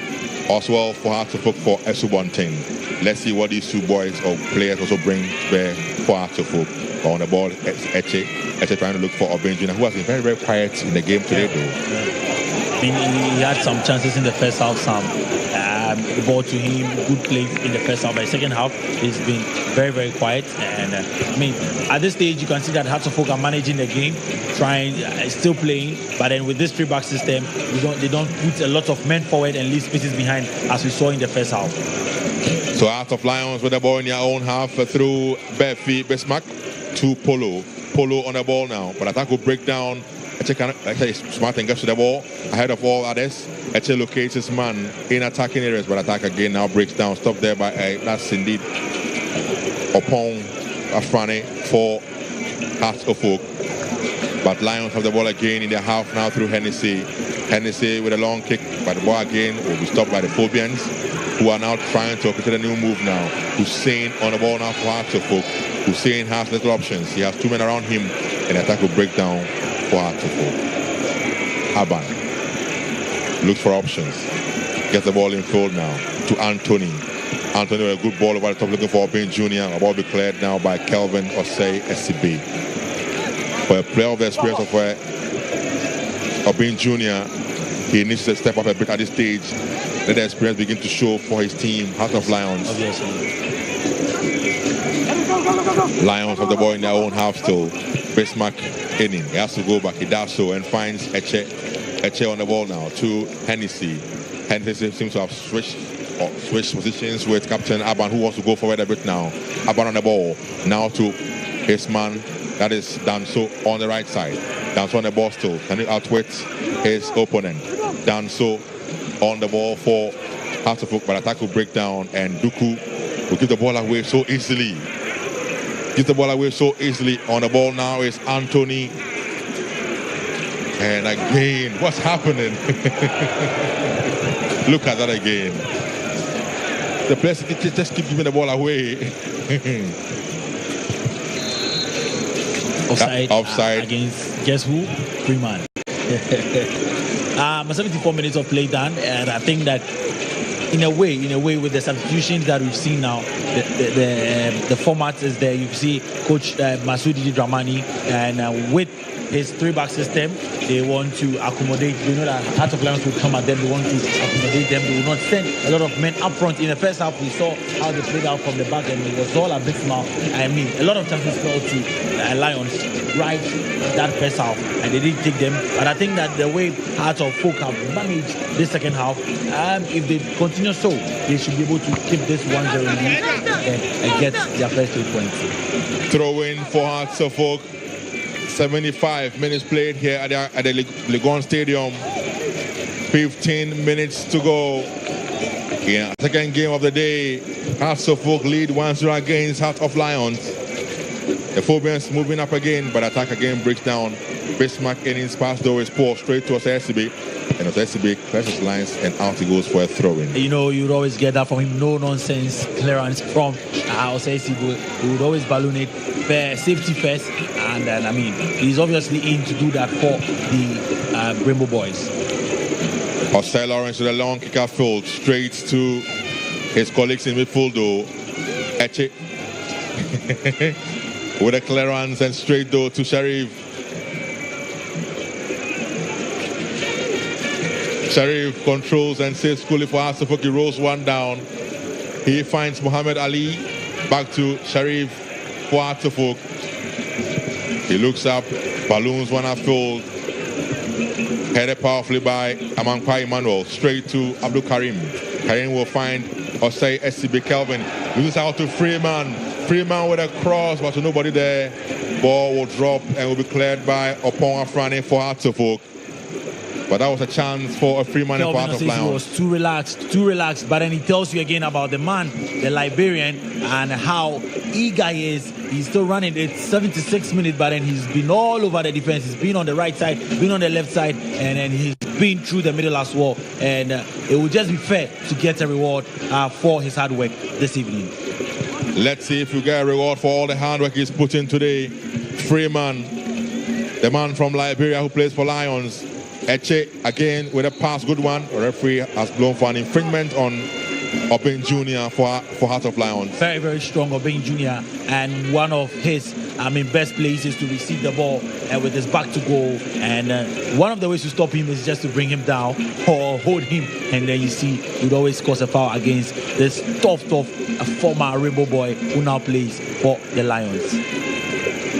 as well for Hearts of Oak for Esubontain. Let's see what these two boys or players also bring there for Hearts of Oak. On the ball, Eche trying to look for Obenjuna, who has been very, very quiet in the game today though. I mean, he had some chances in the first half, Sam. The ball to him, good play in the first half. But the second half, he's been very, very quiet. And I mean, at this stage, you can see that Hearts of Oak are managing the game, trying, still playing. But then with this 3-back system, they don't put a lot of men forward and leave spaces behind, as we saw in the first half. So Hearts of Lions with the ball in their own half through Befi Bismarck to Polo. Polo on the ball now, but attack will break down. Eche is smart and gets to the ball ahead of all others. Eche locates his man in attacking areas, but attack again now breaks down. Stopped there by that's indeed Opon Afrane for Hearts of Oak. But Lions have the ball again in their half now through Hennessy. Hennessy with a long kick, but the ball again will be stopped by the Phobians, who are now trying to create a new move now. Hussein on the ball now for Hearts of Oak. Hussein has little options. He has 2 men around him, and the attack will break down for Hearts of Oak. Aban looks for options. Gets the ball in field now to Anthony. Anthony with a good ball over the top looking for Obin Jr. The ball will be cleared now by Kelvin Osei SCB. For a player of the experience of Obin Jr., he needs to step up a bit at this stage. Let the experience begin to show for his team, Heart of Lions. Lions have the ball in their own half still. Bismarck inning. He has to go back. He does so and finds Eche on the ball now to Hennessy. Hennessy seems to have switched positions with Captain Aban, who wants to go forward a bit now. Aban on the ball. Now to his man, that is Danso on the right side. Danso on the ball still. Can he outwit his opponent? Danso on the ball for Hearts of Oak, but attack will break down, and Duku who give the ball away so easily. Gives the ball away so easily. On the ball now is Anthony. And again, what's happening? Look at that again. The players just keep giving the ball away. Offside against, guess who? Freeman. 74 minutes of play done, and I think that in a way, with the substitutions that we've seen now, the format is there. You see Coach Masudi Dramani, and with his 3-back system, they want to accommodate. They know that Heart of Lions will come at them. They want to accommodate them. They will not send a lot of men up front. In the first half, we saw how they played out from the back, and it was all a bit small. I mean, a lot of chances fell to Lions right that first half, and they didn't take them. But I think that the way Heart of Folk have managed this second half, if they continue so, they should be able to keep this 1-0 lead and get their first 3 points. Throw in for Hearts of Folk. 75 minutes played here at the GHOne Stadium. 15 minutes to go. Yeah, second game of the day. Hearts of Folk lead 1-0 against Heart of Lions. The Phobians moving up again, but attack again breaks down. Bismarck innings pass though is poor straight to Osesibe. And Osesibe crosses lines and out he goes for a throw-in. You know, you'd always get that from him. No nonsense clearance from Osesibe. He would always balloon it. Safety first. And then, I mean, he's obviously in to do that for the Rainbow Boys. Osei Lawrence with a long kick-out field straight to his colleagues in midfield though. Eche with a clearance and straight though to Sharif. Sharif controls and saves fully for Asafok. He rolls one down. He finds Muhammad Ali. Back to Sharif for Asafok. He looks up, balloons one outfield. Headed powerfully by Amankwa Emmanuel. Straight to Abdul Karim. Karim will find Osei SCB Kelvin. Loses out to Freeman. Freeman with a cross, but nobody there. Ball will drop and will be cleared by Opon Afrani for Hearts of Folk. But that was a chance for a Freeman in Heart of Lions. He was too relaxed. But then he tells you again about the man, the Liberian, and how eager he is. He's still running. It's 76 minutes, but then he's been all over the defense. He's been on the right side, been on the left side, and then he's been through the middle as well. And it would just be fair to get a reward for his hard work this evening. Let's see if you get a reward for all the hard work he's put in today. Freeman, the man from Liberia who plays for Lions. Eche again with a pass, good one. The referee has blown for an infringement on Obeng Jr. for Heart of Lions. Very, very strong Obeng Jr. and one of his best places to receive the ball with his back to goal. And one of the ways to stop him is just to bring him down or hold him. And then you see he'd always cause a foul against this tough former Rainbow boy who now plays for the Lions.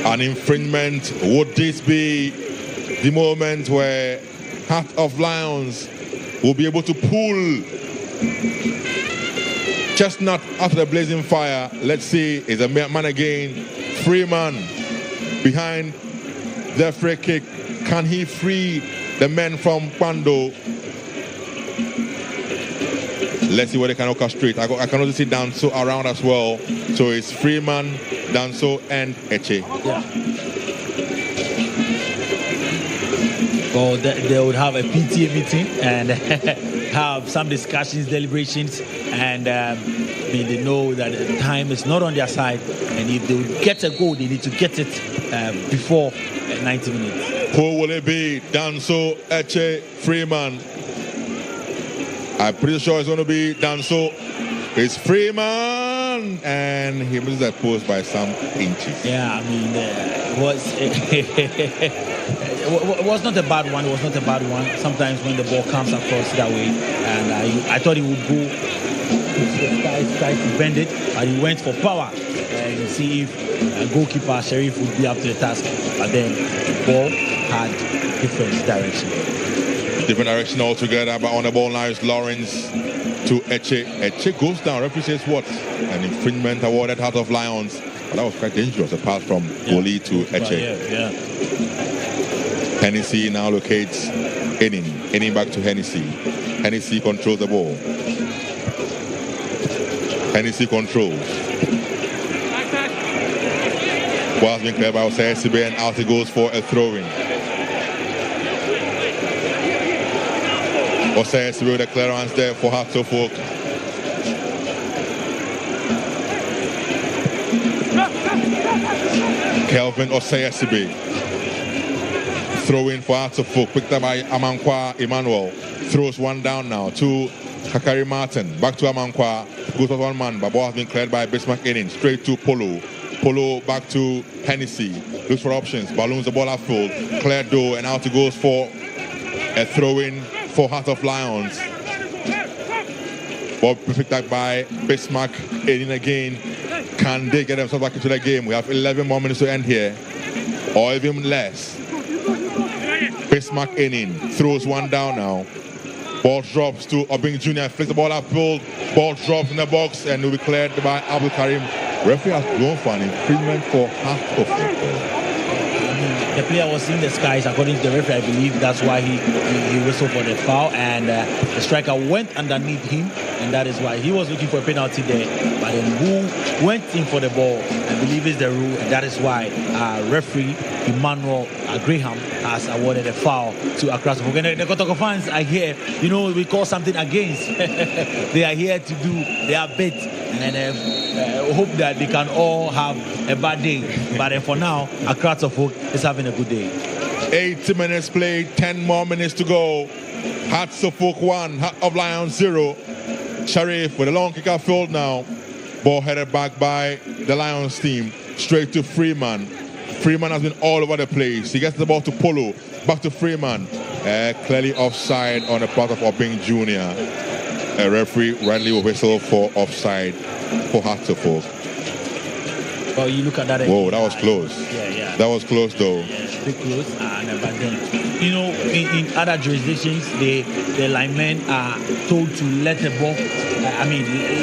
An infringement. Would this be the moment where Heart of Lions will be able to pull Chestnut out of the blazing fire? Let's see. Is a man again. Freeman behind the free kick. Can he free the men from Kwando? Let's see what they can orchestrate. I can also see Danso around as well. So it's Freeman, Danso, and Eche. Yeah. Well, they would have a PTA meeting and have some discussions, deliberations, and they know that the time is not on their side. And if they would get a goal, they need to get it before 90 minutes. Who will it be? Danso, Eche, Freeman. I'm pretty sure it's going to be Danso. It's Freeman, and he misses that post by some inches. Yeah, I mean, it was not a bad one. It was not a bad one. Sometimes when the ball comes across that way, and I thought he would go try to bend it, and he went for power and see if goalkeeper Sharif would be up to the task. But then the ball had different direction. Different direction altogether, but on the ball now is Lawrence to Eche. Eche goes down. Referee says what? An infringement awarded Heart of Lions. But that was quite dangerous, a pass from goalie to Eche. Yeah. Hennessy now locates Enin back to Hennessy. Hennessy controls the ball. Hennessy controls. Ball has been cleared by Osei Sibe, and out it goes for a throw-in. Osei Sibe with a clearance there for Hearts of Oak. Kelvin Osei Sibe. Throw-in for Hearts of Oak, picked up by Amankwa Emmanuel. Throws one down now to Kakari Martin. Back to Amankwa. Goes for one man, but ball has been cleared by Bismarck Enin. Straight to Polo. Polo back to Hennessy. Looks for options. Balloons the ball upfield. Cleared though, and out it goes for a throw-in for Heart of Lions. Ball picked up by Bismarck Enin again. Can they get themselves back into the game? We have 11 more minutes to end here, or even less. Bismarck Enin throws one down now. Ball drops to Obing Jr. Flicks the ball upfield. Ball drops in the box and will be cleared by Abdul Karim. Referee has gone for an infringement for half of football. The player was in the skies, according to the referee. I believe that's why he whistled for the foul, and the striker went underneath him, and that is why he was looking for a penalty there. But then who went in for the ball, I believe is the rule, and that is why referee Emmanuel Graham has awarded a foul to Accra. The Kotoko fans are here. You know, we call something against. They are here to do their bit, and hope that they can all have a bad day. But for now, Accra Folk is having a good day. 80 minutes played, 10 more minutes to go. Hearts of Folk 1, Heart of Lions 0. Sharif with a long kick out field now. Ball headed back by the Lions team. Straight to Freeman. Freeman has been all over the place. He gets the ball to Polo. Back to Freeman. Clearly offside on the part of Obing Jr. A referee rightly will whistle for offside for Hearts of Folk. Oh, you look at that. Whoa, that was close. Yeah. That was close though. Yeah, pretty close. But then, you know, in other jurisdictions, the linemen are told to let the ball.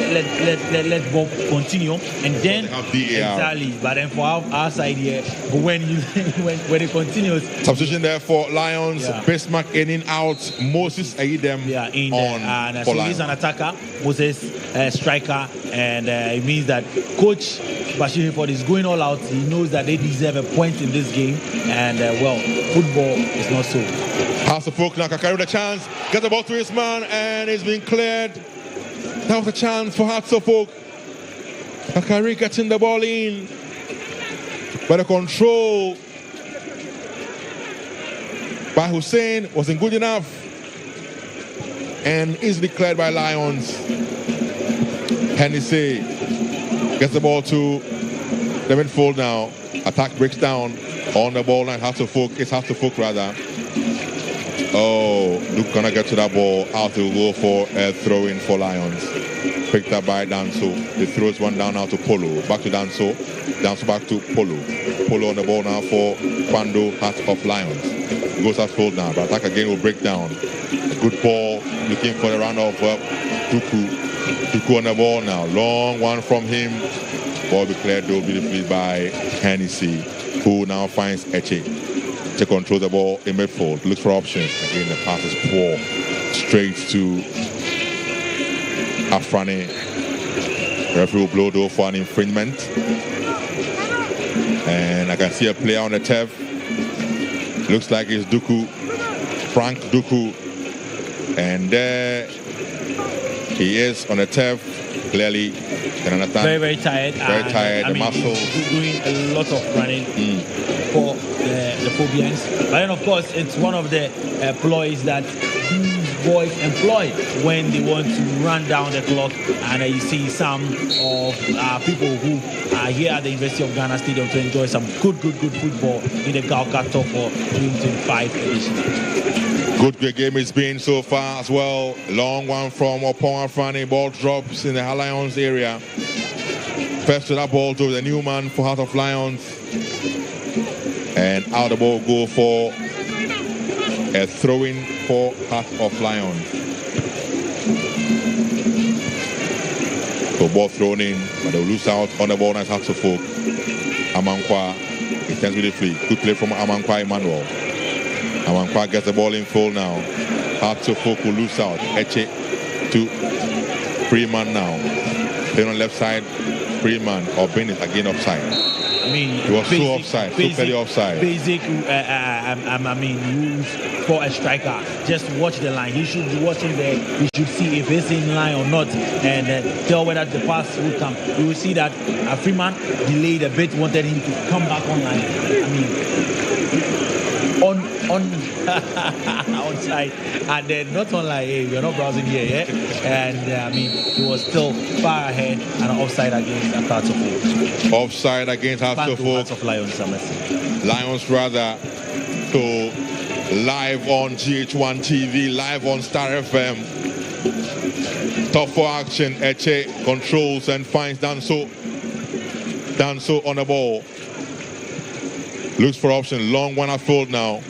Let ball continue, and then exactly. But then for our side here, when it continues. Substitution there for Lions. Yeah. Bismarck Enin out. Moses Aidem on for so Lions. He's an attacker. Moses striker, and it means that Coach Bashir Hayford is going all out. He knows that they deserve a point in this game, and football is not so. Hearts of Folk now can carry the chance. Get the ball to his man, and it's been cleared. That was a chance for Hearts of Folk. Kakari getting the ball in. But the control by Hussein wasn't good enough. And easily cleared by Lions. Hennessy gets the ball to the midfield now. Attack breaks down on the ball line. Hearts of Folk. It's Hearts of Folk rather. Oh, Luke gonna get to that ball. Out to go for a throw-in for Lions. Picked up by Danso. He throws one down now to Polo. Back to Danso. Danso back to Polo. Polo on the ball now for Pando, Heart of Lions. Goes upfield now, but attack again will break down. A good ball. Looking for the round of Duku. Duku on the ball now. Long one from him. Ball declared though beautifully by Hennessy, who now finds Eche. To control the ball in midfield, looks for options. Again, the pass is poor. Straight to Afrani. The referee will blow though for an infringement. And I can see a player on the turf. Looks like it's Duku, Frank Duku. And there he is on the turf. Clearly, can understand. Very tired. Very tired. The muscles. Doing a lot of running for the Phobians. But then, of course, it's one of the ploys that these boys employ when they want to run down the clock. And you see some of people who are here at the University of Ghana Stadium to enjoy some good football in the GHALCA Top for 2025 edition. Good game it's been so far as well. Long one from Opon Afrani. Ball drops in the Lions area. First to that ball to the new man for Heart of Lions. And out the ball go for a throw-in for Heart of Lions. So ball thrown in, but they'll lose out on the ball. Nice Hearts of Folk. Amankwa extends with the fleet. Good play from Amankwa Emmanuel. Amankwa gets the ball in full now. Hearts of Folk will lose out. Eche to Freeman now. Playing on left side, Freeman or Bennett again offside. I mean, it was so offside, so clearly offside. Basic, rules for a striker. Just watch the line. He should be watching there. He should see if it's in line or not, and tell whether the pass will come. You will see that Freeman delayed a bit, wanted him to come back online. I mean, on side, and then not online. Hey, we're not browsing here, yeah. And I mean, he was still far ahead and offside against Hearts of Oak. Offside against Hearts of Oak. Hearts of Lions, I must say. Lions rather. So live on GHOne TV, live on Star FM. Top for action. Eche controls and finds Danso. Danso on the ball. Looks for option. Long one outfield now.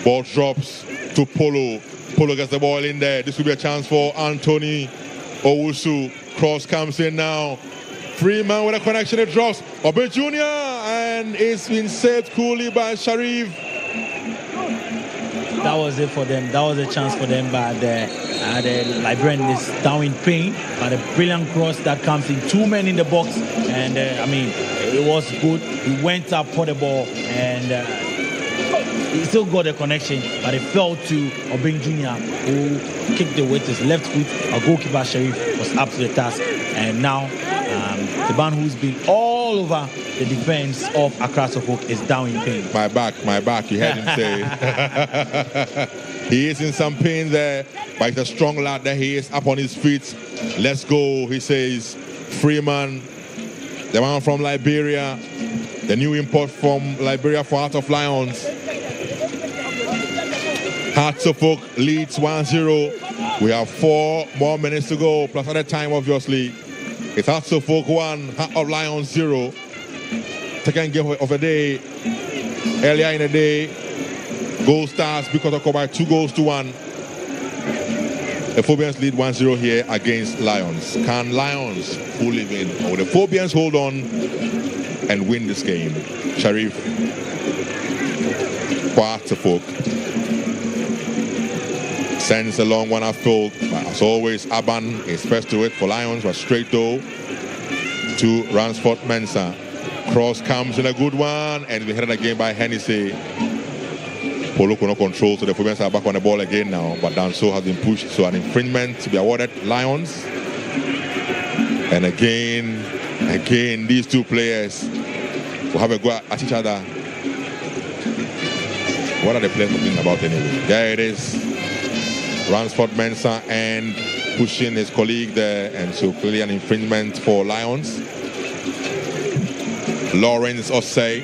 Ball drops to Polo. Polo gets the ball in there. This will be a chance for Anthony Owusu. Cross comes in now. Freeman with a connection. It drops. Obe Jr. And it's been saved coolly by Sharif. That was it for them. That was a chance for them. But the Liberian is down in pain. But a brilliant cross that comes in. 2 men in the box. And I mean, it was good. He went up for the ball. And he still got a connection, but it fell to Obeng Jr., who kicked it with his left foot. Our goalkeeper, Sharif, was up to the task. And now, the man who's been all over the defense of Accra Suffolk is down in pain. My back, you heard him say. He is in some pain there, but he's a strong lad that he is up on his feet. Let's go, he says. Freeman, the man from Liberia, the new import from Liberia for Heart of Lions. Hearts of Oak leads 1-0. We have 4 more minutes to go, plus at the time, obviously. It's Hearts of Oak 1, Heart of Lions 0. Second game of the day. Earlier in the day, Gold Stars because of by 2-1. The Phobians lead 1-0 here against Lions. Can Lions, who live in, or the Phobians hold on and win this game? Sharif, for Hearts of Oak. Sends a long one outfield. As always, Aban is first to it for Lions, but straight though to Ransford Mensah. Cross comes in a good one, and we headed again by Hennessy. Polo could not control, so the Phobians are back on the ball again now, but Danso has been pushed, so an infringement to be awarded Lions. And again, these two players will have a go at each other. What are the players talking about anyway? There it is. Ransford Mensah and pushing his colleague there, and so clearly an infringement for Lions. Lawrence Osei,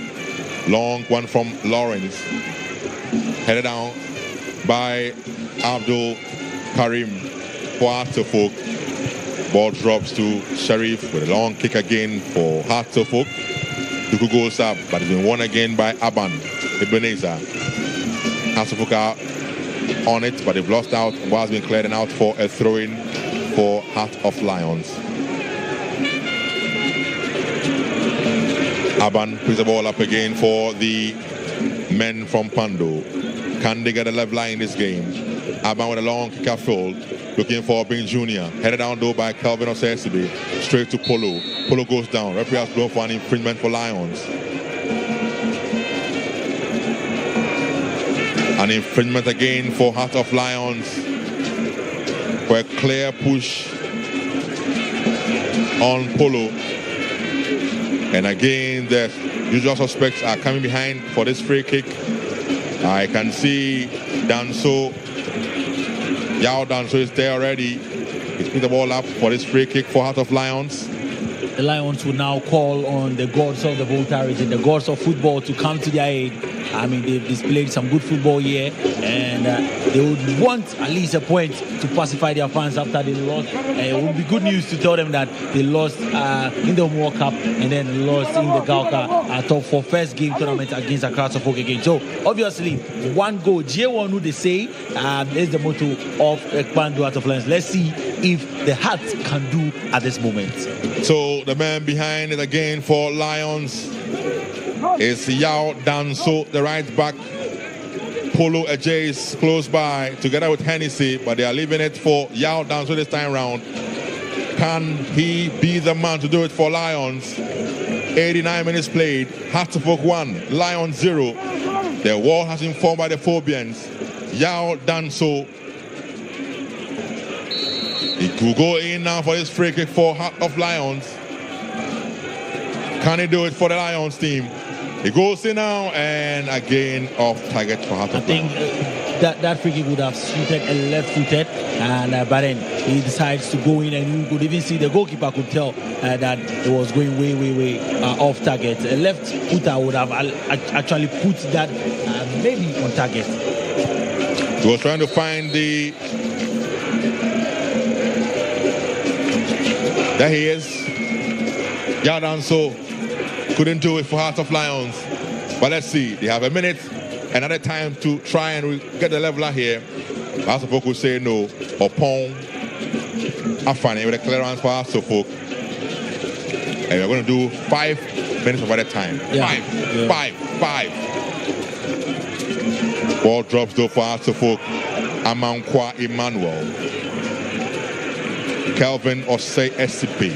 long one from Lawrence, headed down by Abdul Karim for Hearts of Oak. Ball drops to Sharif with a long kick again for Hearts of Oak. Duku goes up, but it's been won again by Aban Ebenezer. Hearts of Oak are on it, but they've lost out. Ball has been cleared and out for a throw-in for Heart of Lions. Aban puts the ball up again for the men from Pando. Can they get a left line in this game? Aban with a long kick field, looking for Bing Jr. Headed down though by Calvin Osesibe. Straight to Polo. Polo goes down. Referee has blown for an infringement for Lions. An infringement again for Heart of Lions for a clear push on Polo. And again, the usual suspects are coming behind for this free kick. I can see Danso. Yao Danso is there already. He's put the ball up for this free kick for Heart of Lions. The Lions will now call on the gods of the voltage and the gods of football to come to their aid. I mean, they've displayed some good football here, and they would want at least a point to pacify their fans after they lost. It would be good news to tell them that they lost in the World Cup and then lost in the GHALCA top 4 first game tournament against Accra Suffolk again. So, obviously, 1 goal. GHOne, who they say, is the motto of Ekpando Heart of Lions. Let's see if the Hearts can do at this moment. So, the man behind it again for Lions is Yao Danso, the right back. Polo Ajays close by together with Hennessy, but they are leaving it for Yao Danso this time round. Can he be the man to do it for Lions? 89 minutes played. Hearts of Oak 1, Lions 0. The wall has been formed by the Phobians. Yao done so. He could go in now for this free kick for Heart of Lions. Can he do it for the Lions team? He goes in now and again off target for Heart of Lions. That free kick would have suited a left-footed, and but then he decides to go in, and you could even see the goalkeeper could tell that it was going way off target. A left footer would have actually put that maybe on target. He was trying to find the... There he is. Yardanso couldn't do it for Heart of Lions. But let's see. They have a minute, another time to try and get the leveler here. Heart of Oak will say no. Upon Afani with a clearance for Heart of Oak. And we're going to do 5 minutes of added time. Five. Ball drops though for Heart of Oak. Amankwa Emmanuel. Kelvin Osei SCP.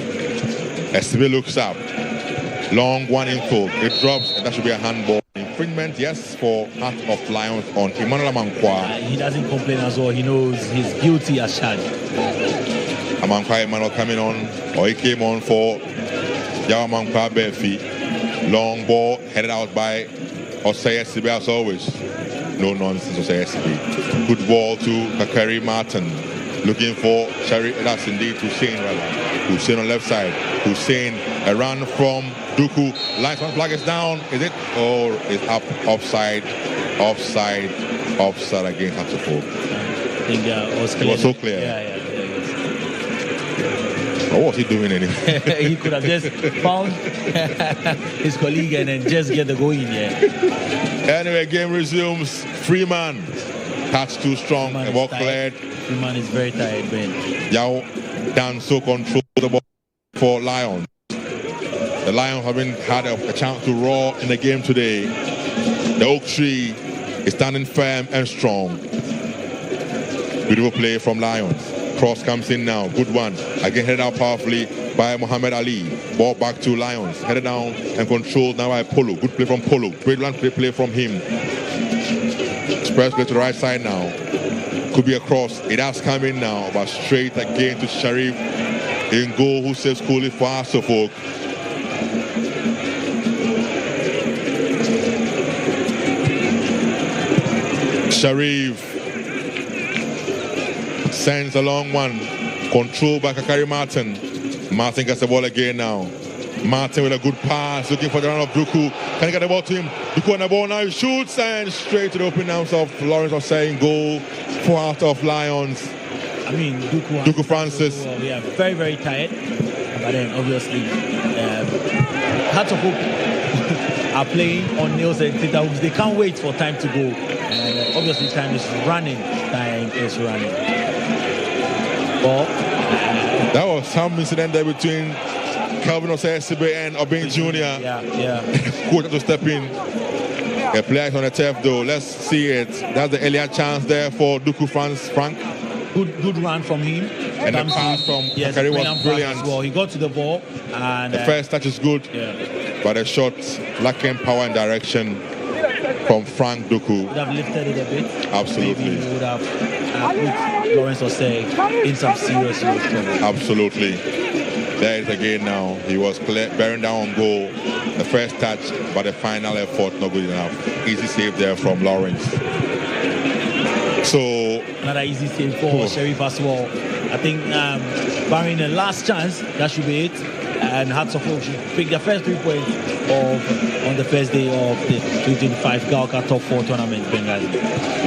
SCP looks up. Long one in full. It drops, and that should be a handball. Infringement, yes, for Heart of Lions on Emmanuel Amankwa. He doesn't complain as well. He knows he's guilty as charged. Amankwa Emmanuel coming on, or he came on for Yao Amankwa Benfi. Long ball headed out by Osei SCP as always. No nonsense, Osei SCP. Good ball to Kakari Martin. Looking for Sherry, that's indeed Hussein rather. Hussein on left side. Hussein, a run from Duku. Lights one flag is down. Is it? Or is up? Offside against Hatterford. I think it was so clear. Yeah. What was he doing anyway? He could have just found his colleague and then just get the goal in here. Anyway, game resumes. Freeman. Touch too strong. The ball cleared. Freeman is very tired, Ben. Yao Danso controls the ball for Lions. The Lions haven't had a chance to roar in the game today. The oak tree is standing firm and strong. Beautiful play from Lions. Cross comes in now. Good one. Again headed out powerfully by Muhammad Ali. Ball back to Lions. Headed down and controlled now by Polo. Good play from Polo. Brilliant play from him. Express play to the right side now. Could be a cross. It has come in now, but straight again to Sharif in goal, who saves coolly for Suffolk. Sharif sends a long one, controlled by Kakari Martin. Martin gets the ball again now. Martin with a good pass, looking for the run of Duku. Can he get the ball to him? Duku on the ball now, he shoots and straight to the open arms of Lawrence was saying goal for Heart of Lions. I mean, Duku Francis. We are very tired, but then obviously Heart of Hope are playing on nails and theta hooks. They can't wait for time to go, and obviously time is running. Well, that was some incident there between Calvin Osei and Obeng Jr. Yeah. Coach to step in. A player is on the turf though. Let's see it. That's the earlier chance there for Duku Frank. Good run from him. And the pass from Kakari was brilliant. Well, he got to the ball and the first touch is good. But the shot lacking power and direction from Frank Duku. Would have lifted it a bit. Absolutely. Maybe he would have put Lawrence Osei in some serious trouble. Absolutely. There it is again now. He was bearing down on goal. The first touch, but the final effort not good enough. Easy save there from Lawrence. So another easy save for Sheriff as well. I think barring the last chance, that should be it. And Hearts of Oak should pick the first 3 points on the first day of the 2025 GHALCA Top 4 tournament, Bengali.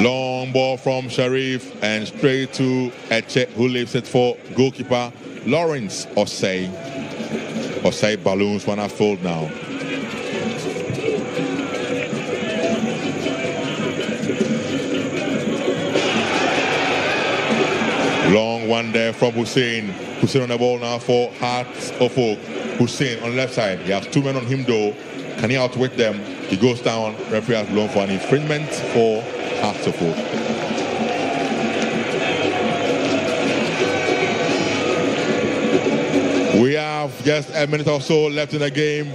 Long ball from Sharif and straight to Eche, who leaves it for goalkeeper Lawrence Osei. Osei balloons one are full now. Long one there from Hussein. Hussein on the ball now for Hearts of Oak. Hussein on the left side. He has 2 men on him though. Can he outwit them? He goes down. Referee has blown for an infringement for Hearts of Oak. We have just a minute or so left in the game.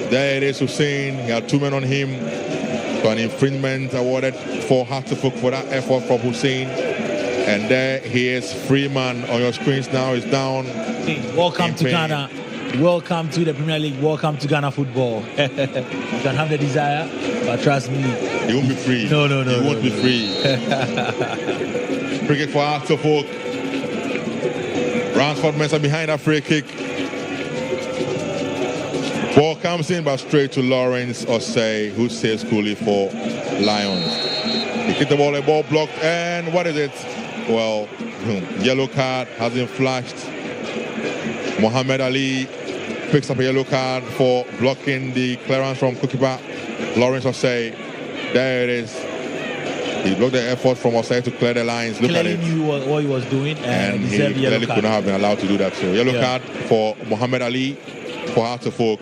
There it is, Hussein. He had 2 men on him. So an infringement awarded for Hartlepool for that effort from Hussein. And there he is, Freeman on your screens now. Is down. Welcome to Ghana. Welcome to the Premier League. Welcome to Ghana football. You can have the desire, but trust me, you won't be free. No. You won't be free. Free kick for Hartlepool. Ransford Mensah behind that free kick. Ball comes in, but straight to Lawrence Osei, who saves coolly for Lions. He kicked the ball blocked, and what is it? Well, yellow card has been flashed. Mohammed Ali picks up a yellow card for blocking the clearance from Goalkeeper Lawrence Osei. There it is. He blocked the effort from Osei to clear the lines. Look at it. He knew what he was doing, and he clearly could not have been allowed to do that. So yellow card for Mohammed Ali for Hartlepool.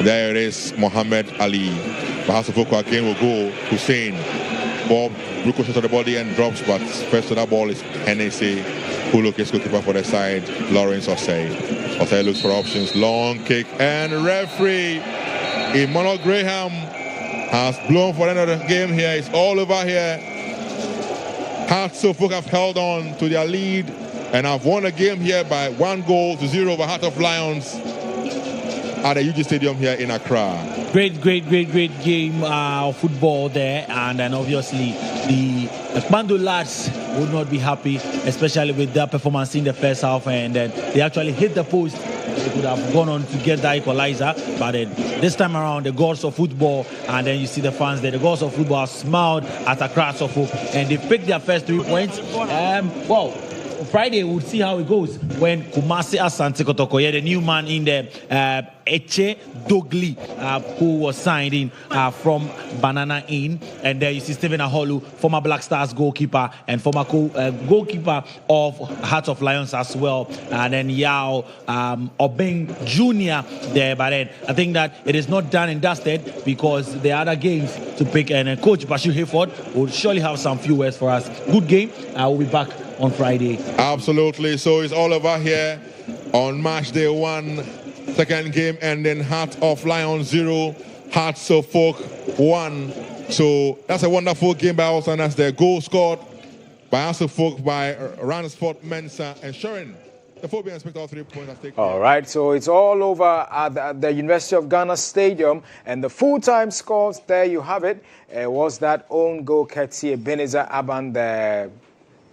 There it is, Mohammed Ali. But Hartlepool again will go. Hussein. Ball ricochets on the body and drops, but first to that ball is Hennessy, who looks goalkeeper for the side, Lawrence Osei. Osei looks for options, long kick, and referee Emmanuel Graham has blown for the end of the game here. It's all over here. Hartlepool have held on to their lead and have won the game here by 1-0 over Heart of Lions at the UG Stadium here in Accra. Great game of football there, and then obviously the Bando lads would not be happy, especially with their performance in the first half, and then they actually hit the post. They could have gone on to get that equalizer, but then this time around, the gods of football, and then you see the fans there, the gods of football have smiled at Accra Suffolk, and they picked their first 3 points. Well, Friday we'll see how it goes when Kumasi Asante Kotoko, the new man in the Eche Dogli, who was signed in from Banana Inn, and there you see Stephen Aholu, former Black Stars goalkeeper and former goalkeeper of Heart of Lions as well, and then Yao Obeng Jr. there. But then I think that it is not done and dusted, because there are other games to pick, and Coach Bashir Hayford will surely have some few words for us. Good game. We'll be back on Friday. Absolutely. So it's all over here on match day 1. Second game ending Heart of Lions 0, Hearts of Folk 1. So that's a wonderful game by us, and that's the goal scored by Hearts of Folk by Ransford Mensah, ensuring the Phobia expect all 3 points. All right, so it's all over at the University of Ghana Stadium, and the full-time scores, there you have it. Was that own goal courtesy Ebenezer Aban, the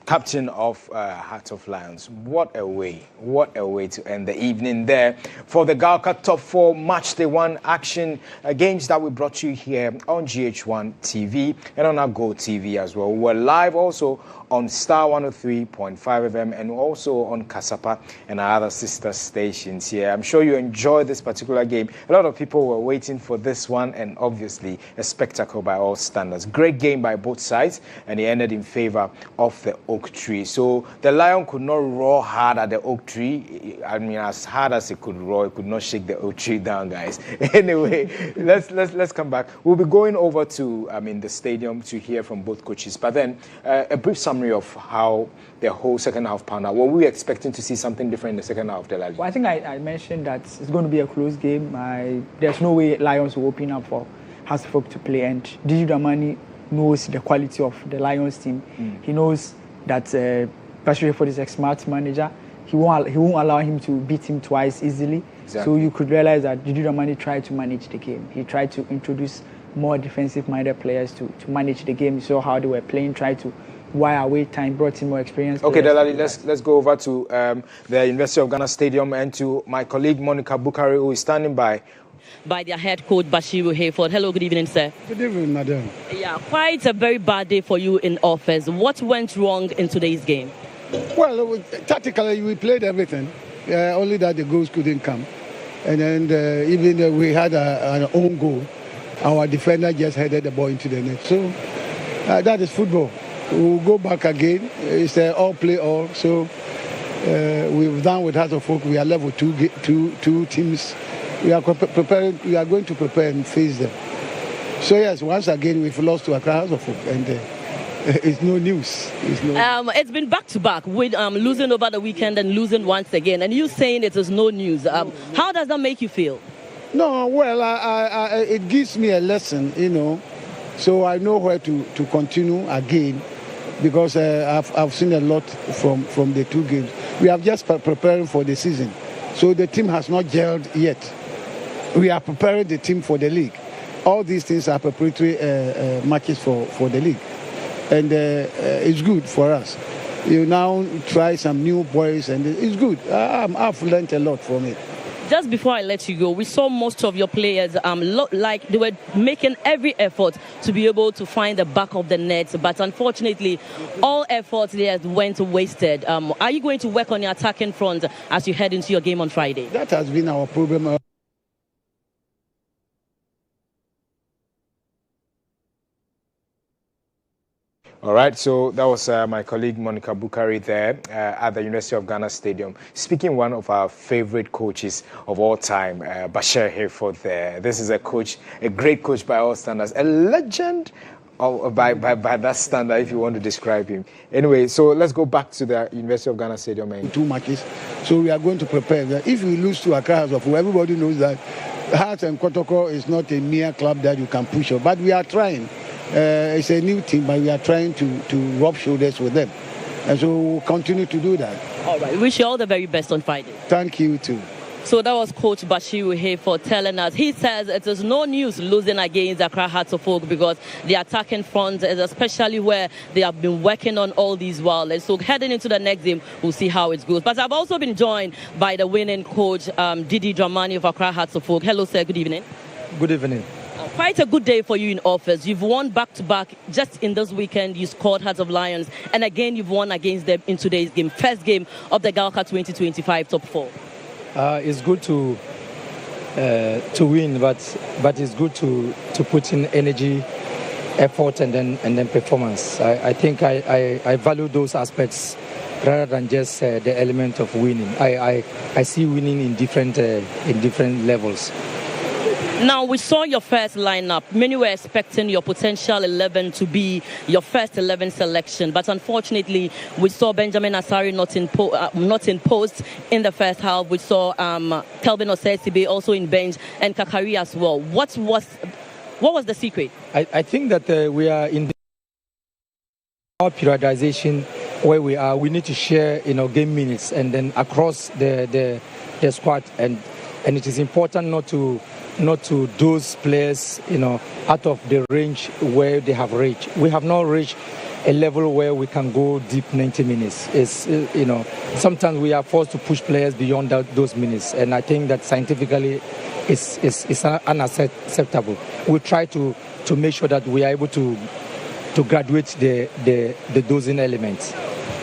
captain of Heart of Lions. What a way to end the evening there for the GHALCA Top 4 Match Day 1 action, games that we brought you here on GHOne TV and on our Go TV as well. We're live also on Star 103.5 FM and also on Kasapa and our other sister stations here. I'm sure you enjoyed this particular game. A lot of people were waiting for this one, and obviously a spectacle by all standards. Great game by both sides, and it ended in favor of the Oak Tree. So the Lion could not roar hard at the Oak Tree. I mean, as hard as it could roar, it could not shake the Oak Tree down, guys. Anyway, let's come back. We'll be going over to the stadium to hear from both coaches, but then a brief summary of how the whole second half panned out. Were we expecting to see something different in the second half of the La Liga? Well, I think I mentioned that it's going to be a close game. There's no way Lions will open up for Hasselhoff to play, and Didi Dramani knows the quality of the Lions team. He knows that Bashir Hayford is a smart manager. He won't allow him to beat him twice easily. Exactly. So you could realize that Didi Dramani tried to manage the game. He tried to introduce more defensive-minded players to manage the game. You saw how they were playing, tried to while away time, brought in more experience. Okay, Delali, let's go over to the University of Ghana Stadium and to my colleague Monica Bukari, who is standing by their head coach Bashir Hayford. Hello, good evening, sir. Good evening, madam. Yeah, quite a very bad day for you in office. What went wrong in today's game? Well, tactically we played everything, only that the goals couldn't come. And then even we had an own goal. Our defender just headed the ball into the net. So that is football. We'll go back again. It's all play all. So we've done with Heart of Folk. We are level two teams. We are preparing. We are going to prepare and face them. So yes, once again we've lost to Accra Heart of Folk, and it's no news. It's been back-to-back with losing over the weekend and losing once again. And you saying it is no news. How does that make you feel? No, well, it gives me a lesson, so I know where to continue again, because I've seen a lot from the two games. We are just preparing for the season, so the team has not gelled yet. We are preparing the team for the league. All these things are preparatory matches for the league, and it's good for us. You now try some new boys, and it's good. I've learned a lot from it. Just before I let you go, we saw most of your players look like they were making every effort to be able to find the back of the net, but unfortunately, all efforts there went wasted. Are you going to work on your attacking front as you head into your game on Friday? That has been our problem. All right, so that was my colleague Monica Bukari there at the University of Ghana Stadium, speaking one of our favorite coaches of all time, Bashir Hayford there. This is a coach, a great coach by all standards, a legend by that standard, if you want to describe him. Anyway, so let's go back to the University of Ghana Stadium. And 2 matches, so we are going to prepare. If we lose to Accra House of Oak, everybody knows that Hearts and Kotoko is not a mere club that you can push up, but we are trying. It's a new team, but we are trying to rub shoulders with them. And so we'll continue to do that. All right. Wish you all the very best on Friday. Thank you, too. So that was Coach Bashir Hayford telling us. He says it is no news losing against Accra Hearts of Oak because the attacking front is especially where they have been working on all these while. And so heading into the next game, we'll see how it goes. But I've also been joined by the winning coach, Didi Dramani of Accra Hearts of Oak. Hello, sir. Good evening. Good evening. Quite a good day for you in office. You've won back-to-back. Just in this weekend, you scored Hearts of Lions. And again, you've won against them in today's game. First game of the GHALCA 2025 Top 4. It's good to win, but it's good to put in energy, effort, and then performance. I think I value those aspects rather than just the element of winning. I see winning in different levels. Now, we saw your first lineup. Many were expecting your potential 11 to be your first 11 selection. But unfortunately, we saw Benjamin Asari not in post in the first half. We saw Kelvin Osesibe also in bench and Kakari as well. What was the secret? I think that we are in our periodization where we are. We need to share game minutes and then across the squad. And it is important not to those players, out of the range where they have reached. We have not reached a level where we can go deep 90 minutes. It's, sometimes we are forced to push players beyond those minutes, and I think that scientifically it's unacceptable. We try to make sure that we are able to graduate the dosing elements.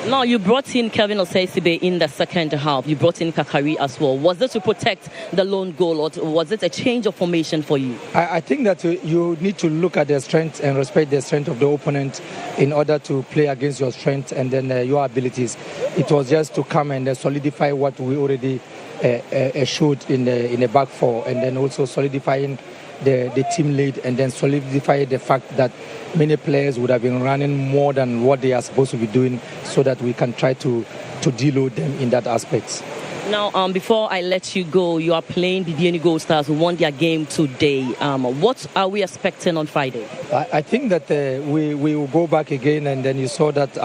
Now, you brought in Kelvin Osesibe in the second half. You brought in Kakari as well. Was it to protect the lone goal, or was it a change of formation for you? I think that you need to look at their strength and respect the strength of the opponent in order to play against your strength and then your abilities. It was just to come and solidify what we already showed in the back four, and then also solidifying the team lead, and then solidify the fact that many players would have been running more than what they are supposed to be doing, so that we can try to deload them in that aspect. Now, before I let you go, you are playing the DNA Gold Stars who won their game today. What are we expecting on Friday? I think that we will go back again, and then you saw that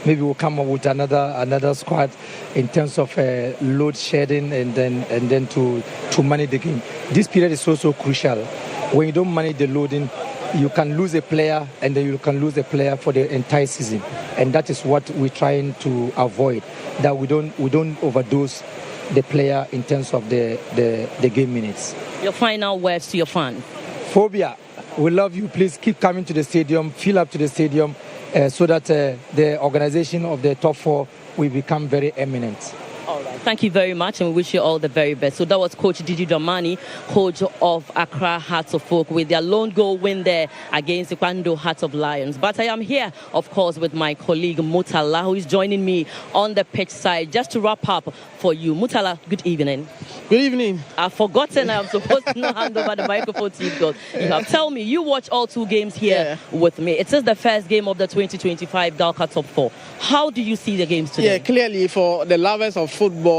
maybe we'll come up with another squad in terms of load shedding and then to manage the game. This period is also crucial. When you don't manage the loading, you can lose a player, and then you can lose a player for the entire season, and that is what we're trying to avoid. That we don't overdose the player in terms of the game minutes. Your final words to your fans. Phobia, we love you. Please keep coming to the stadium, fill up to the stadium, so that the organization of the top four will become very eminent. All right. Thank you very much, and we wish you all the very best. So that was Coach Didi Dramani, coach of Accra Hearts of Oak, with their lone goal win there against the Kwando Hearts of Lions. But I am here, of course, with my colleague Mutala, who is joining me on the pitch side. Just to wrap up for you, Mutala, good evening. Good evening. I've forgotten I'm supposed to not hand over the microphone to you, because you have. Tell me, you watch all 2 games here with me. It is the first game of the 2025 GHALCA Top 4. How do you see the games today? Yeah, clearly for the lovers of football,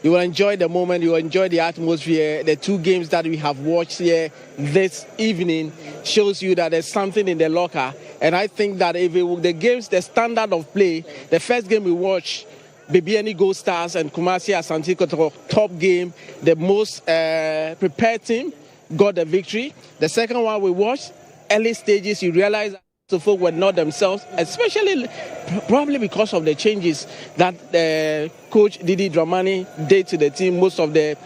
you will enjoy the moment, you will enjoy the atmosphere. The 2 games that we have watched here this evening shows you that there's something in the locker. And I think that if the games, the standard of play, the first game we watched, Bibiani Gold Stars and Kumasi Asante Kotoko, top game, the most prepared team got the victory. The second one we watched, early stages, you realize that the folk were not themselves, especially probably because of the changes that Coach Didi Dramani did to the team. Most of the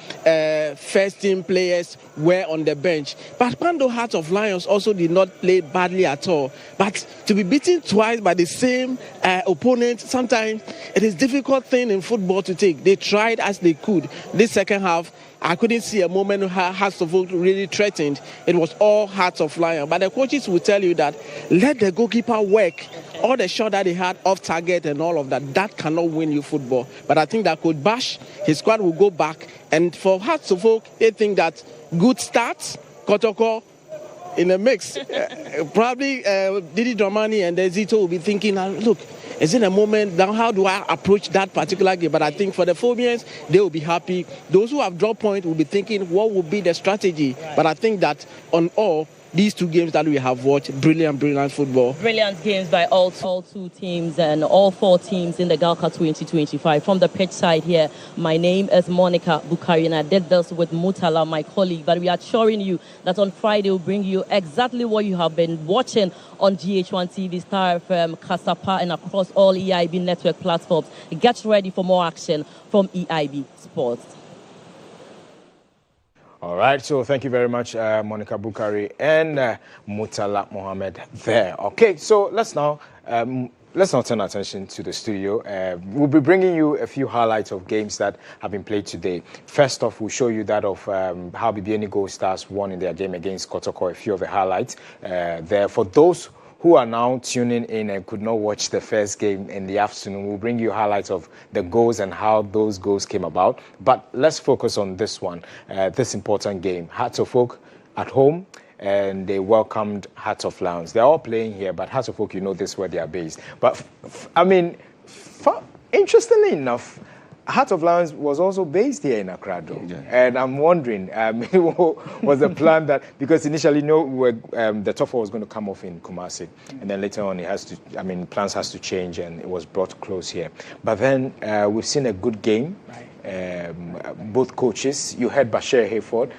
first team players were on the bench. But Kwando Hearts of Lions also did not play badly at all. But to be beaten twice by the same opponent, sometimes it is a difficult thing in football to take. They tried as they could. This second half, I couldn't see a moment where Hearts of Oak really threatened. It was all Hearts of Lions. But the coaches will tell you that let the goalkeeper work. All the shot that he had off target and all of that, that cannot win you football. But I think that Coach Bash, his squad will go back. And for Hearts of Oak, they think that good starts, Kotoko in the mix. Probably Didi Dramani and Zito will be thinking, look, is it a moment now? How do I approach that particular game? But I think for the Phobians, they will be happy. Those who have dropped point will be thinking, what will be the strategy? Right. But I think that on all these 2 games that we have watched, brilliant football. Brilliant games by all 2 teams and all 4 teams in the GHALCA 2025. From the pitch side here, my name is Monica Bukari, and I did this with Mutala, my colleague. But we are assuring you that on Friday we'll bring you exactly what you have been watching on GH1 TV, Star FM, Kasapa, and across all EIB network platforms. Get ready for more action from EIB Sports. All right, so thank you very much, Monica Bukari and Mutala Mohammed there. Okay, so let's now turn attention to the studio. We'll be bringing you a few highlights of games that have been played today. First off, we'll show you that of how Bibiani Gold Stars won in their game against Kotoko, a few of the highlights there. For those who are now tuning in and could not watch the first game in the afternoon, we'll bring you highlights of the goals and how those goals came about. But let's focus on this one, this important game. Hearts of Oak at home, and they welcomed Hearts of Lions. They're all playing here, but Hearts of Oak, you know this is where they are based. But, interestingly enough, Hearts of Lions was also based here in Accra, and I'm wondering, was the plan that, because initially, the top 4 was going to come off in Kumasi, and then later on plans has to change, and it was brought close here. But then we've seen a good game. Both coaches, you heard Bashir Hayford,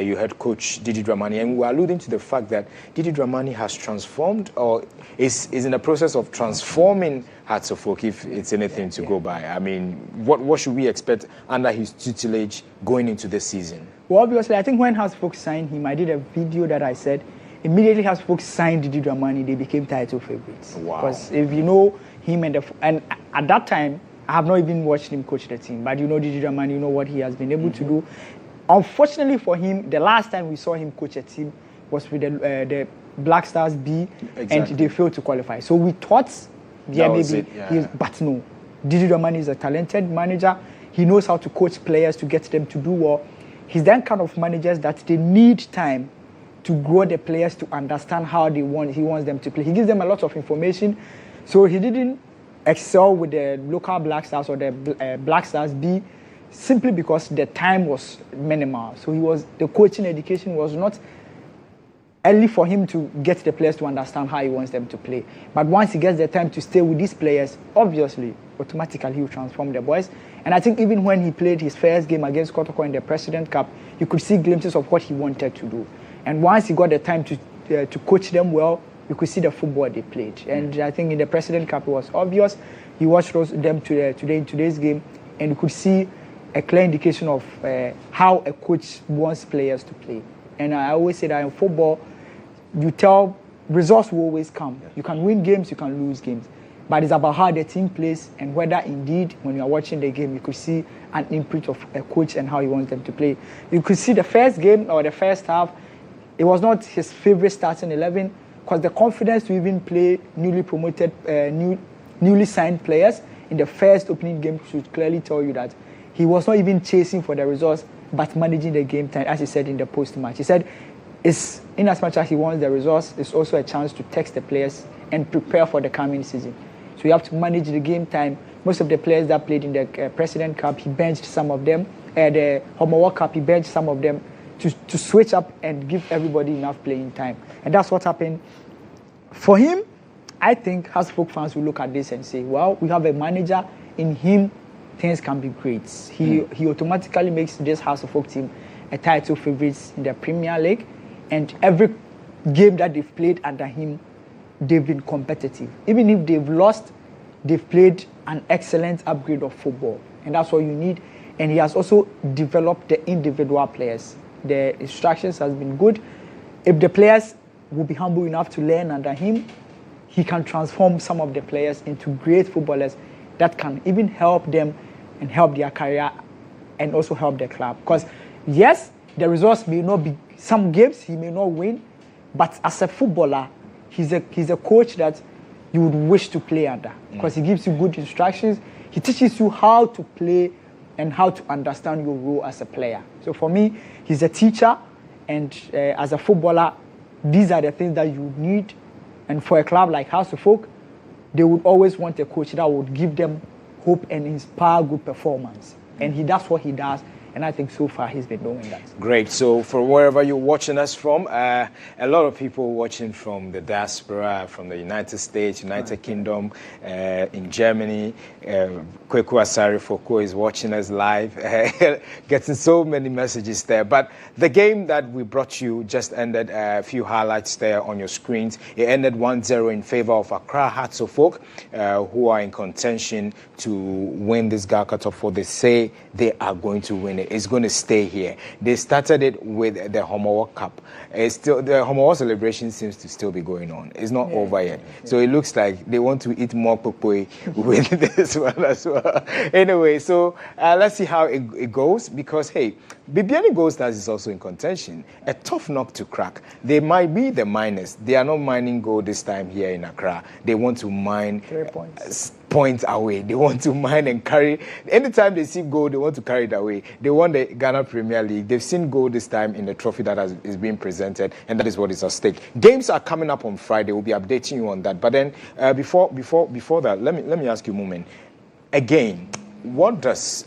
you heard Coach Didi Dramani, and we were alluding to the fact that Didi Dramani has transformed, or is in the process of transforming Hearts of Oak, if it's anything to go by. I mean, what should we expect under his tutelage going into this season? Well, obviously, I think when Hearts of Oak signed him, I did a video that I said, immediately Hearts of Oak signed Didi Dramani, they became title favorites. Wow. Because if you know him and at that time, I have not even watched him coach the team, but you know Didi Dramani, you know what he has been able to do. Unfortunately for him, the last time we saw him coach a team was with the Black Stars B, and they failed to qualify. So we thought, but no. Didi Dramani is a talented manager. He knows how to coach players to get them to do well. He's that kind of managers that they need time to grow the players to understand how he wants them to play. He gives them a lot of information. So he didn't excel with the local Black Stars or the Black Stars B simply because the time was minimal. So the coaching education was not early for him to get the players to understand how he wants them to play. But once he gets the time to stay with these players, obviously, automatically he will transform the boys. And I think even when he played his first game against Kotoko in the President Cup, you could see glimpses of what he wanted to do. And once he got the time to coach them well, you could see the football they played. And I think in the President Cup, it was obvious. You watched them today in today's game, and you could see a clear indication of how a coach wants players to play. And I always say that in football, results will always come. You can win games, you can lose games. but it's about how the team plays and whether indeed when you are watching the game you could see an input of a coach and how he wants them to play. You could see the first game or the first half, it was not his favorite starting 11 because the confidence to even play newly promoted, newly signed players in the first opening game should clearly tell you that he was not even chasing for the results but managing the game time, as he said in the post-match. He said, it's in as much as he wants the results, it's also a chance to text the players and prepare for the coming season. So you have to manage the game time. Most of the players that played in the President Cup, he benched some of them. The Homework Cup, he benched some of them to switch up and give everybody enough playing time. And that's what happened. For him, I think Hasbrook fans will look at this and say, well, we have a manager, in him, things can be great. He automatically makes this House of Folk team a title favourites in the Premier League. And every game that they've played under him, they've been competitive. Even if they've lost, they've played an excellent upgrade of football. And that's what you need. And he has also developed the individual players. The instructions has been good. If the players will be humble enough to learn under him, he can transform some of the players into great footballers that can even help them and help their career and also help the club. Because yes, the results may not be, some games he may not win, but as a footballer, he's a coach that you would wish to play under because he gives you good instructions. He teaches you how to play and how to understand your role as a player. So for me, he's a teacher, and as a footballer, these are the things that you need. And for a club like House of Folk, they would always want a coach that would give them hope and inspire good performance. And that's what he does. And I think so far he's been doing that. Great. So from wherever you're watching us from, a lot of people watching from the diaspora, from the United States, United Kingdom, in Germany. Kweku Asari Foko is watching us live, getting so many messages there. But the game that we brought you just ended, a few highlights there on your screens. It ended 1-0 in favor of Accra Hearts of Oak, who are in contention to win this GHALCA Top 4. They say they are going to win it. It's going to stay here. They started it with the Homework Cup. Still, the Homework celebration seems to still be going on. It's not over yet. So it looks like they want to eat more pokpoi with this one as well. Anyway, so let's see how it goes because, hey, Bibiani Gold Stars is also in contention. A tough knock to crack. They might be the miners. They are not mining gold this time here in Accra. They want to mine 3 points. Points away. They want to mine and carry. Anytime they see gold, they want to carry it away. They won the Ghana Premier League. They've seen gold this time in the trophy that is being presented, and that is what is at stake. Games are coming up on Friday. We'll be updating you on that. But then before that, let me ask you, Mumin. Again, what does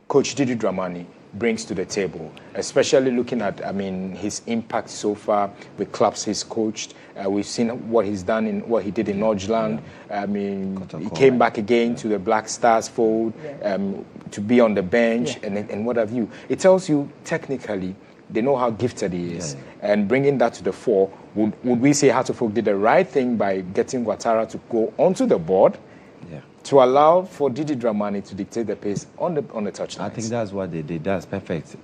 Coach Didi Dramani brings to the table, especially looking at, his impact so far with clubs he's coached. We've seen what he's done in what he did in Nordjylland. He came back again to the Black Stars fold to be on the bench and what have you. It tells you technically they know how gifted he is, and bringing that to the fore. Would we say Hearts of Oak did the right thing by getting Ouattara to go onto the board? To allow for Didi Dramani to dictate the pace on the touchline. I think that's what they did. That's perfect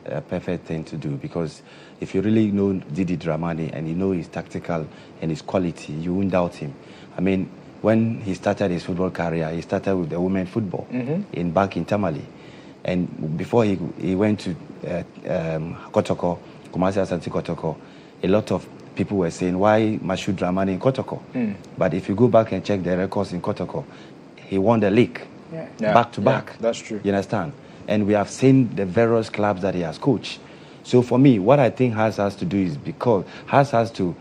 thing to do, because if you really know Didi Dramani and you know his tactical and his quality, you won't doubt him. When he started his football career, he started with the women football back in Tamale, and before he went to Kotoko, Kumasi Asante Kotoko, a lot of people were saying, why Mashoud Dramani in Kotoko? But if you go back and check the records in Kotoko, he won the league back to back. That's true. You understand? And we have seen the various clubs that he has coached. So for me, what I think Haas has to do is, because Haas has to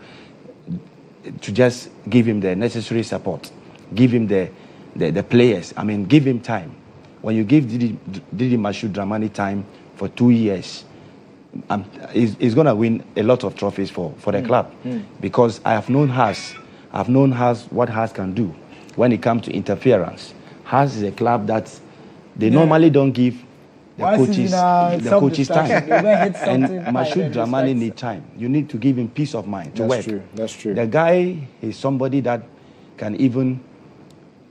just give him the necessary support, give him the players. Give him time. When you give Didi Mashoud Dramani time for 2 years, he's going to win a lot of trophies for the club. Because I have known Haas. I've known Haas, what Haas can do when it comes to interference. Haas is a club that they normally don't give the coaches time. And Mashoud Dramani need time. You need to give him peace of mind to work. That's true. The guy is somebody that can even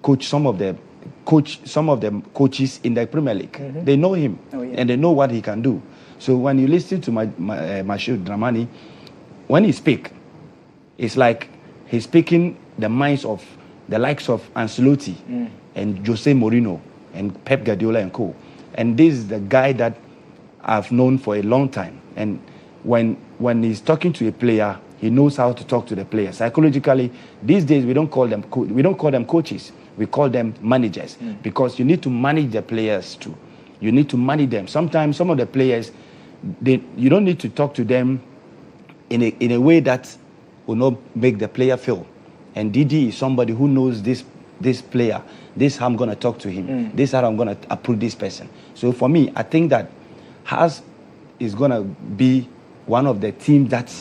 coach some of the coaches in the Premier League. They know him and they know what he can do. So when you listen to Mashoud Dramani, when he speaks, it's like he's speaking the minds of the likes of Ancelotti and Jose Mourinho and Pep Guardiola and co. And this is the guy that I've known for a long time. And when he's talking to a player, he knows how to talk to the player. Psychologically, these days we don't call them coaches. We call them managers, because you need to manage the players too. You need to manage them. Sometimes some of the players, you don't need to talk to them in a way that will not make the player feel. And Didi is somebody who knows this player. This is how I'm going to talk to him. This is how I'm going to approve this person. So for me, I think that Haas is going to be one of the teams that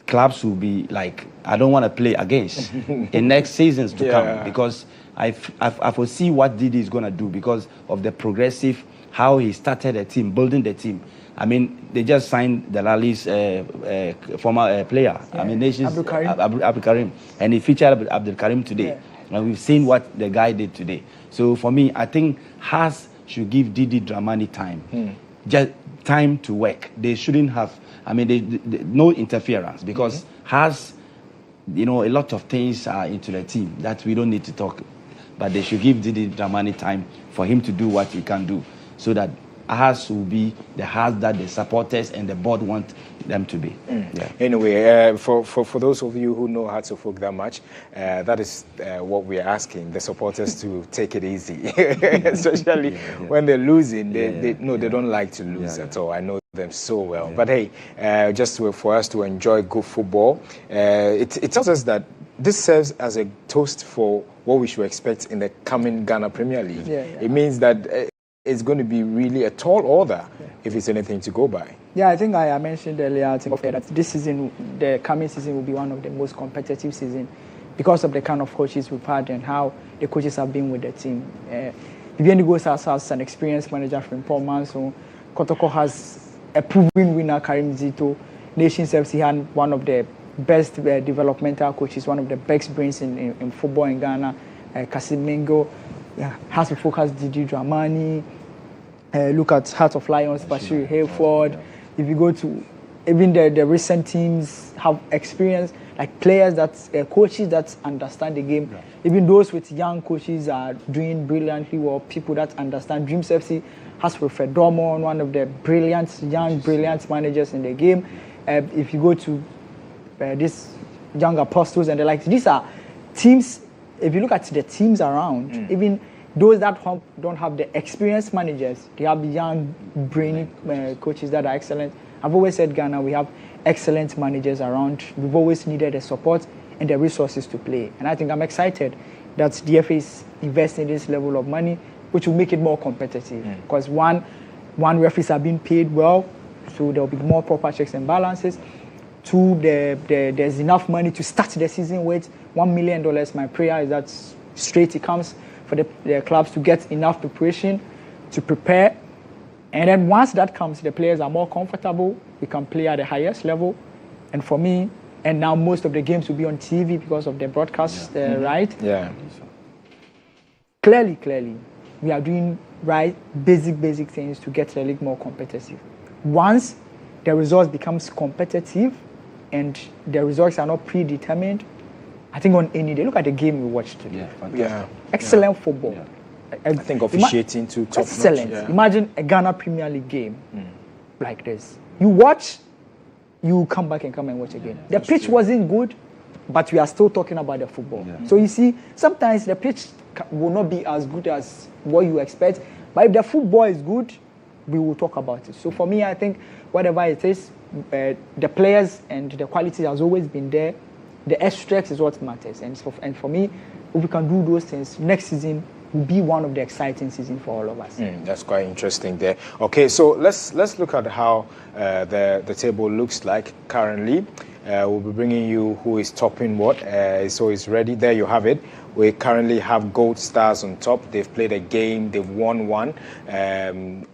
clubs will be like, I don't want to play against in next seasons to come, because I foresee what Didi is going to do because of the progressive, how he started the team, building the team. I mean, they just signed the Lali's former player. I mean, Abdul Karim. And he featured Abdul Karim today. And we've seen what the guy did today. So for me, I think Haas should give Didi Dramani time. Just time to work. They shouldn't have, I mean, no interference, because Haas, a lot of things are into the team that we don't need to talk. But they should give Didi Dramani time for him to do what he can do, so that Haas will be the Haas that the supporters and the board want them to be. Anyway, for those of you who know Hearts of Oak that much, that is what we are asking the supporters to take it easy, especially when they're losing. They don't like to lose at all. I know them so well. But hey, just for us to enjoy good football, it tells us that this serves as a toast for what we should expect in the coming Ghana Premier League. It means that it's going to be really a tall order if it's anything to go by. Yeah, I think I mentioned earlier that this season, the coming season, will be one of the most competitive seasons because of the kind of coaches we've had and how the coaches have been with the team. Vivian Goes has an experienced manager from Paul Manson. Kotoko has a proven winner, Karim Zito. Nations FC had one of the best developmental coaches, one of the best brains in football in Ghana, Kasim Mingo. Has to focus Didi Dramani. Look at Heart of Lions, Bashir Hayford. If you go to even the recent teams have experience, like players coaches that understand the game. Even those with young coaches are doing brilliantly well. People that understand. Dreams FC has Wilfred Dormon, one of the brilliant managers in the game. If you go to these young apostles and the like, these are teams. If you look at the teams around, even those that don't have the experienced managers, they have young, brainy coaches that are excellent. I've always said Ghana, we have excellent managers around. We've always needed the support and the resources to play. And I think I'm excited that the DFA is investing this level of money, which will make it more competitive. Because one referees are being paid well, so there will be more proper checks and balances. Two, there's enough money to start the season with. $1 million. My prayer is that straight it comes for the clubs to get enough preparation to prepare. And then once that comes, the players are more comfortable. We can play at the highest level. And for me, and now most of the games will be on TV because of the broadcast, right? Yeah. Clearly, we are doing basic things to get the league more competitive. Once the results becomes competitive and the results are not predetermined, I think on any day, look at the game we watched today. Excellent football. I think officiating to top excellent. Notch. Imagine a Ghana Premier League game like this. You watch, you come back and watch again. The pitch wasn't good, but we are still talking about the football. So you see, sometimes the pitch will not be as good as what you expect, but if the football is good, we will talk about it. So for me, I think whatever it is, the players and the quality has always been there. The extract is what matters, and for me, if we can do those things, next season will be one of the exciting seasons for all of us. That's quite interesting there. Okay, so let's look at how the table looks like currently. We'll be bringing you who is topping what. So it's ready. There you have it. We currently have Gold Stars on top. They've played a game. They've won one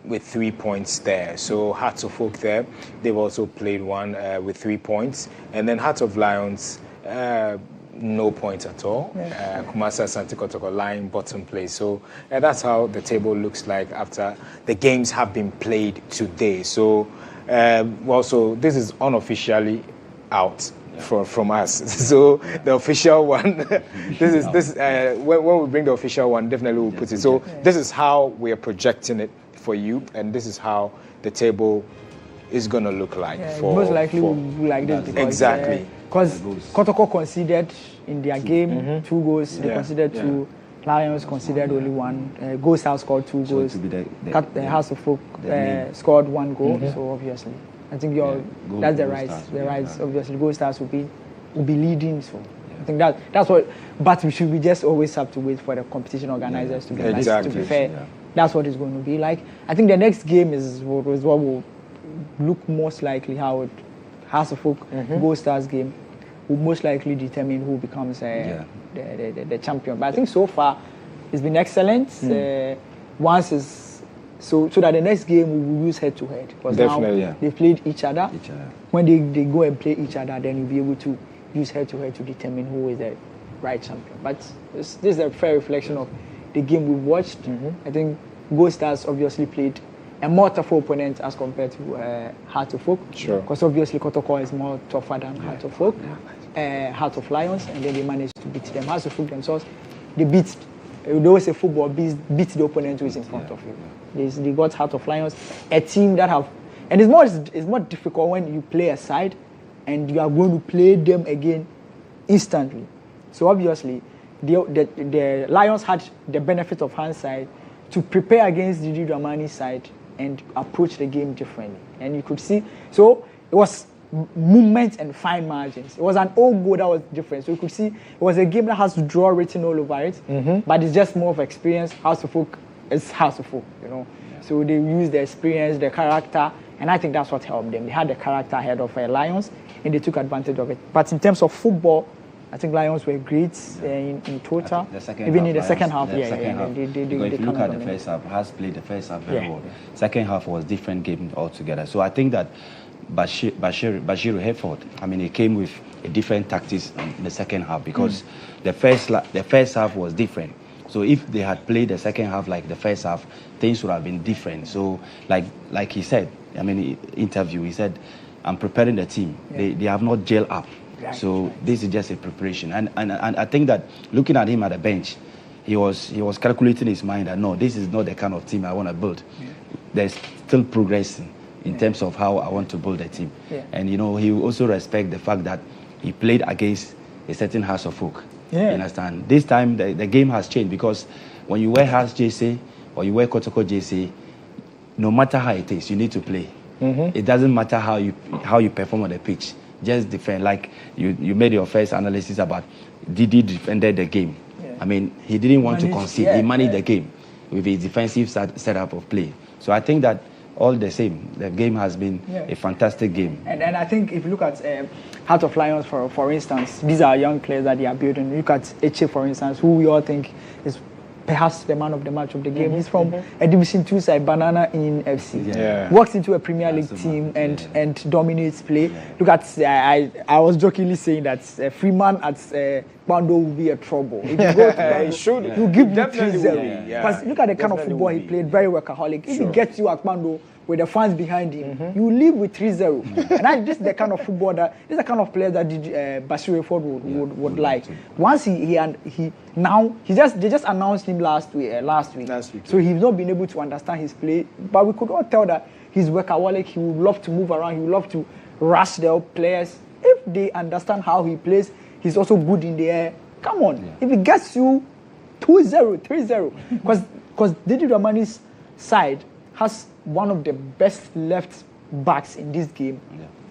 with 3 points there. So Hearts of Oak there. They've also played one with 3 points. And then Hearts of Lions, no points at all. Kumasi Asante Kotoko lying bottom place. So that's how the table looks like after the games have been played today. So, so this is unofficially out. from us. So the official one, when we bring the official one, definitely we'll put it. So this is how we are projecting it for you, and this is how the table is going to look like. Most likely will be like this because because Kotoko conceded in their game 2 goals. They conceded 2. Lions considered only 1. Goal Stars scored 2 goals. House of Folk scored 1 goal. So obviously, I think that's the right. Obviously, Goal Stars will be leading. So I think that's what. But we just always have to wait for the competition organizers to be to be fair. That's what it's going to be like. I think the next game is what will look most likely how House of Folk Goal Stars game will most likely determine who becomes the champion. But I think so far it's been excellent. Once is so that the next game we will use head to head because now they played each other. When they go and play each other, then you'll be able to use head to head to determine who is the right champion. But this is a fair reflection of the game we've watched. I think Goal Stars obviously played a more tougher opponent as compared to Heart of Folk. Because obviously Kotoko is more tougher than Heart of Folk, Heart of Lions, and then they managed to beat them. Heart of Folk themselves, they always say football beat the opponent who is in front of you. They got Heart of Lions, a team that have, and it's more difficult when you play a side and you are going to play them again instantly. So obviously, the Lions had the benefit of hindsight to prepare against the GHOne side and approach the game differently. And you could see, so it was movement and fine margins. It was an old goal that was different. So you could see it was a game that has draw written all over it, but it's just more of experience. House of Folk is House of Folk, So they used the experience, the character, and I think that's what helped them. They had the character ahead of Lions, and they took advantage of it. But in terms of football, I think Lions were great in total. Even in the second half, if you look at the first half, Has played the first half very well. Second half was different game altogether. So I think that Bashiru Hereford, he came with a different tactics in the second half because the first half was different. So if they had played the second half like the first half, things would have been different. So like he said, interview, he said, I'm preparing the team. They have not gelled up. So this is just a preparation, and I think that looking at him at the bench, he was calculating his mind that no, this is not the kind of team I want to build. There's still progressing in terms of how I want to build a team, and he will also respect the fact that he played against a certain House of Folk. You understand? This time the game has changed because when you wear House JC or you wear Kotoko JC, no matter how it is, you need to play. It doesn't matter how you perform on the pitch. Just defend. Like you made your first analysis about Didi defended the game. He didn't want to concede. He managed the game with his defensive setup of play. So I think that all the same, the game has been a fantastic game. And I think if you look at Heart of Lions, for instance, these are young players that they are building. Look at Eche, for instance, who we all think is perhaps the man of the match of the game. He's from a Division 2 side, Banana in FC. Walks into a Premier League team and dominates play. Look at, I was jokingly saying that Freeman at Bando will be a trouble. If you go to he'll give you 3-0. Because look at the kind of football he played, very workaholic. If he gets you at Bando with the fans behind him, you leave with 3-0. And this is the kind of football this is the kind of player that Bashiru Ford would like. Once they just announced him last week. So he's not been able to understand his play. But we could all tell that he's workaholic. He would love to move around. He would love to rush the players. If they understand how he plays, he's also good in the air. Come on. If he gets you 2-0, 3-0. Because Didi Ramani's side has one of the best left backs in this game.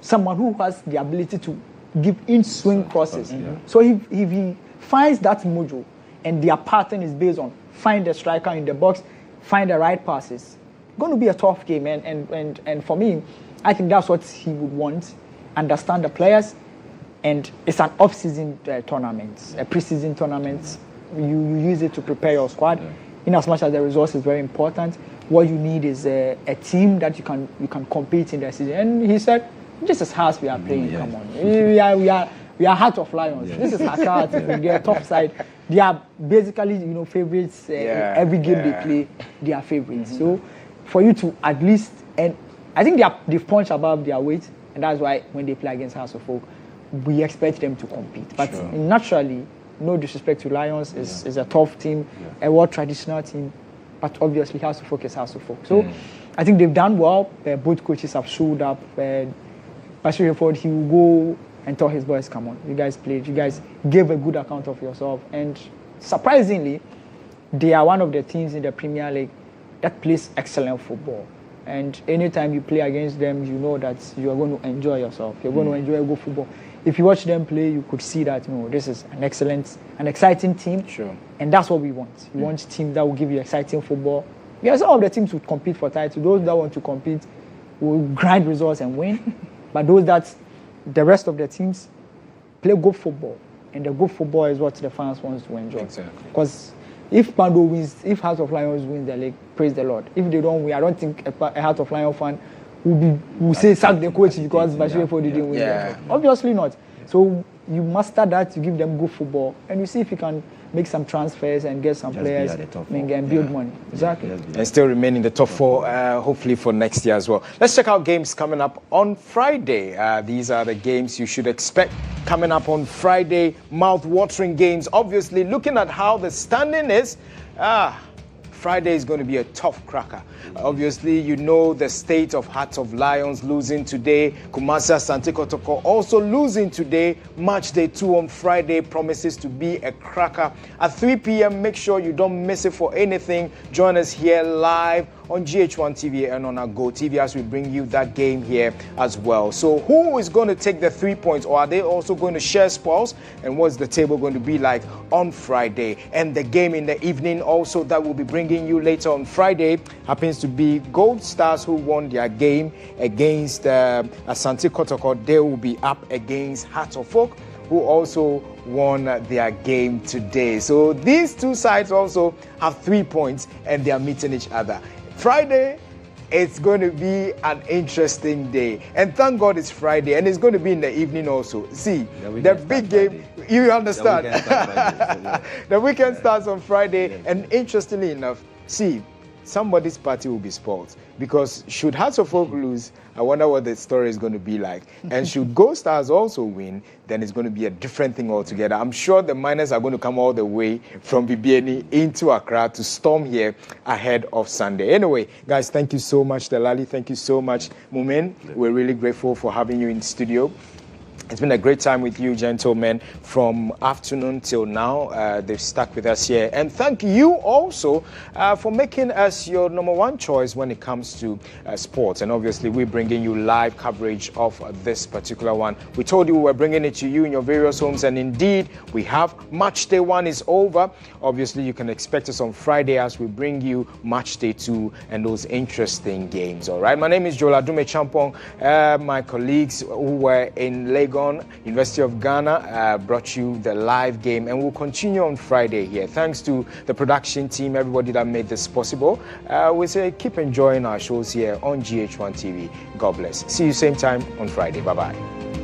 Someone who has the ability to give in-swing crosses. So if he finds that mojo and their pattern is based on find the striker in the box, find the right passes, it's going to be a tough game. And for me, I think that's what he would want. Understand the players. And it's an off-season tournament, a pre-season tournament. You use it to prepare your squad. In as much as the resource is very important, what you need is a team that you can compete in the season. And he said, "This is how we are playing. Come on, we are Heart of Lions. This is Hakka. They are top side. They are basically favorites. Every game they play, they are favorites. So for you to at least, and I think they've punched above their weight, and that's why when they play against House of Folk, we expect them to compete. But naturally, no disrespect to Lions, is a tough team, a world traditional team, but obviously has to focus. So I think they've done well. Both coaches have showed up. Bashir Hayford, he will go and tell his boys, come on, you guys played, you guys gave a good account of yourself. And surprisingly, they are one of the teams in the Premier League that plays excellent football. And anytime you play against them, you know that you are going to enjoy yourself. You're going to enjoy good football. If you watch them play, you could see that, this is an exciting team. Sure. And that's what we want. We want a team that will give you exciting football. Yeah, some of the teams will compete for titles. Those that want to compete will grind results and win. But the rest of the teams play good football. And the good football is what the fans want to enjoy. Exactly. Because if Pando wins, if Heart of Lions wins the league, praise the Lord. If they don't win, I don't think a Heart of Lion fan will say sack the coach because Bashir Hayford didn't win. Obviously not. So you master that, you give them good football, and you see if you can make some transfers and get some players and build money. Exactly. And still remain in the top 4, hopefully for next year as well. Let's check out games coming up on Friday. These are the games you should expect coming up on Friday. Mouth-watering games. Obviously, looking at how the standing is, Friday is going to be a tough cracker. Obviously, you know the state of Heart of Lions losing today. Kumasi Asante Kotoko also losing today. Match day 2 on Friday promises to be a cracker. At 3 p.m., make sure you don't miss it for anything. Join us here live on GHOne TV and on our Go TV as we bring you that game here as well. So who is going to take the 3 points, or are they also going to share spoils? And what's the table going to be like on Friday? And the game in the evening also that we'll be bringing you later on Friday happens to be Gold Stars, who won their game against Asante Kotoko. They will be up against Heart of Oak, who also won their game today. So these two sides also have 3 points and they are meeting each other. Friday, it's going to be an interesting day. And thank God it's Friday, and it's going to be in the evening also. See, the big game, you understand? The weekend starts on Friday, and interestingly enough, see, somebody's party will be spoiled. Because should Hearts of Oak lose, I wonder what the story is going to be like. And should Gold Stars also win, then it's going to be a different thing altogether. I'm sure the miners are going to come all the way from Bibiani into Accra to storm here ahead of Sunday. Anyway, guys, thank you so much, Delali. Thank you so much, Mumin. We're really grateful for having you in the studio. It's been a great time with you, gentlemen, from afternoon till now. They've stuck with us here. And thank you also for making us your number 1 choice when it comes to sports. And obviously, we're bringing you live coverage of this particular one. We told you we were bringing it to you in your various homes. And indeed, we have. Match day 1 is over. Obviously, you can expect us on Friday as we bring you match day 2 and those interesting games. All right. My name is Joel Adume Champong. My colleagues who were in Lagos, University of Ghana, brought you the live game, and we'll continue on Friday here. Thanks to the production team, everybody that made this possible. We say keep enjoying our shows here on GHOne TV. God bless. See you same time on Friday. Bye-bye.